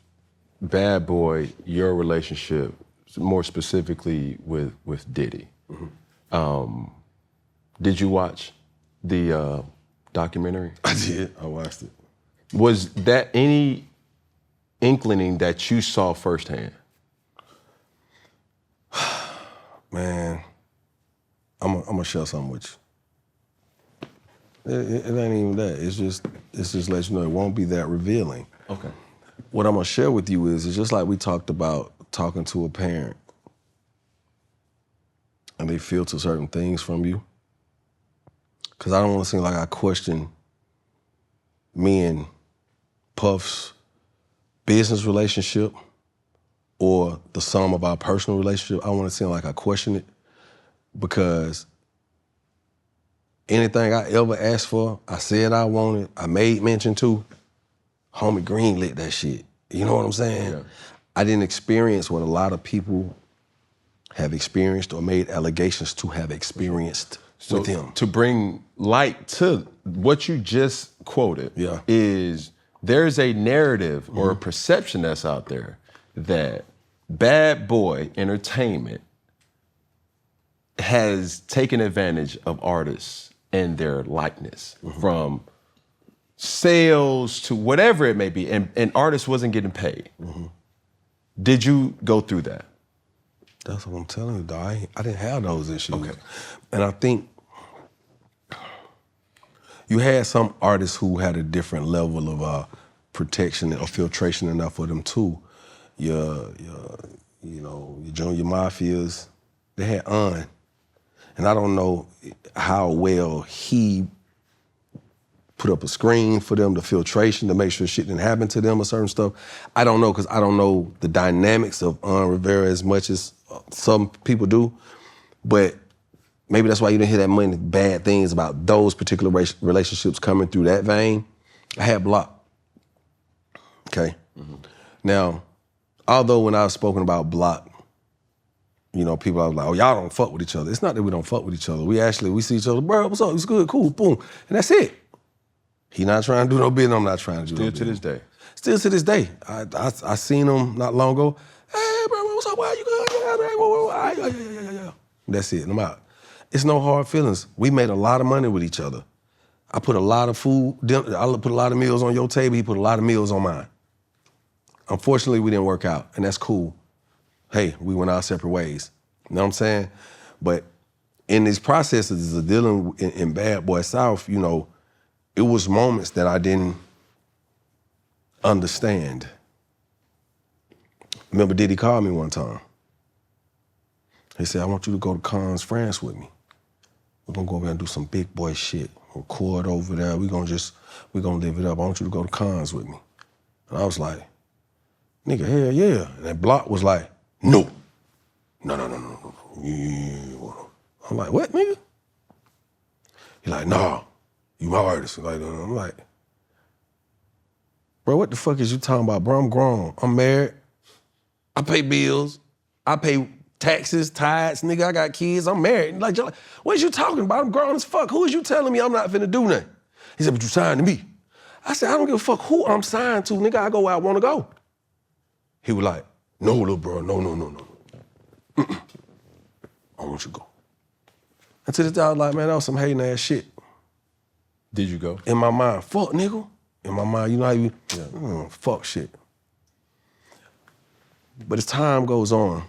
Bad Boy, your relationship, more specifically with Diddy. Mm-hmm. Did you watch the documentary? I did. I watched it. Was that any inkling that you saw firsthand? Man, I'm gonna share something with you. It ain't even that. It's just let you know it won't be that revealing. Okay. What I'm gonna share with you is, it's just like we talked about talking to a parent and they filter certain things from you. Cause I don't wanna seem like I question me and Puff's business relationship or the sum of our personal relationship. I don't wanna seem like I question it, because anything I ever asked for, I said I wanted, I made mention to, homie Green lit that shit. You know what I'm saying? Yeah. I didn't experience what a lot of people have experienced or made allegations to have experienced with him. To bring light to what you just quoted, is there's a narrative or a perception that's out there that Bad Boy Entertainment has taken advantage of artists and their likeness, from sales to whatever it may be, and artists wasn't getting paid. Did you go through that? That's what I'm telling you, dog. I didn't have those issues. Okay. And I think you had some artists who had a different level of protection or filtration enough for them too. Your Junior Mafias, they had And I don't know how well he put up a screen for them, the filtration to make sure shit didn't happen to them or certain stuff. I don't know, because I don't know the dynamics of Rivera as much as some people do, but maybe that's why you didn't hear that many bad things about those particular relationships coming through that vein. I had Block, okay? Now, although when I was spoken about Block, you know, people are like, oh, y'all don't fuck with each other. It's not that we don't fuck with each other. We see each other, bro, what's up? It's good, cool, boom. And that's it. He not trying to do no business, I'm not trying to do no business. Still to this day. Still to this day. I seen him not long ago. Hey, bro, what's up? Why you going? That's it, and I'm out. It's no hard feelings. We made a lot of money with each other. I put a lot of food, I put a lot of meals on your table, he put a lot of meals on mine. Unfortunately, we didn't work out, and that's cool. Hey, we went our separate ways. You know what I'm saying? But in these processes of dealing in Bad Boy South, you know, it was moments that I didn't understand. Remember Diddy called me one time. He said, I want you to go to Cannes, France with me. We're gonna go over there and do some big boy shit. Record over there, we're gonna live it up. I want you to go to Cannes with me. And I was like, nigga, hell yeah. And that Block was like, no. No. I'm like, what, nigga? He like, nah, you my artist. Like, I'm like, bro, what the fuck is you talking about, bro? I'm grown, I'm married, I pay bills, I pay taxes, tithes, nigga, I got kids, I'm married. Like, what is you talking about? I'm grown as fuck. Who is you telling me I'm not finna do nothing? He said, but you signed to me. I said, I don't give a fuck who I'm signed to, nigga, I go where I wanna go. He was like, no, little bro, no. I want you to go. And to this day, I was like, man, that was some hating ass shit. Did you go? In my mind, fuck, nigga. In my mind, you know how you, fuck shit. But as time goes on,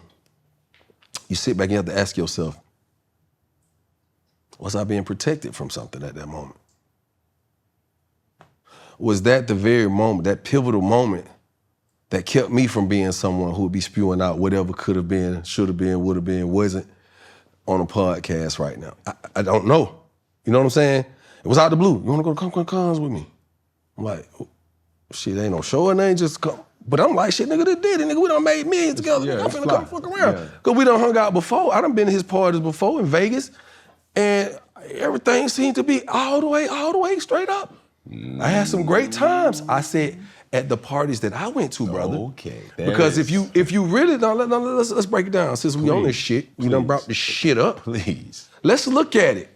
you sit back and you have to ask yourself, was I being protected from something at that moment? Was that the very moment, that pivotal moment that kept me from being someone who would be spewing out whatever could have been, should have been, would have been, wasn't on a podcast right now? I don't know. You know what I'm saying? It was out the blue. You want to go to Cons with me? I'm like, shit, ain't no show, and ain't just come. But I'm like, shit, nigga, they did it, nigga. We done made millions together. Yeah, I'm finna come fuck around. Because we done hung out before. I done been to his parties before in Vegas, and everything seemed to be all the way straight up. I had some great times. I said, at the parties that I went to, brother. Okay. Because if you really don't, let's break it down. Since we on this shit, we done brought this shit up. Please. Let's look at it.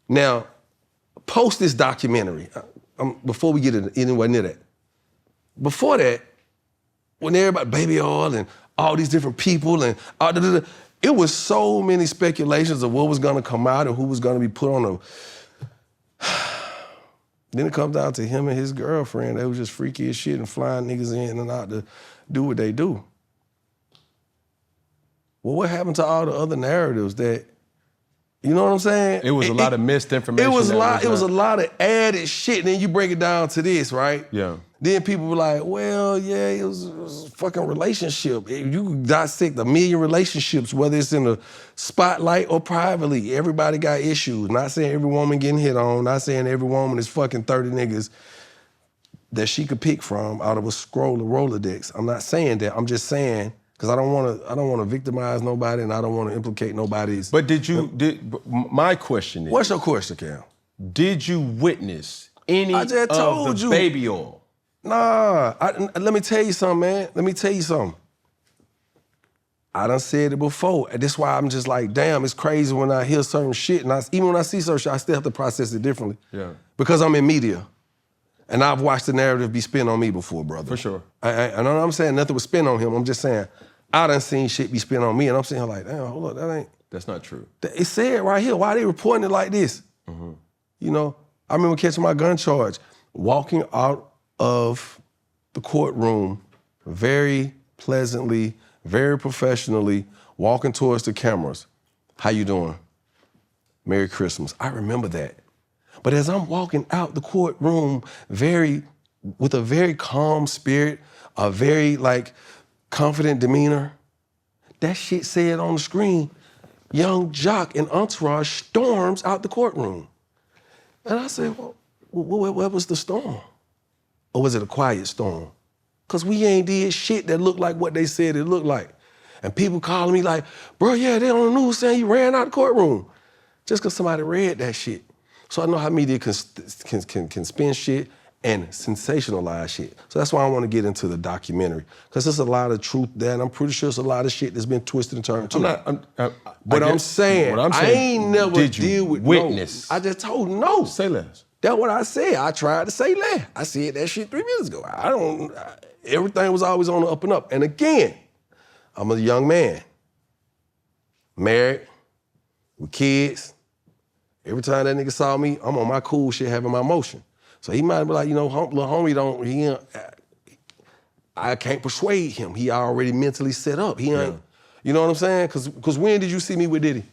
Now, post this documentary, before we get anywhere near that. Before that, when everybody, Baby Oil and all these different people and it was so many speculations of what was gonna come out and who was gonna be put on Then it comes down to him and his girlfriend. They was just freaky as shit and flying niggas in and out to do what they do. Well, what happened to all the other narratives that, you know what I'm saying? It was a lot of misinformation. It was a lot of added shit. And then you break it down to this, right? Yeah. Then people were like, well, yeah, it was a fucking relationship. You can dissect a million relationships, whether it's in the spotlight or privately. Everybody got issues. Not saying every woman getting hit on. Not saying every woman is fucking 30 niggas that she could pick from out of a scroll of Rolodex. I'm not saying that. I'm just saying, because I don't want to victimize nobody and I don't want to implicate nobody's. But my question is. What's your question, Cam? Did you witness any of the Baby Oil? Nah, let me tell you something, man. Let me tell you something. I done said it before. And that's why I'm just like, damn, it's crazy when I hear certain shit. And even when I see certain shit, I still have to process it differently. Yeah. Because I'm in media. And I've watched the narrative be spin on me before, brother. For sure. I know what I'm saying. Nothing was spin on him. I'm just saying, I done seen shit be spin on me. And I'm saying like, damn, hold up, That's not true. It said right here, why they reporting it like this? Mm-hmm. You know, I remember catching my gun charge, walking out of the courtroom very pleasantly, very professionally, walking towards the cameras. How you doing? Merry Christmas. I remember that. But as I'm walking out the courtroom with a very calm spirit, a very confident demeanor, that shit said on the screen, Yung Joc and Entourage storms out the courtroom. And I said, well, what was the storm? Or was it a quiet storm? Because we ain't did shit that looked like what they said it looked like. And people calling me like, bro, yeah, they on the news saying you ran out of the courtroom. Just because somebody read that shit. So I know how media can spin shit and sensationalize shit. So that's why I want to get into the documentary. Because there's a lot of truth there, and I'm pretty sure there's a lot of shit that's been twisted and turned too. I'm saying, I ain't never deal with witness. No. I just told no. Say less. That's what I said. I tried to say less. I said that shit 3 minutes ago. Everything was always on the up and up. And again, I'm a young man, married, with kids. Every time that nigga saw me, I'm on my cool shit, having my motion. So he might be like, little homie I can't persuade him. He already mentally set up. He ain't, you know what I'm saying? Because when did you see me with Diddy?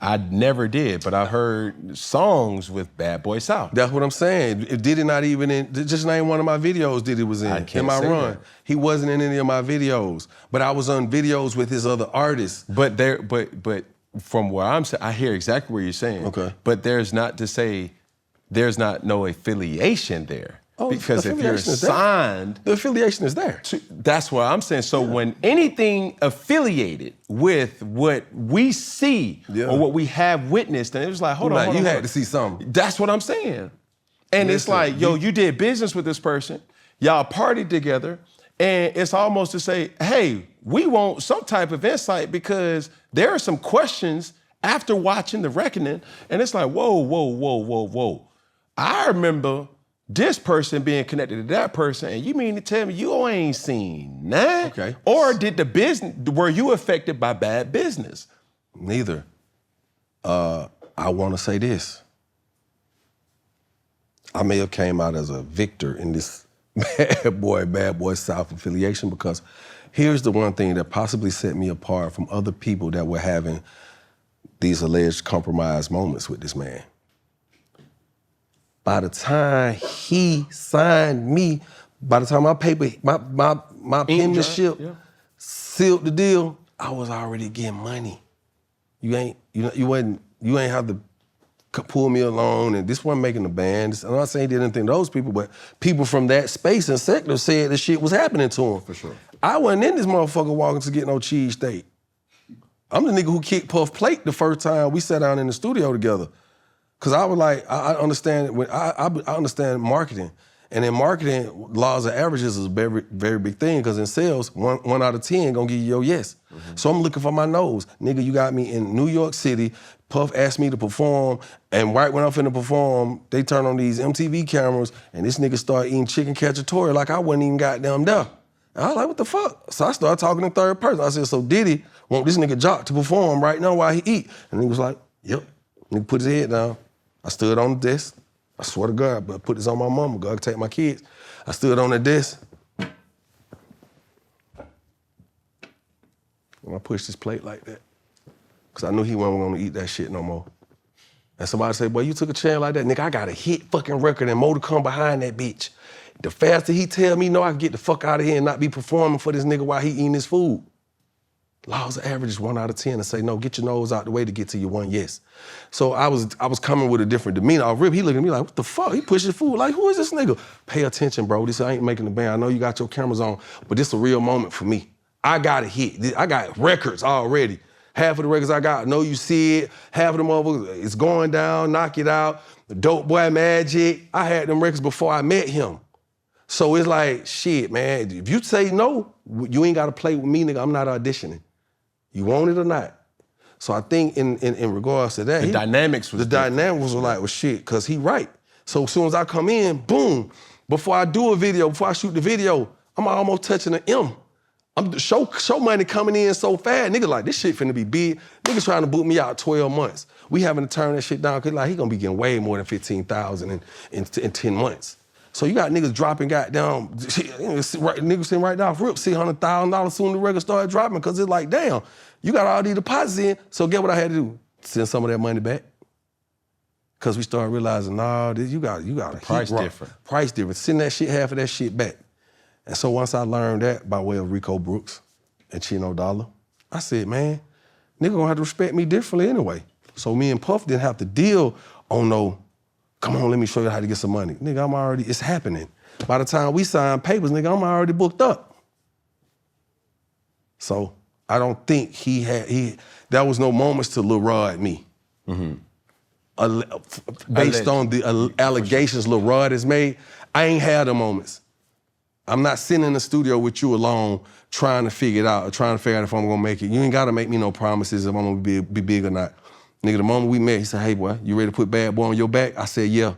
I never did, but I heard songs with Bad Boy South. That's what I'm saying. Diddy not even in, just name one of my videos Diddy was in. I can't my say run. that. He wasn't in any of my videos, but I was on videos with his other artists. But from where I'm saying, I hear exactly what you're saying. Okay. But there's not to say, there's no affiliation there. Oh, because if you're affiliation is signed, the affiliation is there. That's what I'm saying. So when anything affiliated with what we see or what we have witnessed, and it was like, hold on, you had to see something. That's what I'm saying. And it's like, yo, you did business with this person, y'all partied together, and it's almost to say, hey, we want some type of insight because there are some questions after watching The Reckoning, and it's like, whoa. I remember this person being connected to that person, and you mean to tell me you ain't seen that? Okay. Or were you affected by bad business? Neither. I want to say this. I may have came out as a victor in this Bad Boy South affiliation, because here's the one thing that possibly set me apart from other people that were having these alleged compromised moments with this man. By the time he signed me, by the time my penmanship sealed the deal, I was already getting money. You ain't have to pull me along, and this wasn't making the band. I'm not saying he did anything to those people, but people from that space and sector said the shit was happening to him. For sure. I wasn't in this motherfucker walking to get no cheesesteak. I'm the nigga who kicked Puff Plate the first time we sat down in the studio together. Cause I was like, I understand I understand marketing. And in marketing, laws of averages is a very, very big thing, because in sales, one out of 10 gonna give you your yes. Mm-hmm. So I'm looking for my nose. Nigga, you got me in New York City. Puff asked me to perform, and right when I'm finna perform, they turn on these MTV cameras, and this nigga started eating chicken cacciatore like I wasn't even goddamn there. And I was like, what the fuck? So I started talking in third person. I said, so Diddy want this nigga Joc to perform right now while he eat? And he was like, yep. Nigga put his head down. I stood on the desk. I swear to God, but I put this on my mama. God take my kids. I stood on the desk. And I pushed his plate like that. Because I knew he wasn't going to eat that shit no more. And somebody said, boy, you took a chance like that. Nigga, I got a hit fucking record and more to come behind that bitch. The faster he tell me no, I can get the fuck out of here and not be performing for this nigga while he eating his food. Laws of averages 1 out of 10 and say, no, get your nose out the way to get to your one yes. So I was coming with a different demeanor. He looking at me like, what the fuck? He pushing food. Like, who is this nigga? Pay attention, bro. This ain't making the band. I know you got your cameras on, but this is a real moment for me. I got a hit. I got records already. Half of the records I got, I know you see it. Half of them motherfuckers, it's going down, knock it out. Dope Boy Magic. I had them records before I met him. So it's like, shit, man, if you say no, you ain't got to play with me, nigga. I'm not auditioning. You want it or not? So I think in regards to that, the dynamics was like, well, shit, because he right. So as soon as I come in, boom, before I do a video, before I shoot the video, I'm almost touching an M. I'm show money coming in so fast. Niggas like, this shit finna be big. Niggas trying to boot me out 12 months. We having to turn that shit down, because like, he gonna be getting way more than 15,000 in 10 months. So you got niggas dropping goddamn, niggas sitting right now, rip, $600,000 soon the record started dropping, because it's like, damn, you got all these deposits in, so get what I had to do? Send some of that money back. Because we started realizing, nah, you got a price different. Price different. Send that shit, half of that shit back. And so once I learned that by way of Rico Brooks and Chino Dollar, I said, man, nigga gonna have to respect me differently anyway. So me and Puff didn't have to deal on no Come on, let me show you how to get some money. Nigga, it's happening. By the time we sign papers, nigga, I'm already booked up. So I don't think there was no moments to Lil Rod me. Based on the allegations Lil Rod has made, I ain't had the moments. I'm not sitting in the studio with you alone trying to figure it out or trying to figure out if I'm gonna make it. You ain't gotta make me no promises if I'm gonna be big or not. Nigga, the moment we met, he said, hey boy, you ready to put Bad Boy on your back? I said, yeah.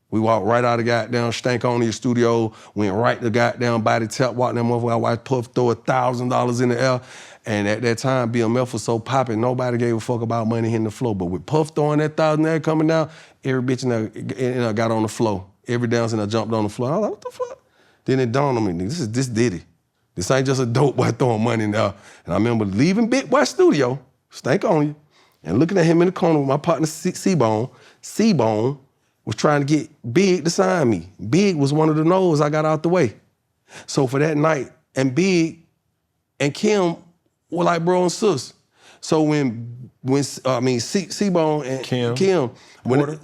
We walked right out of the goddamn Stank On your studio, went right to the goddamn Body Tap, walked that motherfucker. I watched Puff throw $1,000 in the air. And at that time, BMF was so popping, nobody gave a fuck about money hitting the floor. But with Puff throwing that $1,000 there coming down, every bitch in there got on the floor. Every dance in there jumped on the floor. I was like, what the fuck? Then it dawned on me, nigga, this Diddy. This ain't just a dope boy throwing money in there. And I remember leaving Big Boy studio, Stank On You, and looking at him in the corner with my partner C-Bone. C-Bone was trying to get Big to sign me. Big was one of the no's I got out the way. So for that night, and Big and Kim were like bro and sis. So when C-Bone and Kim Porter?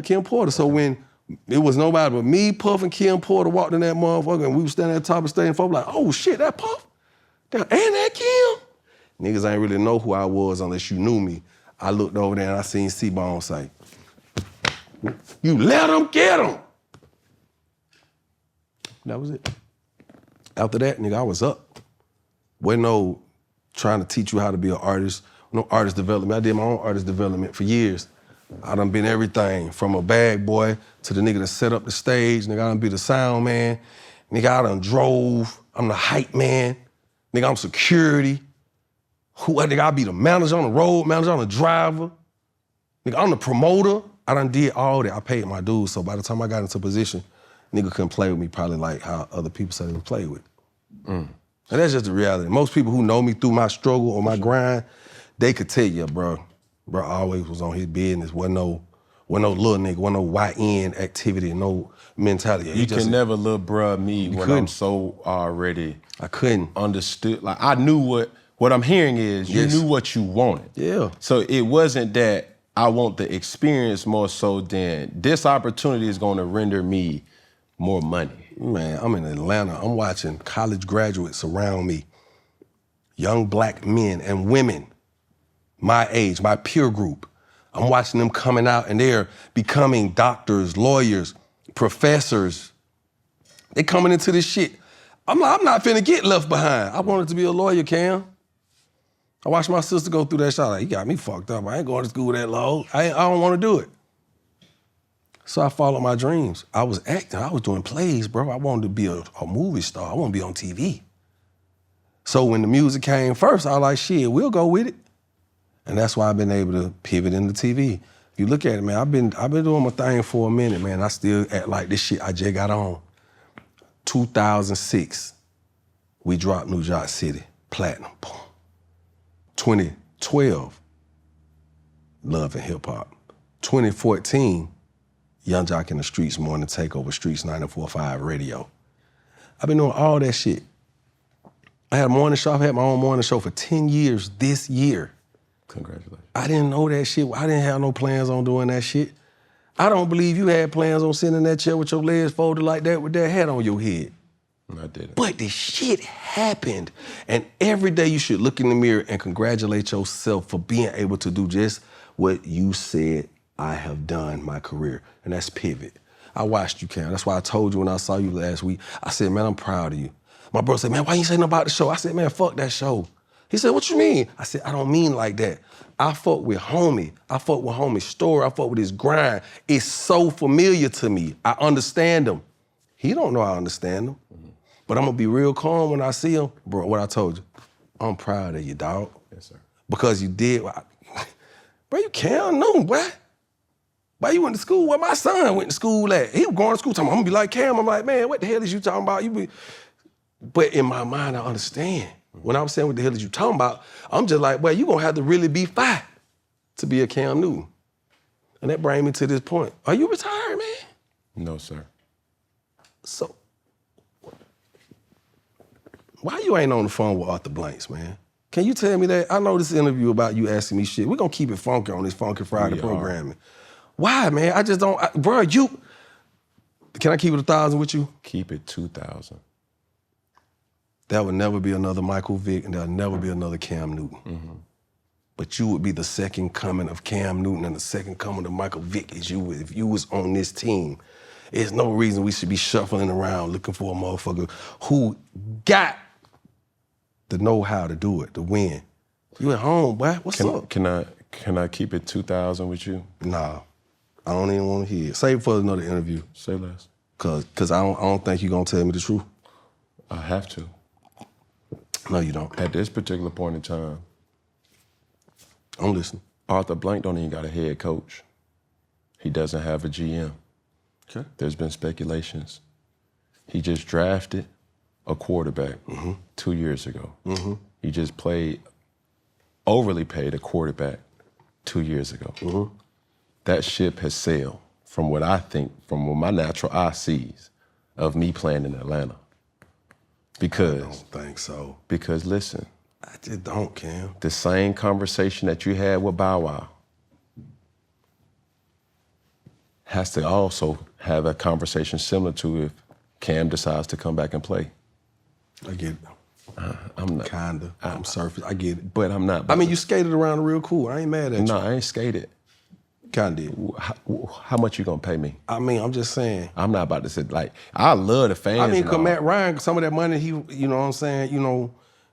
Kim Porter. So when it was nobody but me, Puff, and Kim Porter walked in that motherfucker, and we were standing at the top of the stage, and folks were like, oh shit, that Puff? And that Kim? Niggas ain't really know who I was unless you knew me. I looked over there and I seen C-Bone say, you let him get him. That was it. After that, nigga, I was up. Wasn't no trying to teach you how to be an artist, no artist development. I did my own artist development for years. I done been everything from a bag boy to the nigga that set up the stage. Nigga, I done be the sound man. Nigga, I done drove. I'm the hype man. Nigga, I'm security. Nigga, I be the manager on the road, manager on the driver. Nigga, I'm the promoter. I done did all that. I paid my dues, so by the time I got into position, nigga couldn't play with me probably like how other people say they would play with. And that's just the reality. Most people who know me through my struggle or my grind, they could tell you, bro always was on his business. Wasn't no little nigga, wasn't no YN activity, no mentality. You can never little bruh me when I'm so already I couldn't. Understood. Like I knew what I'm hearing is you knew what you wanted. Yeah. So it wasn't that I want the experience more so than this opportunity is gonna render me more money. Man, I'm in Atlanta. I'm watching college graduates around me, young black men and women, my age, my peer group. I'm watching them coming out and they're becoming doctors, lawyers, professors. They coming into this shit. I'm not finna get left behind. I wanted to be a lawyer, Cam. I watched my sister go through that shit. Like, you got me fucked up. I ain't going to school that low. I don't want to do it. So I followed my dreams. I was acting. I was doing plays, bro. I wanted to be a movie star. I want to be on TV. So when the music came first, I was like, shit, we'll go with it. And that's why I've been able to pivot into TV. If you look at it, man, I've been doing my thing for a minute, man. I still act like this shit I just got on. 2006, we dropped New Joc City, platinum, boom. 2012, Love and Hip Hop. 2014, Yung Joc in the Streets, Morning Takeover, Streets 94.5 Radio. I've been doing all that shit. I had a morning show, I've had my own morning show for 10 years this year. Congratulations. I didn't know that shit. I didn't have no plans on doing that shit. I don't believe you had plans on sitting in that chair with your legs folded like that with that hat on your head. I didn't. But this shit happened. And every day you should look in the mirror and congratulate yourself for being able to do just what you said I have done my career. And that's pivot. I watched you, Cam. That's why I told you when I saw you last week, I said, man, I'm proud of you. My brother said, man, why you say nothing about the show? I said, man, fuck that show. He said, what you mean? I said, I don't mean like that. I fuck with homie. I fuck with homie's story. I fuck with his grind. It's so familiar to me. I understand him. He don't know I understand him. But I'm gonna be real calm when I see him. Bro, what I told you, I'm proud of you, dog. Yes, sir. Because you did, bro, you can't know, boy. Boy, you went to school where my son went to school at. He was going to school talking, I'm gonna be like Cam. I'm like, man, what the hell is you talking about? But in my mind, I understand. When I was saying what the hell is you talking about, I'm just like, well, you gonna have to really be fine to be a Cam Newton. And that brings me to this point. Are you retired, man? No, sir. So, why you ain't on the phone with Arthur Blanks, man? Can you tell me that? I know this interview about you asking me shit. We're gonna keep it funky on this Funky Friday programming. Why, man? I just don't, bro, can I keep it 1,000 with you? Keep it 2,000. There would never be another Michael Vick and there'll never be another Cam Newton. Mm-hmm. But you would be the second coming of Cam Newton and the second coming of Michael Vick as you would if you was on this team. There's no reason we should be shuffling around looking for a motherfucker who got the know-how to do it, to win. You at home, boy. What's up? Can I keep it 2,000 with you? Nah, I don't even want to hear it. Save it for another interview. Say less. Cause I don't think you're gonna tell me the truth. I have to. No, you don't. At this particular point in time, I'm listening. Arthur Blank don't even got a head coach. He doesn't have a GM. Okay. There's been speculations. He just drafted a quarterback 2 years ago. Mm-hmm. He just overly paid a quarterback 2 years ago. Mm-hmm. That ship has sailed from what I think, from what my natural eye sees of me playing in Atlanta. Because I don't think so. Because listen, I just don't, Cam. the same conversation that you had with Bow Wow has to also have a conversation similar to if Cam decides to come back and play. I get it. I'm not. Kinda. I'm surface. I get it. But I'm not. I mean, you skated around real cool. I ain't mad at you. No, I ain't skated. Kinda did. How much you gonna pay me? I mean, I'm just saying. I'm not about to say, like, I love the fans. I mean, and cause all. Matt Ryan, some of that money, you know what I'm saying,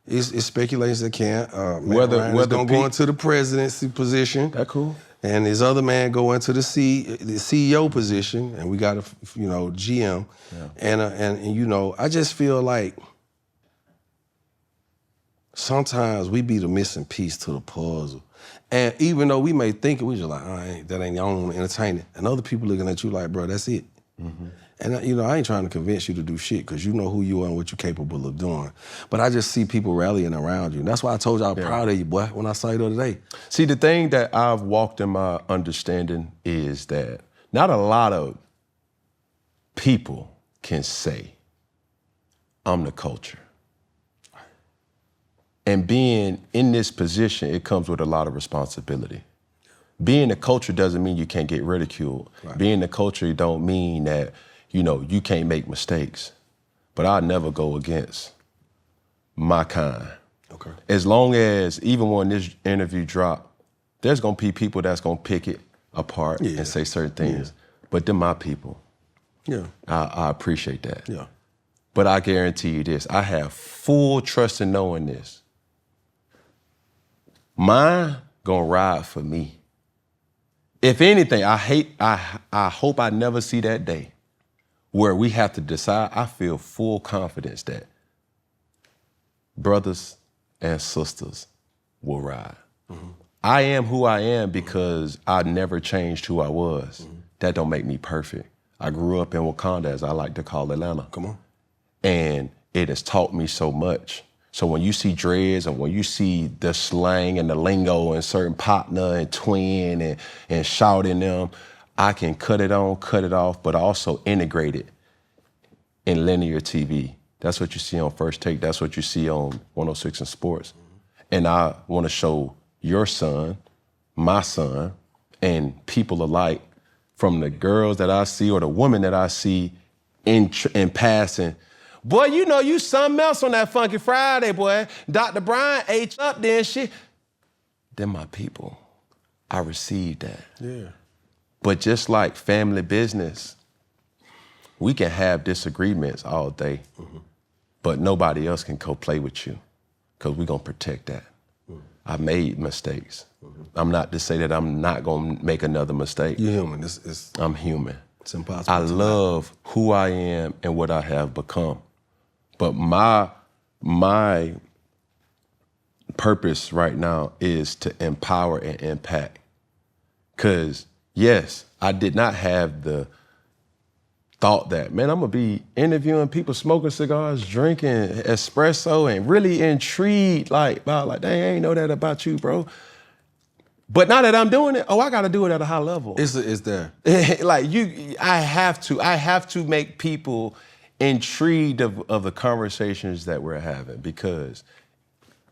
it's speculations that can't. Whether Ryan is gonna go into the presidency position. That cool. And his other man go into the CEO position, and we got a GM, and I just feel like sometimes we be the missing piece to the puzzle, and even though we may think it, we just like, that ain't, I don't want to entertain it, and other people looking at you like, bro, that's it. Mm-hmm. And I ain't trying to convince you to do shit because you know who you are and what you're capable of doing. But I just see people rallying around you. And that's why I told you I'm proud of you, boy, when I saw you the other day. See, the thing that I've walked in my understanding is that not a lot of people can say, I'm the culture. And being in this position, it comes with a lot of responsibility. Being the culture doesn't mean you can't get ridiculed. Right. Being the culture don't mean that you can't make mistakes, but I'll never go against my kind. Okay. As long as, even when this interview drop, there's gonna be people that's gonna pick it apart and say certain things, but they're my people. Yeah. I appreciate that. Yeah. But I guarantee you this, I have full trust in knowing this. Mine gonna ride for me. If anything, I hope I never see that day where we have to decide. I feel full confidence that brothers and sisters will ride. Mm-hmm. I am who I am because I never changed who I was. Mm-hmm. That don't make me perfect. I grew up in Wakanda, as I like to call Atlanta. Come on. And it has taught me so much. So when you see dreads and when you see the slang and the lingo and certain partner and twin and shouting them, I can cut it on, cut it off, but also integrate it in linear TV. That's what you see on First Take. That's what you see on 106 in Sports. And I want to show your son, my son, and people alike, from the girls that I see or the women that I see in passing, boy, you something else on that Funky Friday, boy. Dr. Brian H up there and shit. They're my people. I received that. Yeah. But just like family business, we can have disagreements all day, but nobody else can co-play with you because we're going to protect that. I made mistakes. I'm not to say that I'm not going to make another mistake. You're human. I'm human. It's impossible. I love who I am and what I have become. But my purpose right now is to empower and impact. Because, yes, I did not have the thought that, man, I'm going to be interviewing people smoking cigars, drinking espresso, and really intrigued, like, dang, I ain't know that about you, bro. But now that I'm doing it, I got to do it at a high level. It's there. Like, I have to make people intrigued of the conversations that we're having because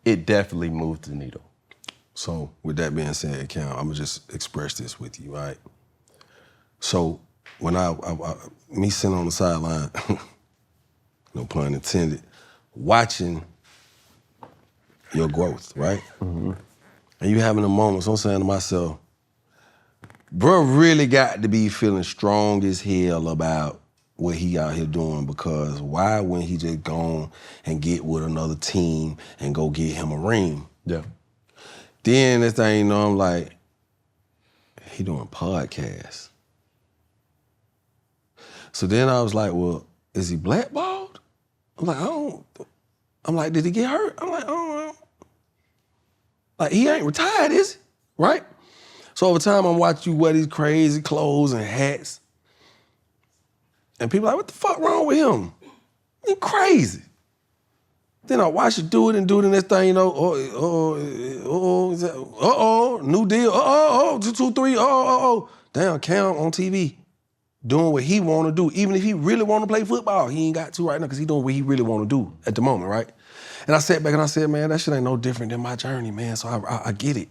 it definitely moved the needle. So with that being said, Cam, I'm gonna just express this with you, right? So when me sitting on the sideline, no pun intended, watching your growth, right? And you having the moments, I'm saying to myself, bro really got to be feeling strong as hell about what he out here doing, because why wouldn't he just go and get with another team and go get him a ring? Yeah. Then this thing, you know, I'm like, he doing podcasts. So then I was like, well, is he blackballed? I'm like, I'm like, did he get hurt? I'm like, I don't know. Like, he ain't retired, is he? Right? So over time, I'm watching you wear these crazy clothes and hats. And people are like, what the fuck wrong with him? He crazy. Then I watch you do it and this thing, you know, new deal, 2, 2, 3, Damn, Cam on TV, doing what he want to do. Even if he really want to play football, he ain't got to right now because he doing what he really want to do at the moment, right? And I sat back and I said, man, that shit ain't no different than my journey, man, so I get it.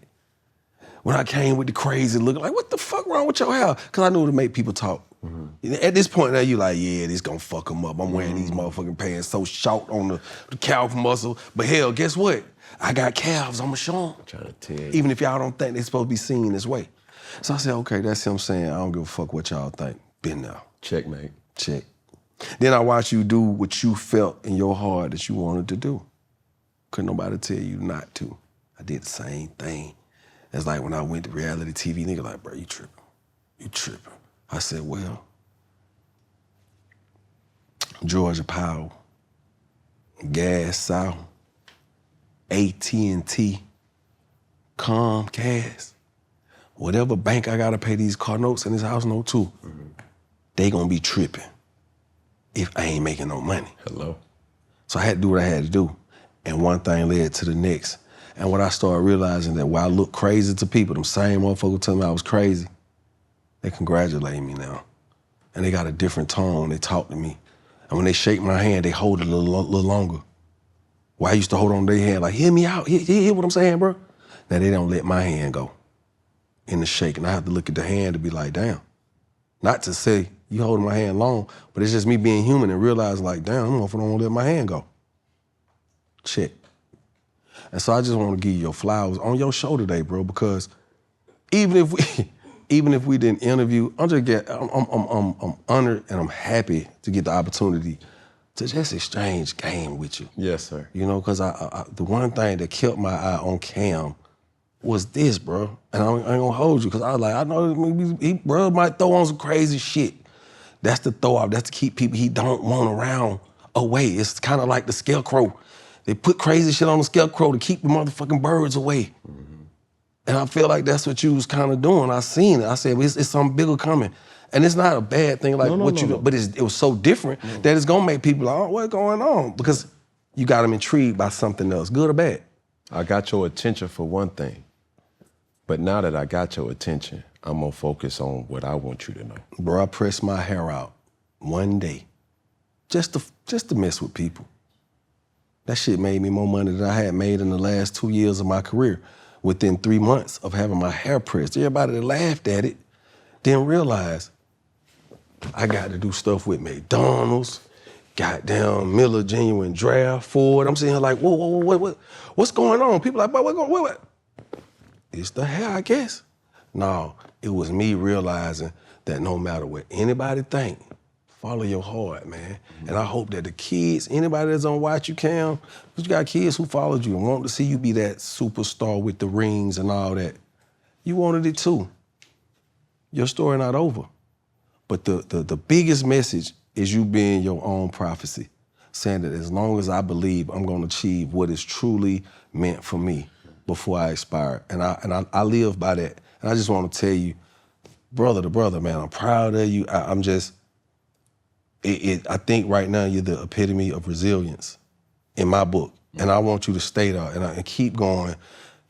When I came with the crazy look, like, what the fuck wrong with your hair? Because I knew to make people talk. At this point now, you like, yeah, this gonna fuck him up. I'm wearing these motherfucking pants so short on the calf muscle. But hell, guess what? I got calves, I'ma show them. Trying to tell you. Even if y'all don't think they supposed to be seen this way. So I said, okay, that's him saying, I don't give a fuck what y'all think. Been there. Checkmate. Check. Then I watched you do what you felt in your heart that you wanted to do. Couldn't nobody tell you not to. I did the same thing. It's like when I went to reality TV, nigga like, bro, you tripping. You tripping. I said, well, Georgia Power, Gas South, AT&T, Comcast, whatever bank I gotta pay these car notes and this house note to, they gonna be tripping if I ain't making no money. Hello. So I had to do what I had to do. And one thing led to the next. And when I started realizing that while I look crazy to people, them same motherfuckers tell me I was crazy, they congratulate me now. And they got a different tone when they talk to me. And when they shake my hand, they hold it a little longer. Well, I used to hold on to their hand like, hear me out, hear what I'm saying, bro? Now they don't let my hand go in the shake. And I have to look at the hand to be like, damn. Not to say you holding my hand long, but it's just me being human and realizing like, damn, I'm gonna let my hand go. Check. And so I just want to give you your flowers on your show today, bro, because even if we didn't interview, I'm honored and I'm happy to get the opportunity to just exchange game with you. Yes, sir. You know, because the one thing that kept my eye on Cam was this, bro. And I ain't gonna hold you, because I was like, I know bro might throw on some crazy shit. That's the throw off. That's to keep people he don't want around away. It's kind of like the scarecrow. They put crazy shit on the scarecrow to keep the motherfucking birds away. And I feel like that's what you was kind of doing. I seen it. I said, well, it's something bigger coming. And it's not a bad thing like do, but it was so different that it's gonna make people like, oh, what's going on? Because you got them intrigued by something else, good or bad. I got your attention for one thing. But now that I got your attention, I'm gonna focus on what I want you to know. Bro, I pressed my hair out one day just to mess with people. That shit made me more money than I had made in the last 2 years of my career. Within 3 months of having my hair pressed, everybody that laughed at it didn't realize I got to do stuff with McDonald's, goddamn Miller Genuine Draft, Ford. I'm sitting here like, whoa, what's going on? People like, what? It's the hair, I guess. No, it was me realizing that no matter what anybody think, follow your heart, man. And I hope that the kids, anybody that's on Watch You Cam, you got kids who followed you and want to see you be that superstar with the rings and all that. You wanted it too. Your story not over. But the biggest message is you being your own prophecy, saying that as long as I believe, I'm gonna achieve what is truly meant for me before I expire. And I live by that. And I just want to tell you, brother to brother, man, I'm proud of you. I think right now you're the epitome of resilience in my book. And I want you to stay there and keep going,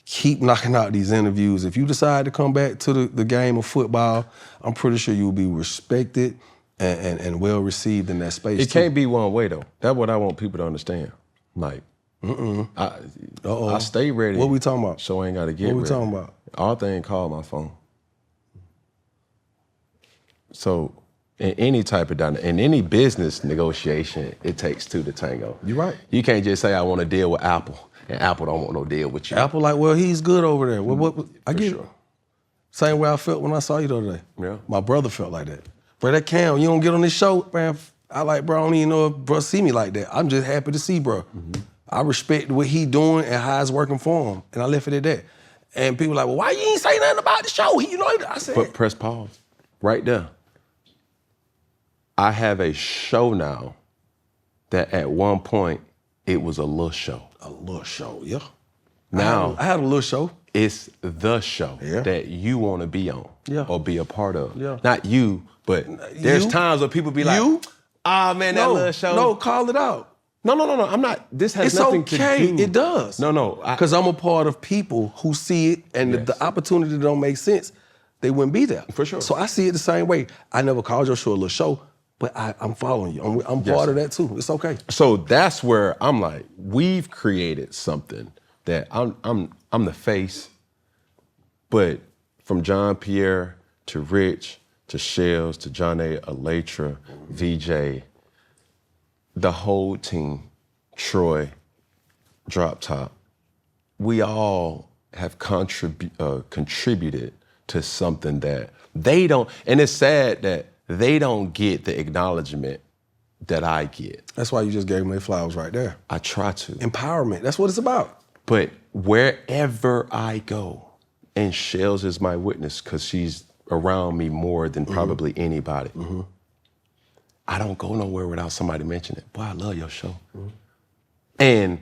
keep knocking out these interviews. If you decide to come back to the game of football, I'm pretty sure you'll be respected and well received in that space. It can't be one way though. That's what I want people to understand. Like, I stay ready. What we talking about? So I ain't gotta get ready. What we talking about? All thing call my phone. So in any type of in any business negotiation, it takes two to tango. You're right. You can't just say I want to deal with Apple, and Apple don't want no deal with you. Apple like, well, he's good over there. Well, what I get sure. it. Same way I felt when I saw you the other day. Yeah. My brother felt like that. Bro, that Cam, you don't get on this show, man. I like, bro, I don't even know if bro see me like that. I'm just happy to see, bro. I respect what he doing and how it's working for him. And I left it at that. And people like, well, why you ain't say nothing about the show? I said. But press pause. Right there. I have a show now that at one point, it was a little show. A little show, yeah. Now, I had a little show. it's the show that you want to be on or be a part of. Yeah. Not you, but there's times where people be like, ah, man, that little show. No, call it out. No. I'm not. This has nothing to do. It's okay. It does. No. Because I'm a part of people who see it, and the opportunity don't make sense, they wouldn't be there. For sure. So I see it the same way. I never called your show a little show, but I'm following you. I'm part of that too. It's okay. So that's where I'm like, we've created something that I'm the face, but from John Pierre to Rich to Shells to John A. Alatra, VJ, the whole team, Troy, Drop Top, we all have contributed to something that they don't, and it's sad that they don't get the acknowledgement that I get. That's why you just gave them their flowers right there. I try to. Empowerment, that's what it's about. But wherever I go, and Shells is my witness because she's around me more than probably anybody, I don't go nowhere without somebody mentioning it. Boy, I love your show. And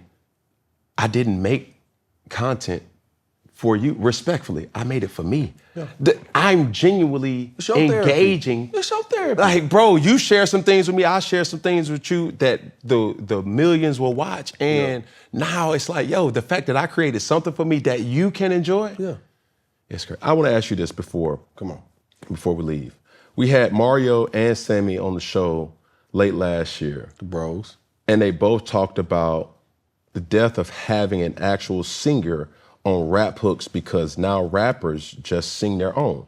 I didn't make content for you, respectfully. I made it for me. Yeah. I'm genuinely engaging. It's your therapy. Like, bro, you share some things with me, I share some things with you that the millions will watch. And now it's like, yo, the fact that I created something for me that you can enjoy, it's great. I want to ask you this before we leave. We had Mario and Sammy on the show late last year. The bros. And they both talked about the death of having an actual singer on rap hooks because now rappers just sing their own.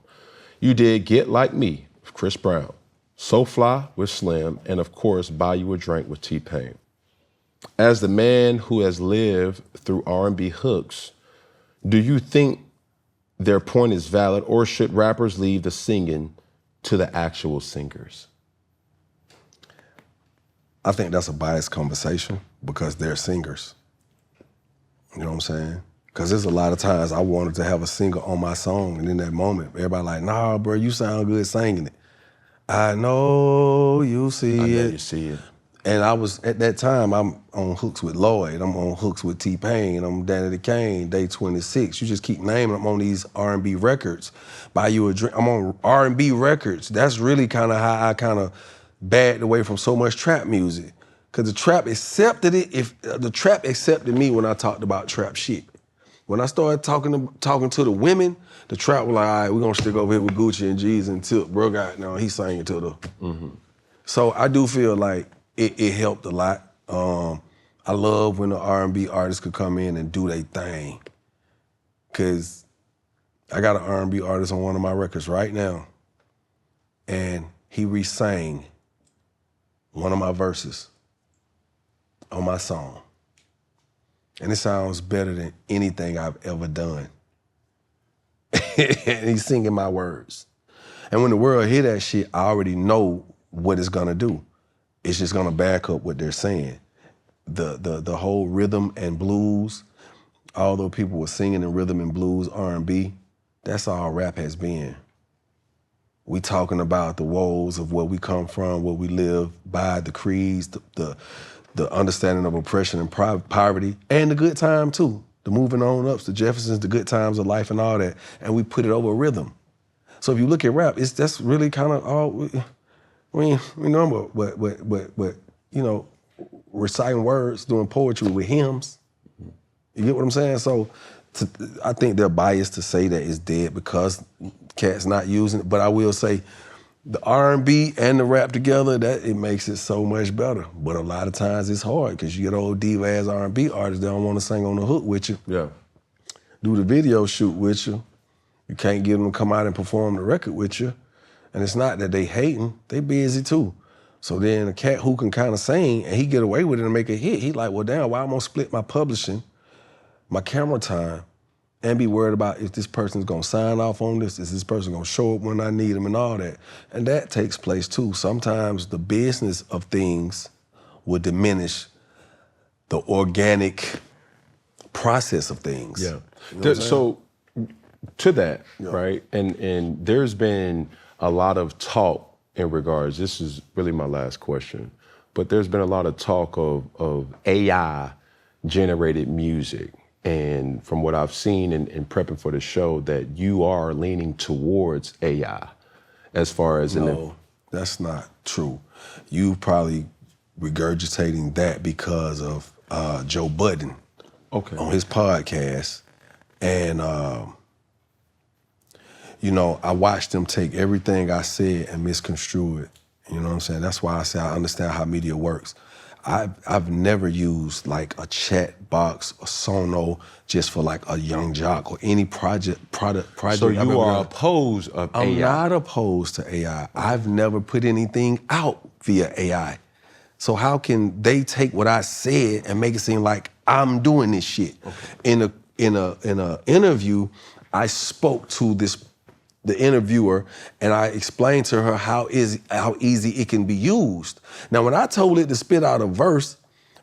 You did Get Like Me with Chris Brown, So Fly with Slim, and of course, Buy You a Drink with T-Pain. As the man who has lived through R&B hooks, do you think their point is valid, or should rappers leave the singing to the actual singers? I think that's a biased conversation because they're singers. You know what I'm saying? Because there's a lot of times I wanted to have a singer on my song, and in that moment, everybody like, nah, bro, you sound good singing it. I know you see I it. know you see it. And I was, at that time, I'm on hooks with Lloyd, I'm on hooks with T-Pain, I'm Danny the Kane, Day 26. You just keep naming them on these R&B records. Buy You a Drink, I'm on R&B records. That's really kind of how I kind of backed away from so much trap music. Because the trap accepted it, the trap accepted me when I talked about trap shit. When I started talking to the women, the trap was like, all right, we're gonna stick over here with Gucci and G's and Tip. Bro got, no, he's singing to the. So I do feel like it helped a lot. I love when the R&B artists could come in and do their thing. Cause I got an R&B artist on one of my records right now, and he re-sang one of my verses on my song. And it sounds better than anything I've ever done. And he's singing my words. And when the world hear that shit, I already know what it's gonna do. It's just gonna back up what they're saying. The whole rhythm and blues, although people were singing in rhythm and blues, R&B, that's all rap has been. We talking about the woes of where we come from, where we live by, the creeds, the understanding of oppression and poverty, and the good time too. The moving on ups, the Jeffersons, the good times of life and all that. And we put it over rhythm. So if you look at rap, that's really kind of all, we know, but you know, reciting words, doing poetry with hymns. You get what I'm saying? So I think they're biased to say that it's dead because cats not using it. But I will say, the R&B and the rap together, that it makes it so much better. But a lot of times it's hard because you get old diva-ass R&B artists, they don't want to sing on the hook with you. Yeah. Do the video shoot with you. You can't get them to come out and perform the record with you. And it's not that they hating, they busy too. So then a cat who can kind of sing and he get away with it and make a hit, he like, well, damn, why I'm gonna split my publishing, my camera time, and be worried about if this person's gonna sign off on this, is this person gonna show up when I need them and all that. And that takes place too. Sometimes the business of things will diminish the organic process of things. Yeah. You know So to that, right? And there's been a lot of talk in regards, this is really my last question, but there's been a lot of talk of AI generated music. And from what I've seen in prepping for the show, that you are leaning towards AI as far as No, that's not true. You probably regurgitating that because of Joe Budden on his podcast. And, you know, I watched him take everything I said and misconstrue it. You know what I'm saying? That's why I say I understand how media works. I've never used like a chat box or Sono just for like a Yung Joc or any project. So you are opposed of AI? I'm not opposed to AI. I've never put anything out via AI. So how can they take what I said and make it seem like I'm doing this shit? In a interview, I spoke to the interviewer, and I explained to her how easy it can be used. Now, when I told it to spit out a verse,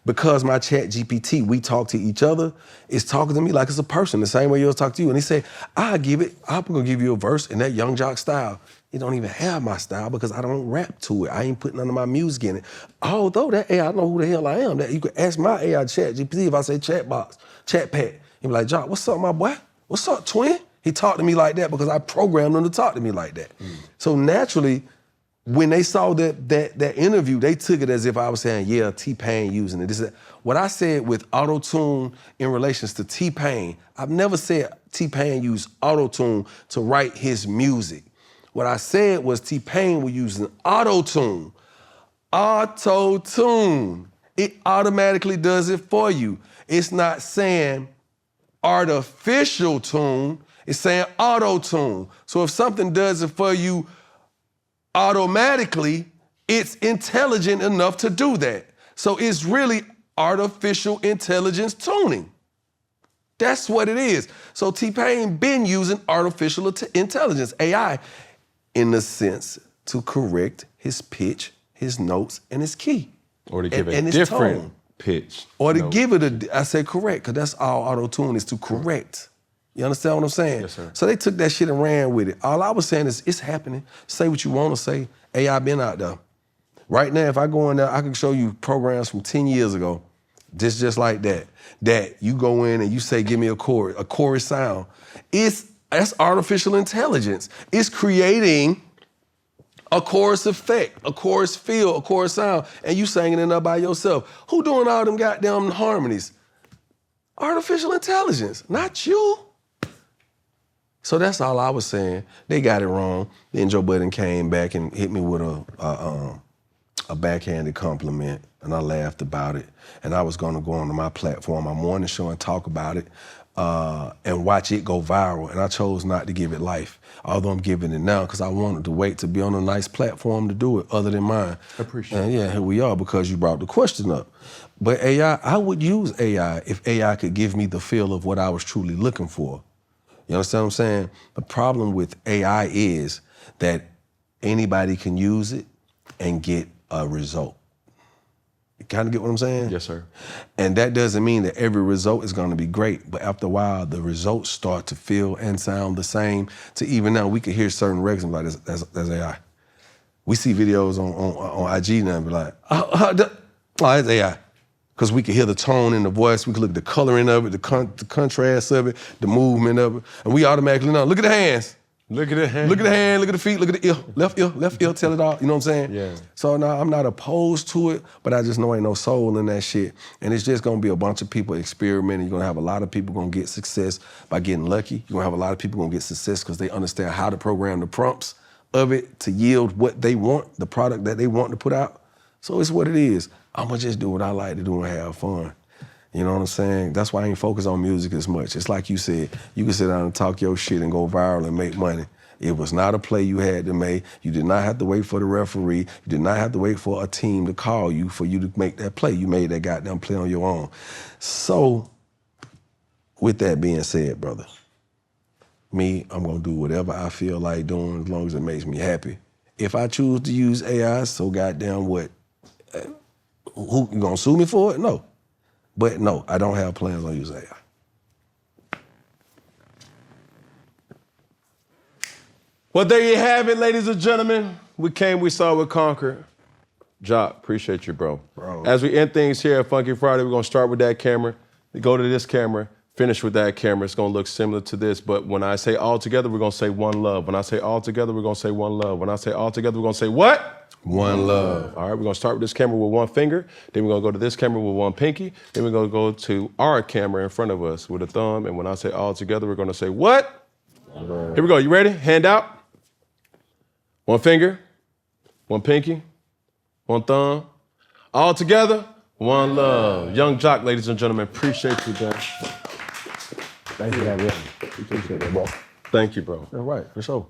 because my chat GPT, we talk to each other, it's talking to me like it's a person, the same way yours talk to you. And he said, I'm gonna give you a verse in that Yung Joc style. It don't even have my style because I don't rap to it. I ain't putting none of my music in it. Although that AI, I know who the hell I am. That you could ask my AI chat GPT if I say chat box, chat pad. He'd be like, Joc, what's up, my boy? What's up, twin? He talked to me like that because I programmed him to talk to me like that. So naturally, when they saw that interview, they took it as if I was saying, yeah, T-Pain using it. This is that. What I said with auto-tune in relations to T-Pain, I've never said T-Pain used auto-tune to write his music. What I said was T-Pain was using auto-tune. Auto-tune. It automatically does it for you. It's not saying artificial tune, it's saying auto-tune. So if something does it for you automatically, it's intelligent enough to do that. So it's really artificial intelligence tuning. That's what it is. So T-Pain been using artificial intelligence, AI, in the sense to correct his pitch, his notes, and his key. Or to give a different pitch. Or to give it I said correct, because that's all auto-tune is, to correct. You understand what I'm saying? Yes, sir. So they took that shit and ran with it. All I was saying is it's happening. Say what you want to say. AI been out there. Right now, if I go in there, I can show you programs from 10 years ago, just like that. That you go in and you say, give me a chorus sound. That's artificial intelligence. It's creating a chorus effect, a chorus feel, a chorus sound, and you singing it up by yourself. Who doing all them goddamn harmonies? Artificial intelligence, not you. So that's all I was saying. They got it wrong. Then Joe Budden came back and hit me with a backhanded compliment, and I laughed about it. And I was gonna go onto my platform, my morning show, and talk about it and watch it go viral. And I chose not to give it life, although I'm giving it now because I wanted to wait to be on a nice platform to do it other than mine. I appreciate it. And yeah, here we are because you brought the question up. But AI, I would use AI if AI could give me the feel of what I was truly looking for. You understand what I'm saying? The problem with AI is that anybody can use it and get a result. You kind of get what I'm saying? Yes, sir. And that doesn't mean that every result is going to be great, but after a while, the results start to feel and sound the same. To even now, we can hear certain records and be like, that's AI. We see videos on IG now and be like, oh, that's AI. Because we can hear the tone in the voice, we can look at the coloring of it, the contrast of it, the movement of it, and we automatically know, look at the hands. Look at the hand. Look at the hand, look at the feet, look at the ear, left ear, tell it all, you know what I'm saying? Yeah. So now I'm not opposed to it, but I just know ain't no soul in that shit. And it's just gonna be a bunch of people experimenting. You're gonna have a lot of people gonna get success by getting lucky. You're gonna have a lot of people gonna get success because they understand how to program the prompts of it to yield what they want, the product that they want to put out. So it's what it is. I'm gonna just do what I like to do and have fun. You know what I'm saying? That's why I ain't focused on music as much. It's like you said, you can sit down and talk your shit and go viral and make money. It was not a play you had to make. You did not have to wait for the referee. You did not have to wait for a team to call you for you to make that play. You made that goddamn play on your own. So, with that being said, brother, I'm gonna do whatever I feel like doing as long as it makes me happy. If I choose to use AI, so goddamn what? Who, you gonna sue me for it? No. But no, I don't have plans on using AI. Well, there you have it, ladies and gentlemen. We came, we saw, we conquered. Joc, appreciate you, bro. As we end things here at Funky Friday, we're gonna start with that camera. We go to this camera, finish with that camera. It's gonna look similar to this, but when I say all together, we're gonna say one love. When I say all together, we're gonna say one love. When I say all together, we're gonna say what? One love. All right, we're gonna start with this camera with one finger, then we're gonna go to this camera with one pinky, then we're gonna go to our camera in front of us with a thumb, and when I say all together, we're gonna say what? Here we go, you ready? Hand out. One finger, one pinky, one thumb. All together, one love. Yung Joc, ladies and gentlemen, appreciate you, man. Thank you, man. Appreciate that, bro. Thank you, bro. All right, for sure.